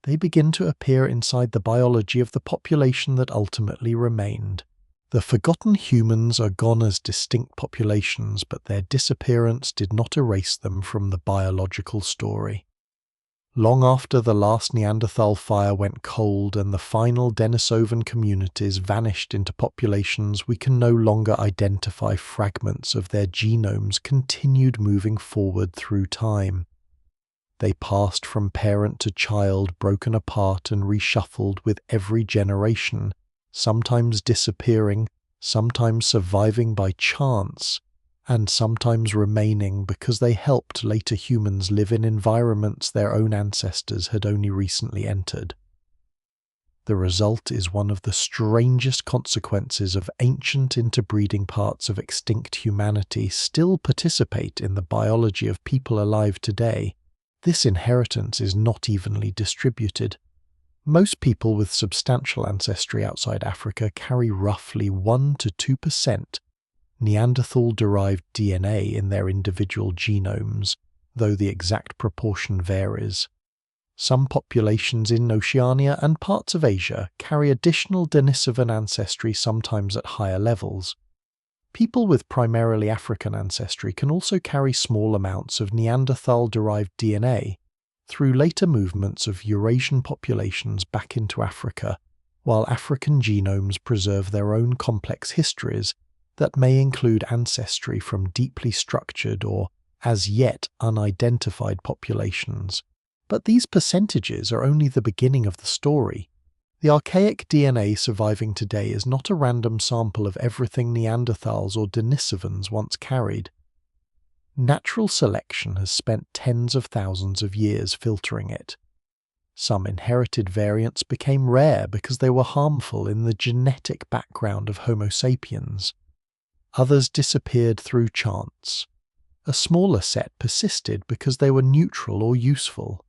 Speaker 1: They begin to appear inside the biology of the population that ultimately remained. The forgotten humans are gone as distinct populations, but their disappearance did not erase them from the biological story. Long after the last Neanderthal fire went cold and the final Denisovan communities vanished into populations, we can no longer identify fragments of their genomes continued moving forward through time. They passed from parent to child, broken apart and reshuffled with every generation, sometimes disappearing, sometimes surviving by chance, and sometimes remaining because they helped later humans live in environments their own ancestors had only recently entered. The result is one of the strangest consequences of ancient interbreeding. Parts of extinct humanity still participate in the biology of people alive today. This inheritance is not evenly distributed. Most people with substantial ancestry outside Africa carry roughly 1 to 2% Neanderthal-derived DNA in their individual genomes, though the exact proportion varies. Some populations in Oceania and parts of Asia carry additional Denisovan ancestry, sometimes at higher levels. People with primarily African ancestry can also carry small amounts of Neanderthal-derived DNA through later movements of Eurasian populations back into Africa, while African genomes preserve their own complex histories that may include ancestry from deeply structured or as yet unidentified populations. But these percentages are only the beginning of the story. The archaic DNA surviving today is not a random sample of everything Neanderthals or Denisovans once carried. Natural selection has spent tens of thousands of years filtering it. Some inherited variants became rare because they were harmful in the genetic background of Homo sapiens. Others disappeared through chance. A smaller set persisted because they were neutral or useful.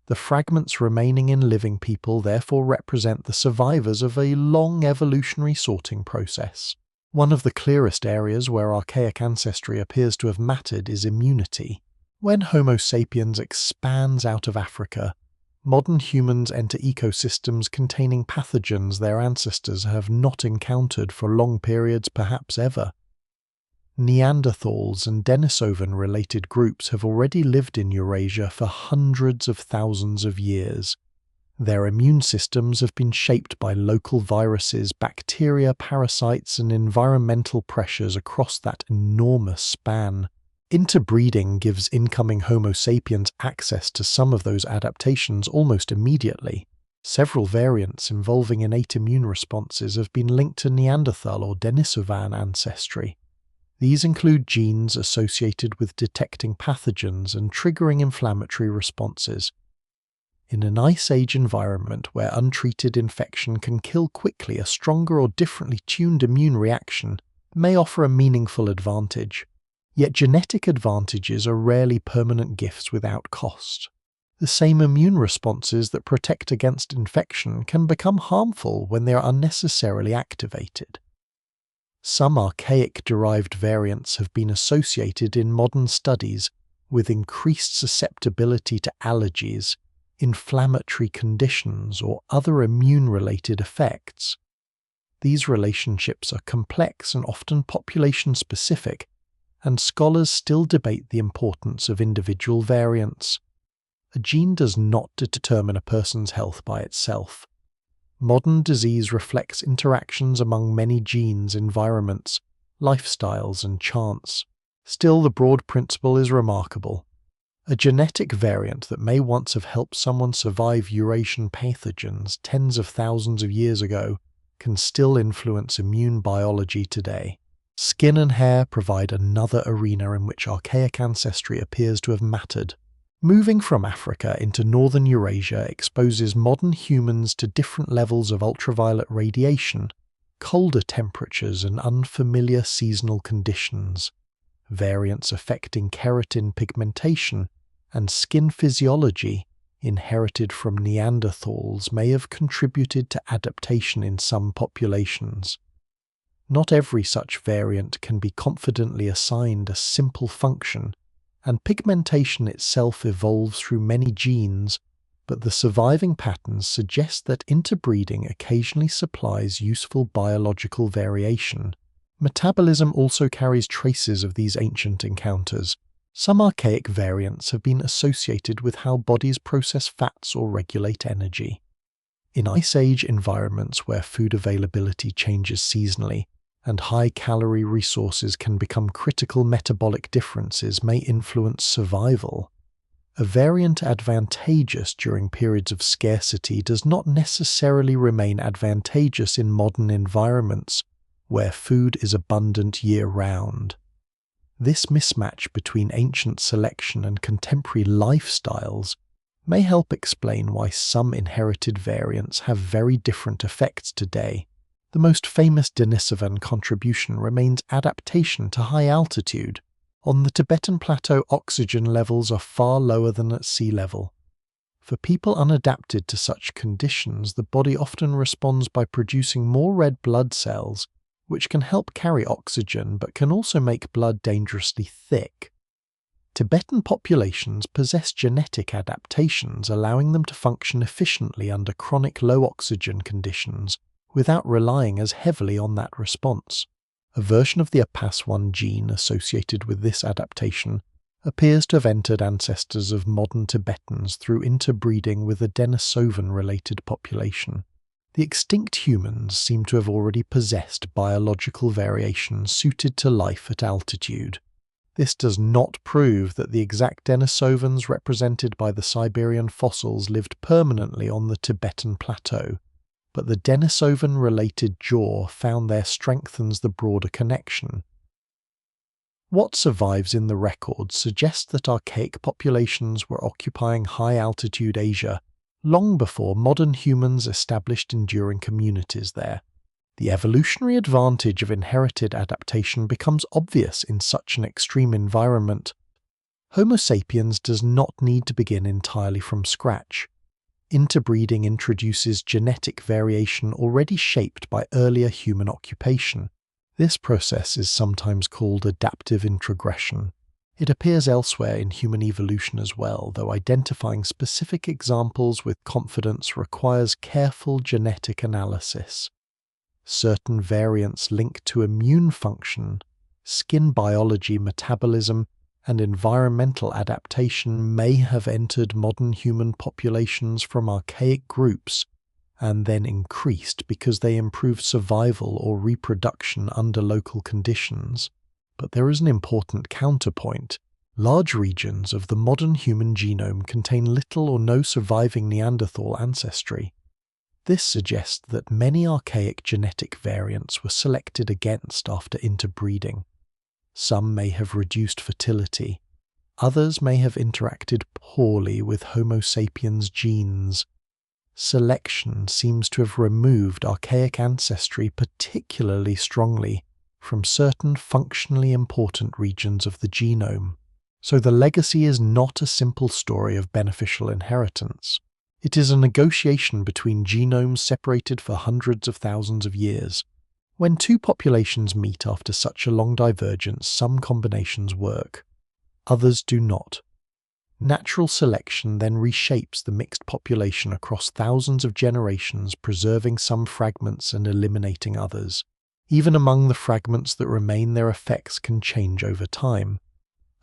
Speaker 1: The fragments remaining in living people therefore represent the survivors of a long evolutionary sorting process. One of the clearest areas where archaic ancestry appears to have mattered is immunity. When Homo sapiens expands out of Africa, modern humans enter ecosystems containing pathogens their ancestors have not encountered for long periods, perhaps ever. Neanderthals and Denisovan-related groups have already lived in Eurasia for hundreds of thousands of years. Their immune systems have been shaped by local viruses, bacteria, parasites, and environmental pressures across that enormous span. Interbreeding gives incoming Homo sapiens access to some of those adaptations almost immediately. Several variants involving innate immune responses have been linked to Neanderthal or Denisovan ancestry. These include genes associated with detecting pathogens and triggering inflammatory responses. In an Ice Age environment where untreated infection can kill quickly, a stronger or differently tuned immune reaction may offer a meaningful advantage. Yet genetic advantages are rarely permanent gifts without cost. The same immune responses that protect against infection can become harmful when they are unnecessarily activated. Some archaic-derived variants have been associated in modern studies with increased susceptibility to allergies, inflammatory conditions, or other immune-related effects. These relationships are complex and often population-specific, and scholars still debate the importance of individual variants. A gene does not determine a person's health by itself. Modern disease reflects interactions among many genes, environments, lifestyles, and chance. Still, the broad principle is remarkable. A genetic variant that may once have helped someone survive Eurasian pathogens tens of thousands of years ago can still influence immune biology today. Skin and hair provide another arena in which archaic ancestry appears to have mattered. Moving from Africa into northern Eurasia exposes modern humans to different levels of ultraviolet radiation, colder temperatures, and unfamiliar seasonal conditions. Variants affecting keratin pigmentation and skin physiology inherited from Neanderthals may have contributed to adaptation in some populations. Not every such variant can be confidently assigned a simple function, and pigmentation itself evolves through many genes, but the surviving patterns suggest that interbreeding occasionally supplies useful biological variation. Metabolism also carries traces of these ancient encounters. Some archaic variants have been associated with how bodies process fats or regulate energy. In Ice Age environments where food availability changes seasonally, and high-calorie resources can become critical, metabolic differences may influence survival. A variant advantageous during periods of scarcity does not necessarily remain advantageous in modern environments where food is abundant year-round. This mismatch between ancient selection and contemporary lifestyles may help explain why some inherited variants have very different effects today. The most famous Denisovan contribution remains adaptation to high altitude. On the Tibetan Plateau, oxygen levels are far lower than at sea level. For people unadapted to such conditions, the body often responds by producing more red blood cells, which can help carry oxygen but can also make blood dangerously thick. Tibetan populations possess genetic adaptations allowing them to function efficiently under chronic low oxygen conditions without relying as heavily on that response. A version of the APAS1 gene associated with this adaptation appears to have entered ancestors of modern Tibetans through interbreeding with a Denisovan-related population. The extinct humans seem to have already possessed biological variations suited to life at altitude. This does not prove that the exact Denisovans represented by the Siberian fossils lived permanently on the Tibetan plateau, but the Denisovan-related jaw found there strengthens the broader connection. What survives in the records suggests that archaic populations were occupying high-altitude Asia long before modern humans established enduring communities there. The evolutionary advantage of inherited adaptation becomes obvious in such an extreme environment. Homo sapiens does not need to begin entirely from scratch. Interbreeding introduces genetic variation already shaped by earlier human occupation. This process is sometimes called adaptive introgression. It appears elsewhere in human evolution as well, though identifying specific examples with confidence requires careful genetic analysis. Certain variants linked to immune function, skin biology, metabolism, and environmental adaptation may have entered modern human populations from archaic groups and then increased because they improved survival or reproduction under local conditions. But there is an important counterpoint. Large regions of the modern human genome contain little or no surviving Neanderthal ancestry. This suggests that many archaic genetic variants were selected against after interbreeding. Some may have reduced fertility. Others may have interacted poorly with Homo sapiens genes. Selection seems to have removed archaic ancestry particularly strongly from certain functionally important regions of the genome. So the legacy is not a simple story of beneficial inheritance. It is a negotiation between genomes separated for hundreds of thousands of years. When two populations meet after such a long divergence, some combinations work. Others do not. Natural selection then reshapes the mixed population across thousands of generations, preserving some fragments and eliminating others. Even among the fragments that remain, their effects can change over time.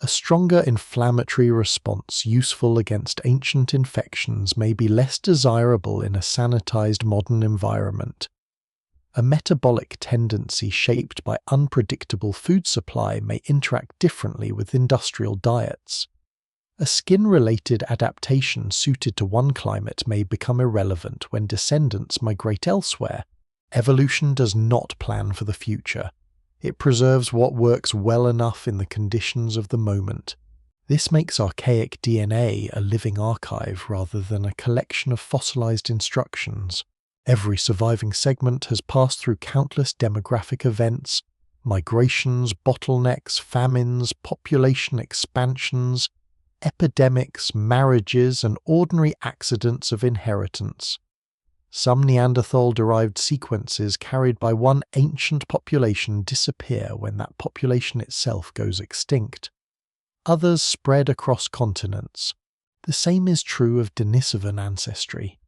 Speaker 1: A stronger inflammatory response useful against ancient infections may be less desirable in a sanitized modern environment. A metabolic tendency shaped by unpredictable food supply may interact differently with industrial diets. A skin-related adaptation suited to one climate may become irrelevant when descendants migrate elsewhere. Evolution does not plan for the future. It preserves what works well enough in the conditions of the moment. This makes archaic DNA a living archive rather than a collection of fossilized instructions. Every surviving segment has passed through countless demographic events, migrations, bottlenecks, famines, population expansions, epidemics, marriages, and ordinary accidents of inheritance. Some Neanderthal-derived sequences carried by one ancient population disappear when that population itself goes extinct. Others spread across continents. The same is true of Denisovan ancestry.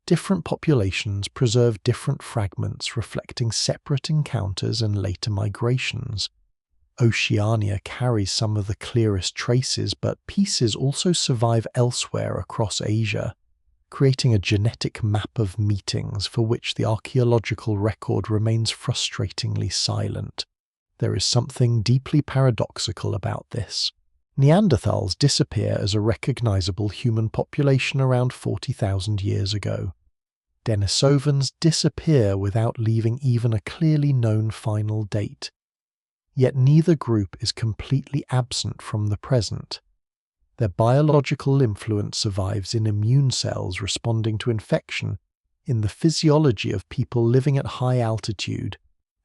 Speaker 1: Different populations preserve different fragments reflecting separate encounters and later migrations. Oceania carries some of the clearest traces, but pieces also survive elsewhere across Asia, creating a genetic map of meetings for which the archaeological record remains frustratingly silent. There is something deeply paradoxical about this. Neanderthals disappear as a recognizable human population around 40,000 years ago. Denisovans disappear without leaving even a clearly known final date. Yet neither group is completely absent from the present. Their biological influence survives in immune cells responding to infection, in the physiology of people living at high altitude,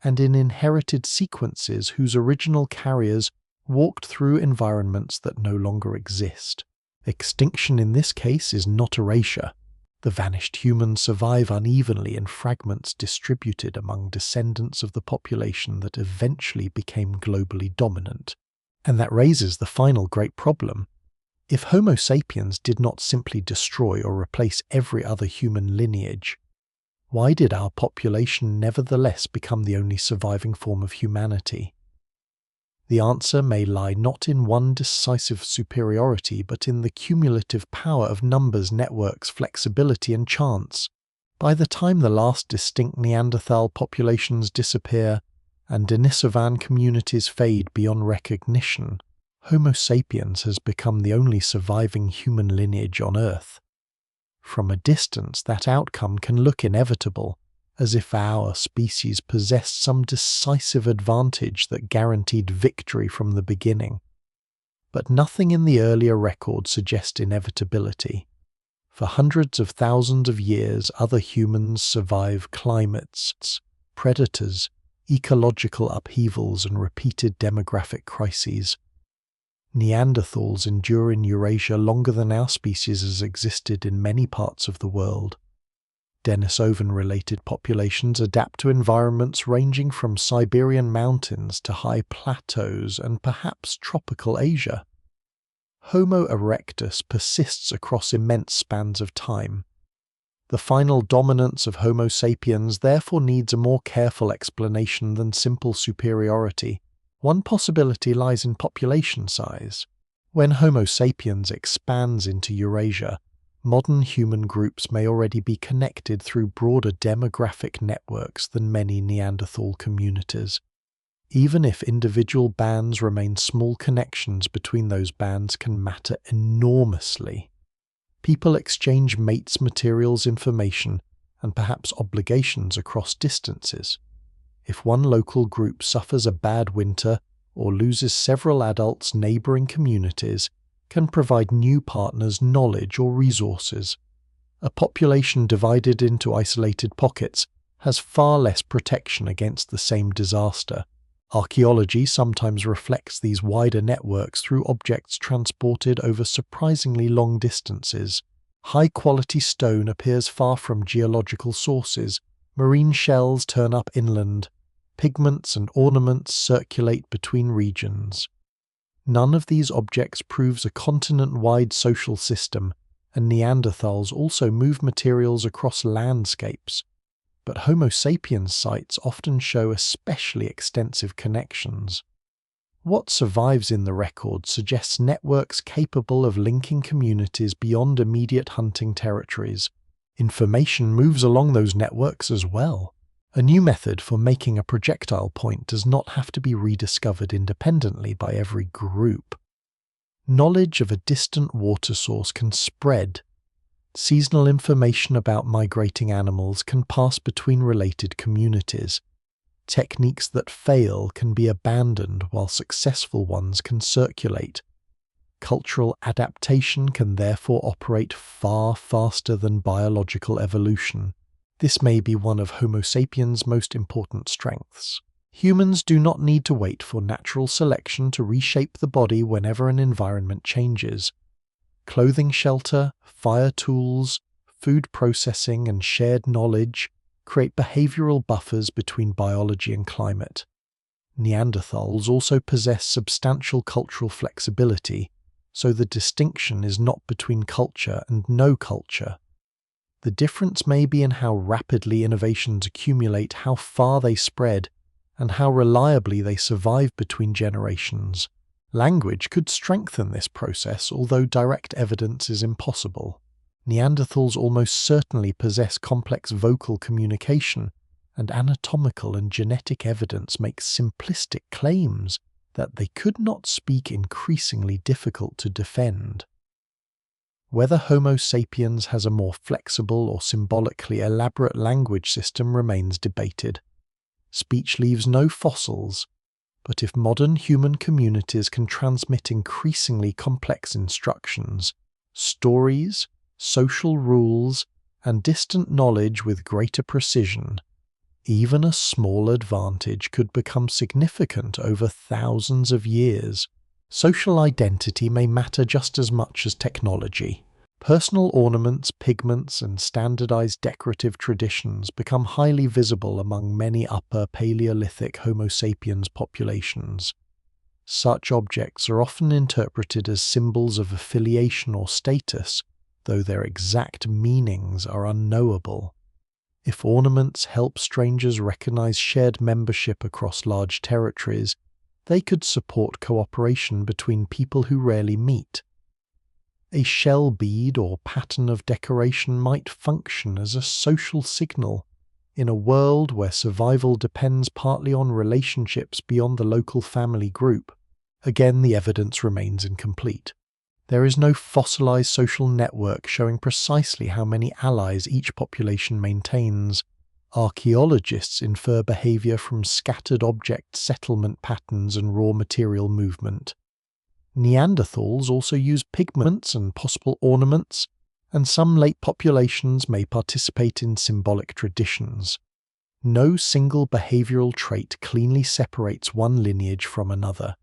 Speaker 1: and in inherited sequences whose original carriers walked through environments that no longer exist. Extinction in this case is not erasure. The vanished humans survive unevenly in fragments distributed among descendants of the population that eventually became globally dominant. And that raises the final great problem. If Homo sapiens did not simply destroy or replace every other human lineage, why did our population nevertheless become the only surviving form of humanity? The answer may lie not in one decisive superiority, but in the cumulative power of numbers, networks, flexibility, and chance. By the time the last distinct Neanderthal populations disappear and Denisovan communities fade beyond recognition, Homo sapiens has become the only surviving human lineage on Earth. From a distance, that outcome can look inevitable, as if our species possessed some decisive advantage that guaranteed victory from the beginning. But nothing in the earlier record suggests inevitability. For hundreds of thousands of years, other humans survive climates, predators, ecological upheavals, and repeated demographic crises. Neanderthals endure in Eurasia longer than our species has existed in many parts of the world. Denisovan-related populations adapt to environments ranging from Siberian mountains to high plateaus and perhaps tropical Asia. Homo erectus persists across immense spans of time. The final dominance of Homo sapiens therefore needs a more careful explanation than simple superiority. One possibility lies in population size. When Homo sapiens expands into Eurasia, modern human groups may already be connected through broader demographic networks than many Neanderthal communities. Even if individual bands remain small, connections between those bands can matter enormously. People exchange mates, materials, information, and perhaps obligations across distances. If one local group suffers a bad winter or loses several adults, neighboring communities can provide new partners knowledge or resources. A population divided into isolated pockets has far less protection against the same disaster. Archaeology sometimes reflects these wider networks through objects transported over surprisingly long distances. High-quality stone appears far from geological sources. Marine shells turn up inland. Pigments and ornaments circulate between regions. None of these objects proves a continent-wide social system, and Neanderthals also move materials across landscapes. But Homo sapiens sites often show especially extensive connections. What survives in the record suggests networks capable of linking communities beyond immediate hunting territories. Information moves along those networks as well. A new method for making a projectile point does not have to be rediscovered independently by every group. Knowledge of a distant water source can spread. Seasonal information about migrating animals can pass between related communities. Techniques that fail can be abandoned while successful ones can circulate. Cultural adaptation can therefore operate far faster than biological evolution. This may be one of Homo sapiens' most important strengths. Humans do not need to wait for natural selection to reshape the body whenever an environment changes. Clothing, shelter, fire tools, food processing, and shared knowledge create behavioral buffers between biology and climate. Neanderthals also possess substantial cultural flexibility, so the distinction is not between culture and no culture. The difference may be in how rapidly innovations accumulate, how far they spread, and how reliably they survive between generations. Language could strengthen this process, although direct evidence is impossible. Neanderthals almost certainly possess complex vocal communication, and anatomical and genetic evidence makes simplistic claims that they could not speak increasingly difficult to defend. Whether Homo sapiens has a more flexible or symbolically elaborate language system remains debated. Speech leaves no fossils, But if modern human communities can transmit increasingly complex instructions, stories, social rules, and distant knowledge with greater precision, even a small advantage could become significant over thousands of years. Social identity may matter just as much as technology. Personal ornaments, pigments, and standardized decorative traditions become highly visible among many Upper Paleolithic Homo sapiens populations. Such objects are often interpreted as symbols of affiliation or status, though their exact meanings are unknowable. If ornaments help strangers recognize shared membership across large territories, they could support cooperation between people who rarely meet. A shell bead or pattern of decoration might function as a social signal in a world where survival depends partly on relationships beyond the local family group. Again, the evidence remains incomplete. There is no fossilized social network showing precisely how many allies each population maintains. Archaeologists infer behavior from scattered object settlement patterns and raw material movement. Neanderthals also use pigments and possible ornaments, and some late populations may participate in symbolic traditions. No single behavioral trait cleanly separates one lineage from another.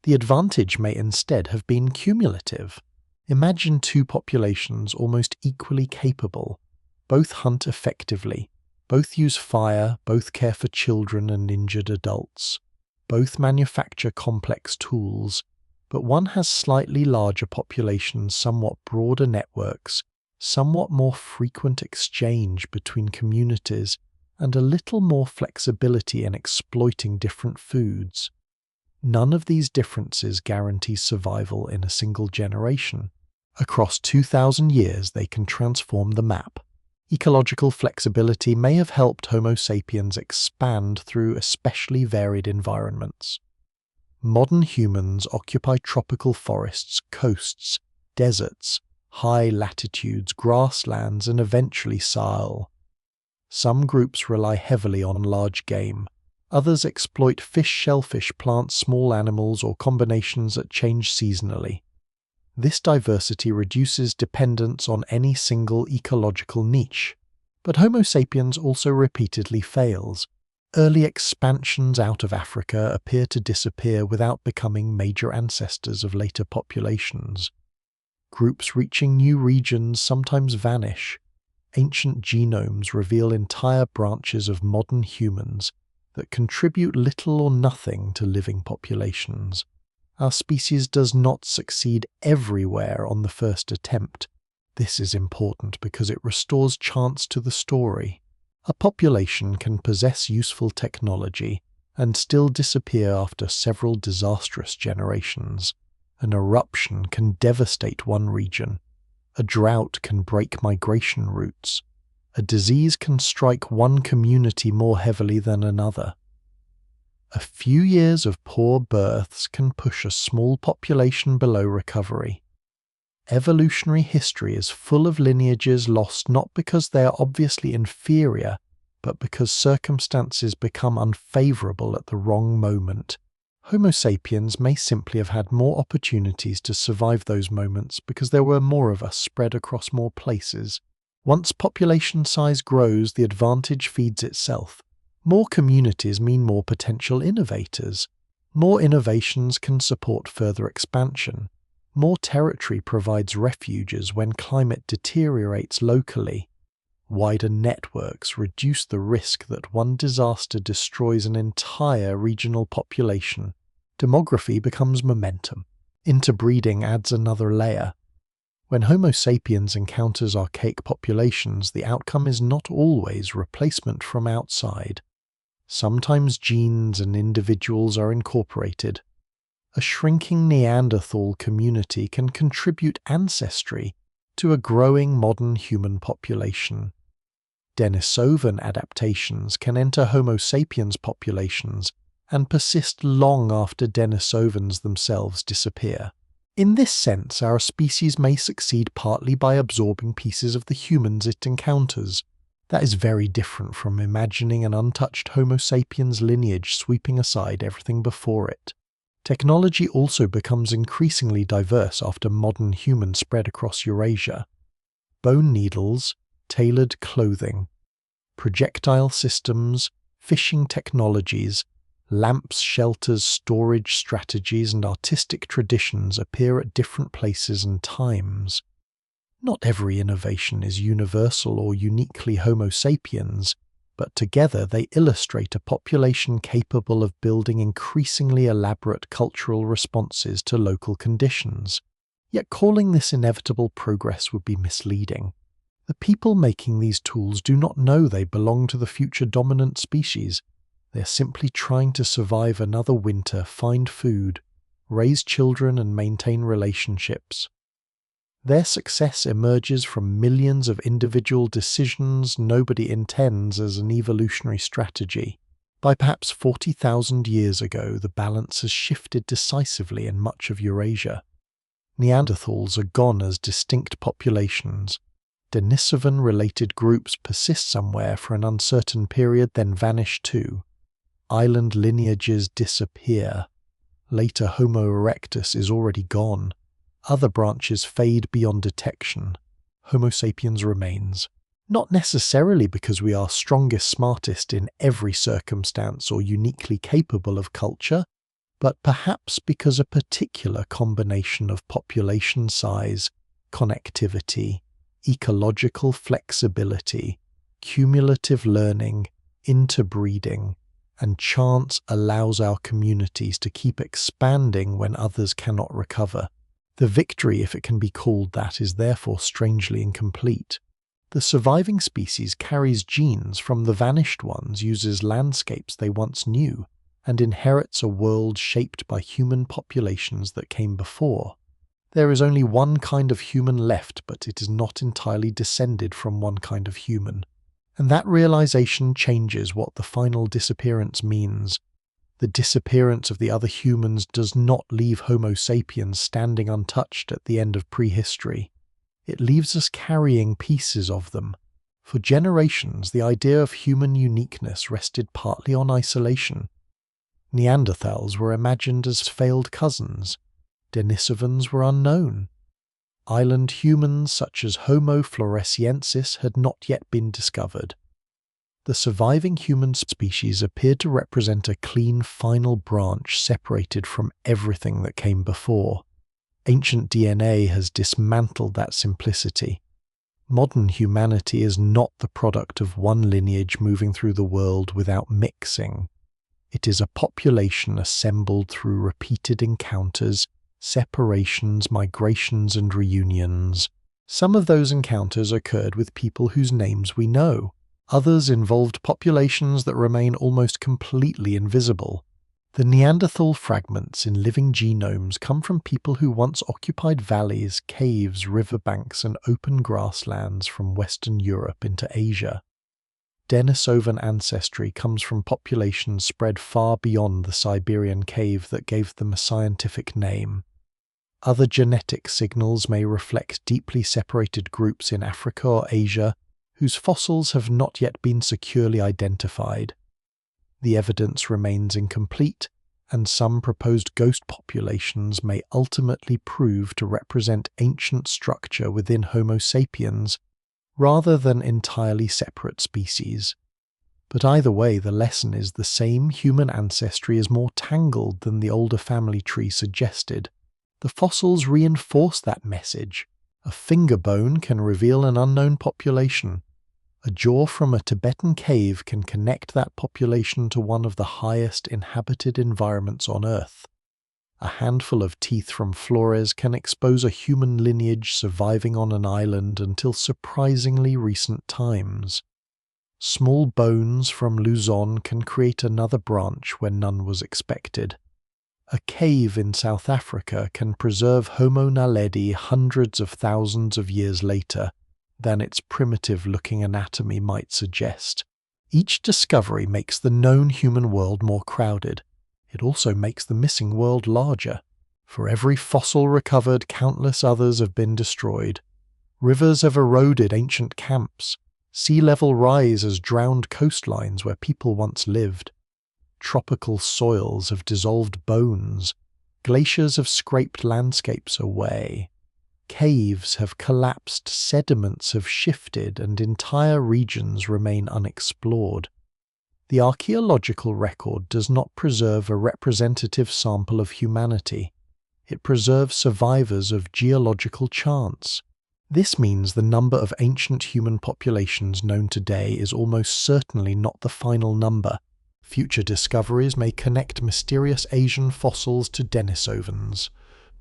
Speaker 1: The advantage may instead have been cumulative. Imagine two populations almost equally capable. Both hunt effectively. Both use fire. Both care for children and injured adults. Both manufacture complex tools. But one has slightly larger populations, somewhat broader networks, somewhat more frequent exchange between communities, and a little more flexibility in exploiting different foods. None of these differences guarantees survival in a single generation. Across 2,000 years, they can transform the map. Ecological flexibility may have helped Homo sapiens expand through especially varied environments. Modern humans occupy tropical forests, coasts, deserts, high latitudes, grasslands, and eventually Sahel. Some groups rely heavily on large game. Others exploit fish, shellfish, plants, small animals, or combinations that change seasonally. This diversity reduces dependence on any single ecological niche. But Homo sapiens also repeatedly fails. Early expansions out of Africa appear to disappear without becoming major ancestors of later populations. Groups reaching new regions sometimes vanish. Ancient genomes reveal entire branches of modern humans that contribute little or nothing to living populations. Our species does not succeed everywhere on the first attempt. This is important because it restores chance to the story. A population can possess useful technology and still disappear after several disastrous generations. An eruption can devastate one region. A drought can break migration routes. A disease can strike one community more heavily than another. A few years of poor births can push a small population below recovery. Evolutionary history is full of lineages lost not because they are obviously inferior, but because circumstances become unfavorable at the wrong moment. Homo sapiens may simply have had more opportunities to survive those moments because there were more of us spread across more places. Once population size grows, the advantage feeds itself. More communities mean more potential innovators. More innovations can support further expansion. More territory provides refuges when climate deteriorates locally. Wider networks reduce the risk that one disaster destroys an entire regional population. Demography becomes momentum. Interbreeding adds another layer. When Homo sapiens encounters archaic populations, the outcome is not always replacement from outside. Sometimes genes and individuals are incorporated. A shrinking Neanderthal community can contribute ancestry to a growing modern human population. Denisovan adaptations can enter Homo sapiens populations and persist long after Denisovans themselves disappear. In this sense, our species may succeed partly by absorbing pieces of the humans it encounters, That is very different from imagining an untouched Homo sapiens lineage sweeping aside everything before it. Technology also becomes increasingly diverse after modern humans spread across Eurasia. Bone needles, tailored clothing, projectile systems, fishing technologies, lamps, shelters, storage strategies, and artistic traditions appear at different places and times. Not every innovation is universal or uniquely Homo sapiens, but together they illustrate a population capable of building increasingly elaborate cultural responses to local conditions. Yet calling this inevitable progress would be misleading. The people making these tools do not know they belong to the future dominant species. They are simply trying to survive another winter, find food, raise children, and maintain relationships. Their success emerges from millions of individual decisions nobody intends as an evolutionary strategy. By perhaps 40,000 years ago, the balance has shifted decisively in much of Eurasia. Neanderthals are gone as distinct populations. Denisovan-related groups persist somewhere for an uncertain period, then vanish too. Island lineages disappear. Later Homo erectus is already gone. Other branches fade beyond detection. Homo sapiens remains. Not necessarily because we are strongest, smartest in every circumstance or uniquely capable of culture, but perhaps because a particular combination of population size, connectivity, ecological flexibility, cumulative learning, interbreeding, and chance allows our communities to keep expanding when others cannot recover. The victory, if it can be called that, is therefore strangely incomplete. The surviving species carries genes from the vanished ones, uses landscapes they once knew, and inherits a world shaped by human populations that came before. There is only one kind of human left, but it is not entirely descended from one kind of human. And that realization changes what the final disappearance means. The disappearance of the other humans does not leave Homo sapiens standing untouched at the end of prehistory. It leaves us carrying pieces of them. For generations, the idea of human uniqueness rested partly on isolation. Neanderthals were imagined as failed cousins. Denisovans were unknown. Island humans such as Homo floresiensis had not yet been discovered. The surviving human species appeared to represent a clean final branch separated from everything that came before. Ancient DNA has dismantled that simplicity. Modern humanity is not the product of one lineage moving through the world without mixing. It is a population assembled through repeated encounters, separations, migrations, and reunions. Some of those encounters occurred with people whose names we know. Others involved populations that remain almost completely invisible. The Neanderthal fragments in living genomes come from people who once occupied valleys, caves, riverbanks, and open grasslands from Western Europe into Asia. Denisovan ancestry comes from populations spread far beyond the Siberian cave that gave them a scientific name. Other genetic signals may reflect deeply separated groups in Africa or Asia, whose fossils have not yet been securely identified. The evidence remains incomplete, and some proposed ghost populations may ultimately prove to represent ancient structure within Homo sapiens, rather than entirely separate species. But either way, the lesson is the same: human ancestry is more tangled than the older family tree suggested. The fossils reinforce that message. A finger bone can reveal an unknown population. A jaw from a Tibetan cave can connect that population to one of the highest inhabited environments on Earth. A handful of teeth from Flores can expose a human lineage surviving on an island until surprisingly recent times. Small bones from Luzon can create another branch where none was expected. A cave in South Africa can preserve Homo naledi hundreds of thousands of years later than its primitive-looking anatomy might suggest. Each discovery makes the known human world more crowded. It also makes the missing world larger. For every fossil recovered, countless others have been destroyed. Rivers have eroded ancient camps. Sea level rise has drowned coastlines where people once lived. Tropical soils have dissolved bones. Glaciers have scraped landscapes away. Caves have collapsed, sediments have shifted, and entire regions remain unexplored. The archaeological record does not preserve a representative sample of humanity. It preserves survivors of geological chance. This means the number of ancient human populations known today is almost certainly not the final number. Future discoveries may connect mysterious Asian fossils to Denisovans.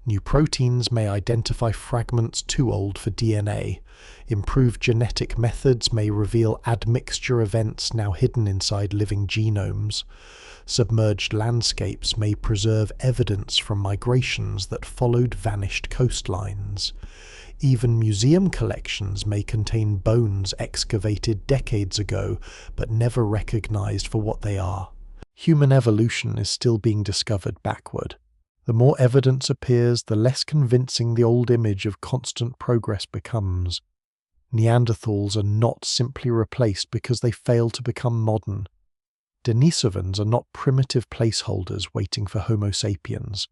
Speaker 1: New proteins may identify fragments too old for DNA. Improved genetic methods may reveal admixture events now hidden inside living genomes. Submerged landscapes may preserve evidence from migrations that followed vanished coastlines. Even museum collections may contain bones excavated decades ago but never recognized for what they are. Human evolution is still being discovered backward. The more evidence appears, the less convincing the old image of constant progress becomes. Neanderthals are not simply replaced because they fail to become modern. Denisovans are not primitive placeholders waiting for Homo sapiens.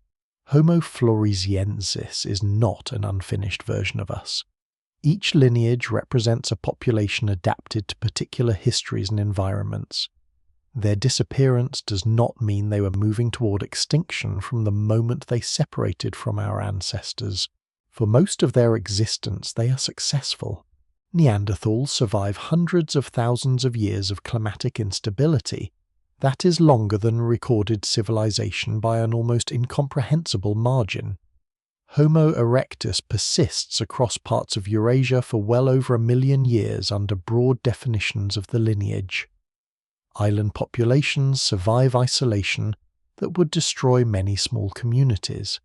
Speaker 1: Homo floresiensis is not an unfinished version of us. Each lineage represents a population adapted to particular histories and environments. Their disappearance does not mean they were moving toward extinction from the moment they separated from our ancestors. For most of their existence, they are successful. Neanderthals survive hundreds of thousands of years of climatic instability. That is longer than recorded civilization by an almost incomprehensible margin. Homo erectus persists across parts of Eurasia for well over 1 million years under broad definitions of the lineage. Island populations survive isolation that would destroy many small communities.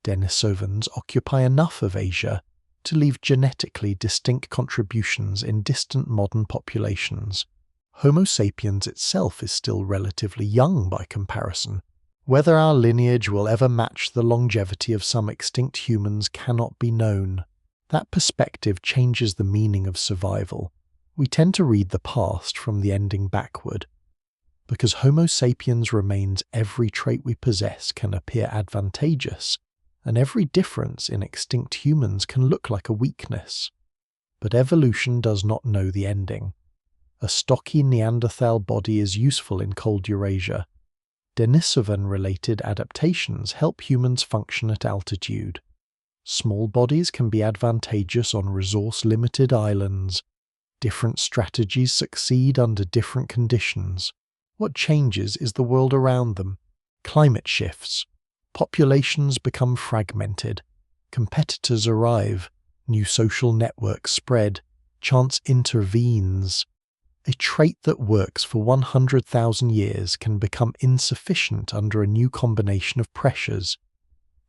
Speaker 1: Denisovans occupy enough of Asia to leave genetically distinct contributions in distant modern populations. Homo sapiens itself is still relatively young by comparison. Whether our lineage will ever match the longevity of some extinct humans cannot be known. That perspective changes the meaning of survival. We tend to read the past from the ending backward. Because Homo sapiens remains, every trait we possess can appear advantageous, and every difference in extinct humans can look like a weakness. But evolution does not know the ending. A stocky Neanderthal body is useful in cold Eurasia. Denisovan-related adaptations help humans function at altitude. Small bodies can be advantageous on resource-limited islands. Different strategies succeed under different conditions. What changes is the world around them. Climate shifts. Populations become fragmented. Competitors arrive. New social networks spread. Chance intervenes. A trait that works for 100,000 years can become insufficient under a new combination of pressures.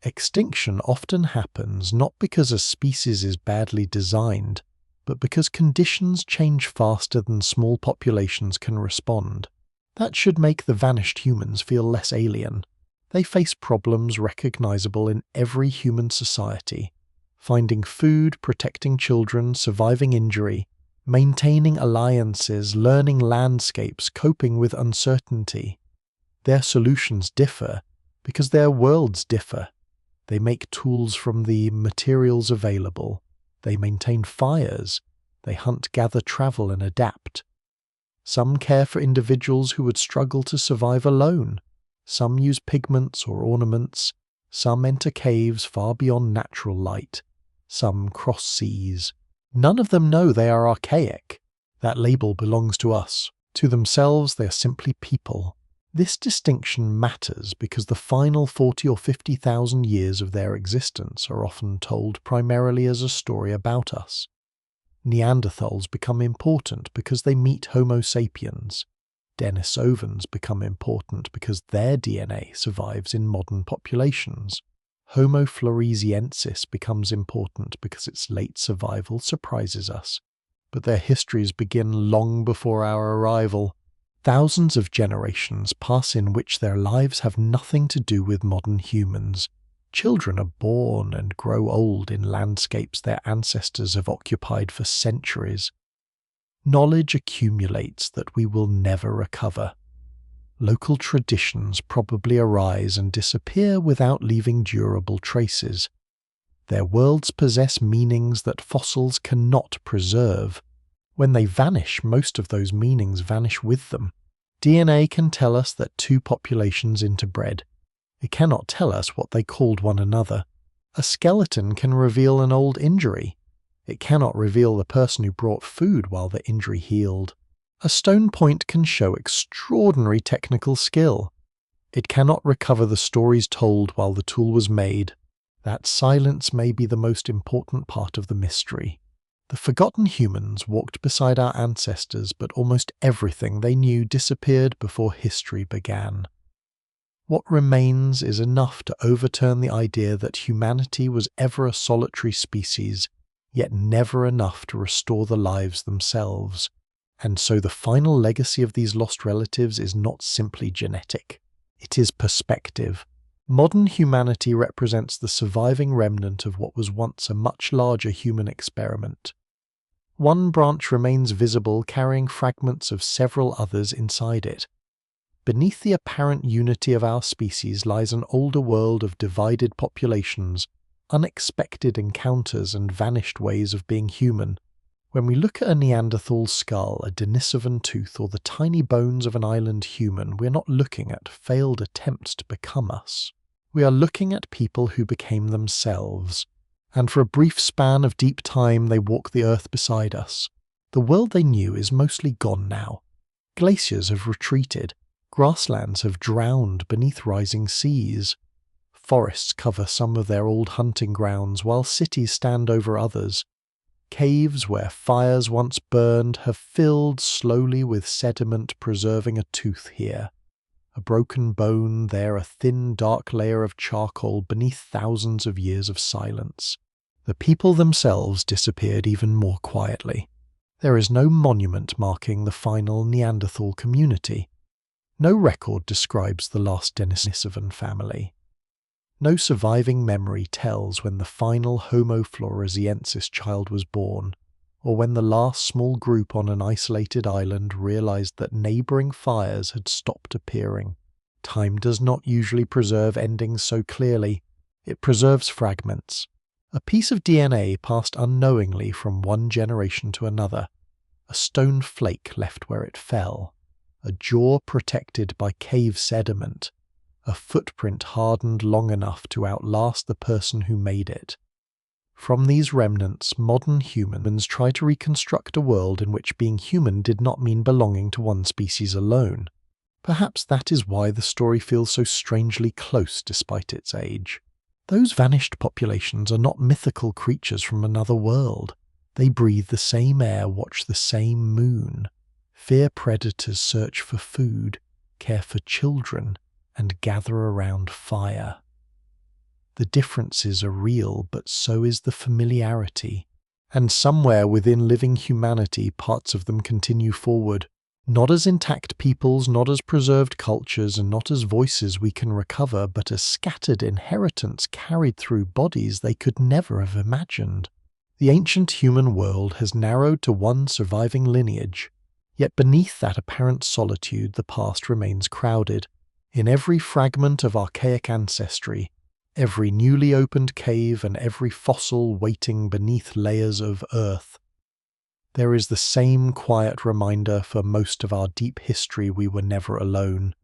Speaker 1: Extinction often happens not because a species is badly designed, but because conditions change faster than small populations can respond. That should make the vanished humans feel less alien. They face problems recognizable in every human society. Finding food, protecting children, surviving injury, maintaining alliances, learning landscapes, coping with uncertainty. Their solutions differ because their worlds differ. They make tools from the materials available. They maintain fires. They hunt, gather, travel, and adapt. Some care for individuals who would struggle to survive alone. Some use pigments or ornaments. Some enter caves far beyond natural light. Some cross seas. None of them know they are archaic. That label belongs to us. To themselves, they are simply people. This distinction matters because the final 40 or 50,000 years of their existence are often told primarily as a story about us. Neanderthals become important because they meet Homo sapiens. Denisovans become important because their DNA survives in modern populations. Homo floresiensis becomes important because its late survival surprises us. But their histories begin long before our arrival. Thousands of generations pass in which their lives have nothing to do with modern humans. Children are born and grow old in landscapes their ancestors have occupied for centuries. knowledge accumulates that we will never recover. Local traditions probably arise and disappear without leaving durable traces. Their worlds possess meanings that fossils cannot preserve. When they vanish, most of those meanings vanish with them. DNA can tell us that two populations interbred. It cannot tell us what they called one another. A skeleton can reveal an old injury. It cannot reveal the person who brought food while the injury healed. A stone point can show extraordinary technical skill. It cannot recover the stories told while the tool was made. That silence may be the most important part of the mystery. The forgotten humans walked beside our ancestors, but almost everything they knew disappeared before history began. What remains is enough to overturn the idea that humanity was ever a solitary species, yet never enough to restore the lives themselves. And so the final legacy of these lost relatives is not simply genetic. It is perspective. Modern humanity represents the surviving remnant of what was once a much larger human experiment. One branch remains visible, carrying fragments of several others inside it. Beneath the apparent unity of our species lies an older world of divided populations, unexpected encounters, and vanished ways of being human. When we look at a Neanderthal skull, a Denisovan tooth, or the tiny bones of an island human, we're not looking at failed attempts to become us. We are looking at people who became themselves, and for a brief span of deep time they walk the earth beside us. The world they knew is mostly gone now. Glaciers have retreated, grasslands have drowned beneath rising seas. Forests cover some of their old hunting grounds, while cities stand over others. Caves where fires once burned have filled slowly with sediment, preserving a tooth here. A broken bone there, a thin dark layer of charcoal beneath thousands of years of silence. The people themselves disappeared even more quietly. There is no monument marking the final Neanderthal community. No record describes the last Denisovan family. No surviving memory tells when the final Homo floresiensis child was born, or when the last small group on an isolated island realized that neighboring fires had stopped appearing. Time does not usually preserve endings so clearly. It preserves fragments. A piece of DNA passed unknowingly from one generation to another. A stone flake left where it fell. A jaw protected by cave sediment. A footprint hardened long enough to outlast the person who made it. From these remnants, modern humans try to reconstruct a world in which being human did not mean belonging to one species alone. Perhaps that is why the story feels so strangely close despite its age. Those vanished populations are not mythical creatures from another world. They breathe the same air, watch the same moon, fear predators, search for food, care for children, and gather around fire. The differences are real, but so is the familiarity. And somewhere within living humanity, parts of them continue forward, not as intact peoples, not as preserved cultures, and not as voices we can recover, but as scattered inheritance carried through bodies they could never have imagined. The ancient human world has narrowed to one surviving lineage, yet beneath that apparent solitude the past remains crowded. In every fragment of archaic ancestry, every newly opened cave and every fossil waiting beneath layers of earth, there is the same quiet reminder: for most of our deep history we were never alone.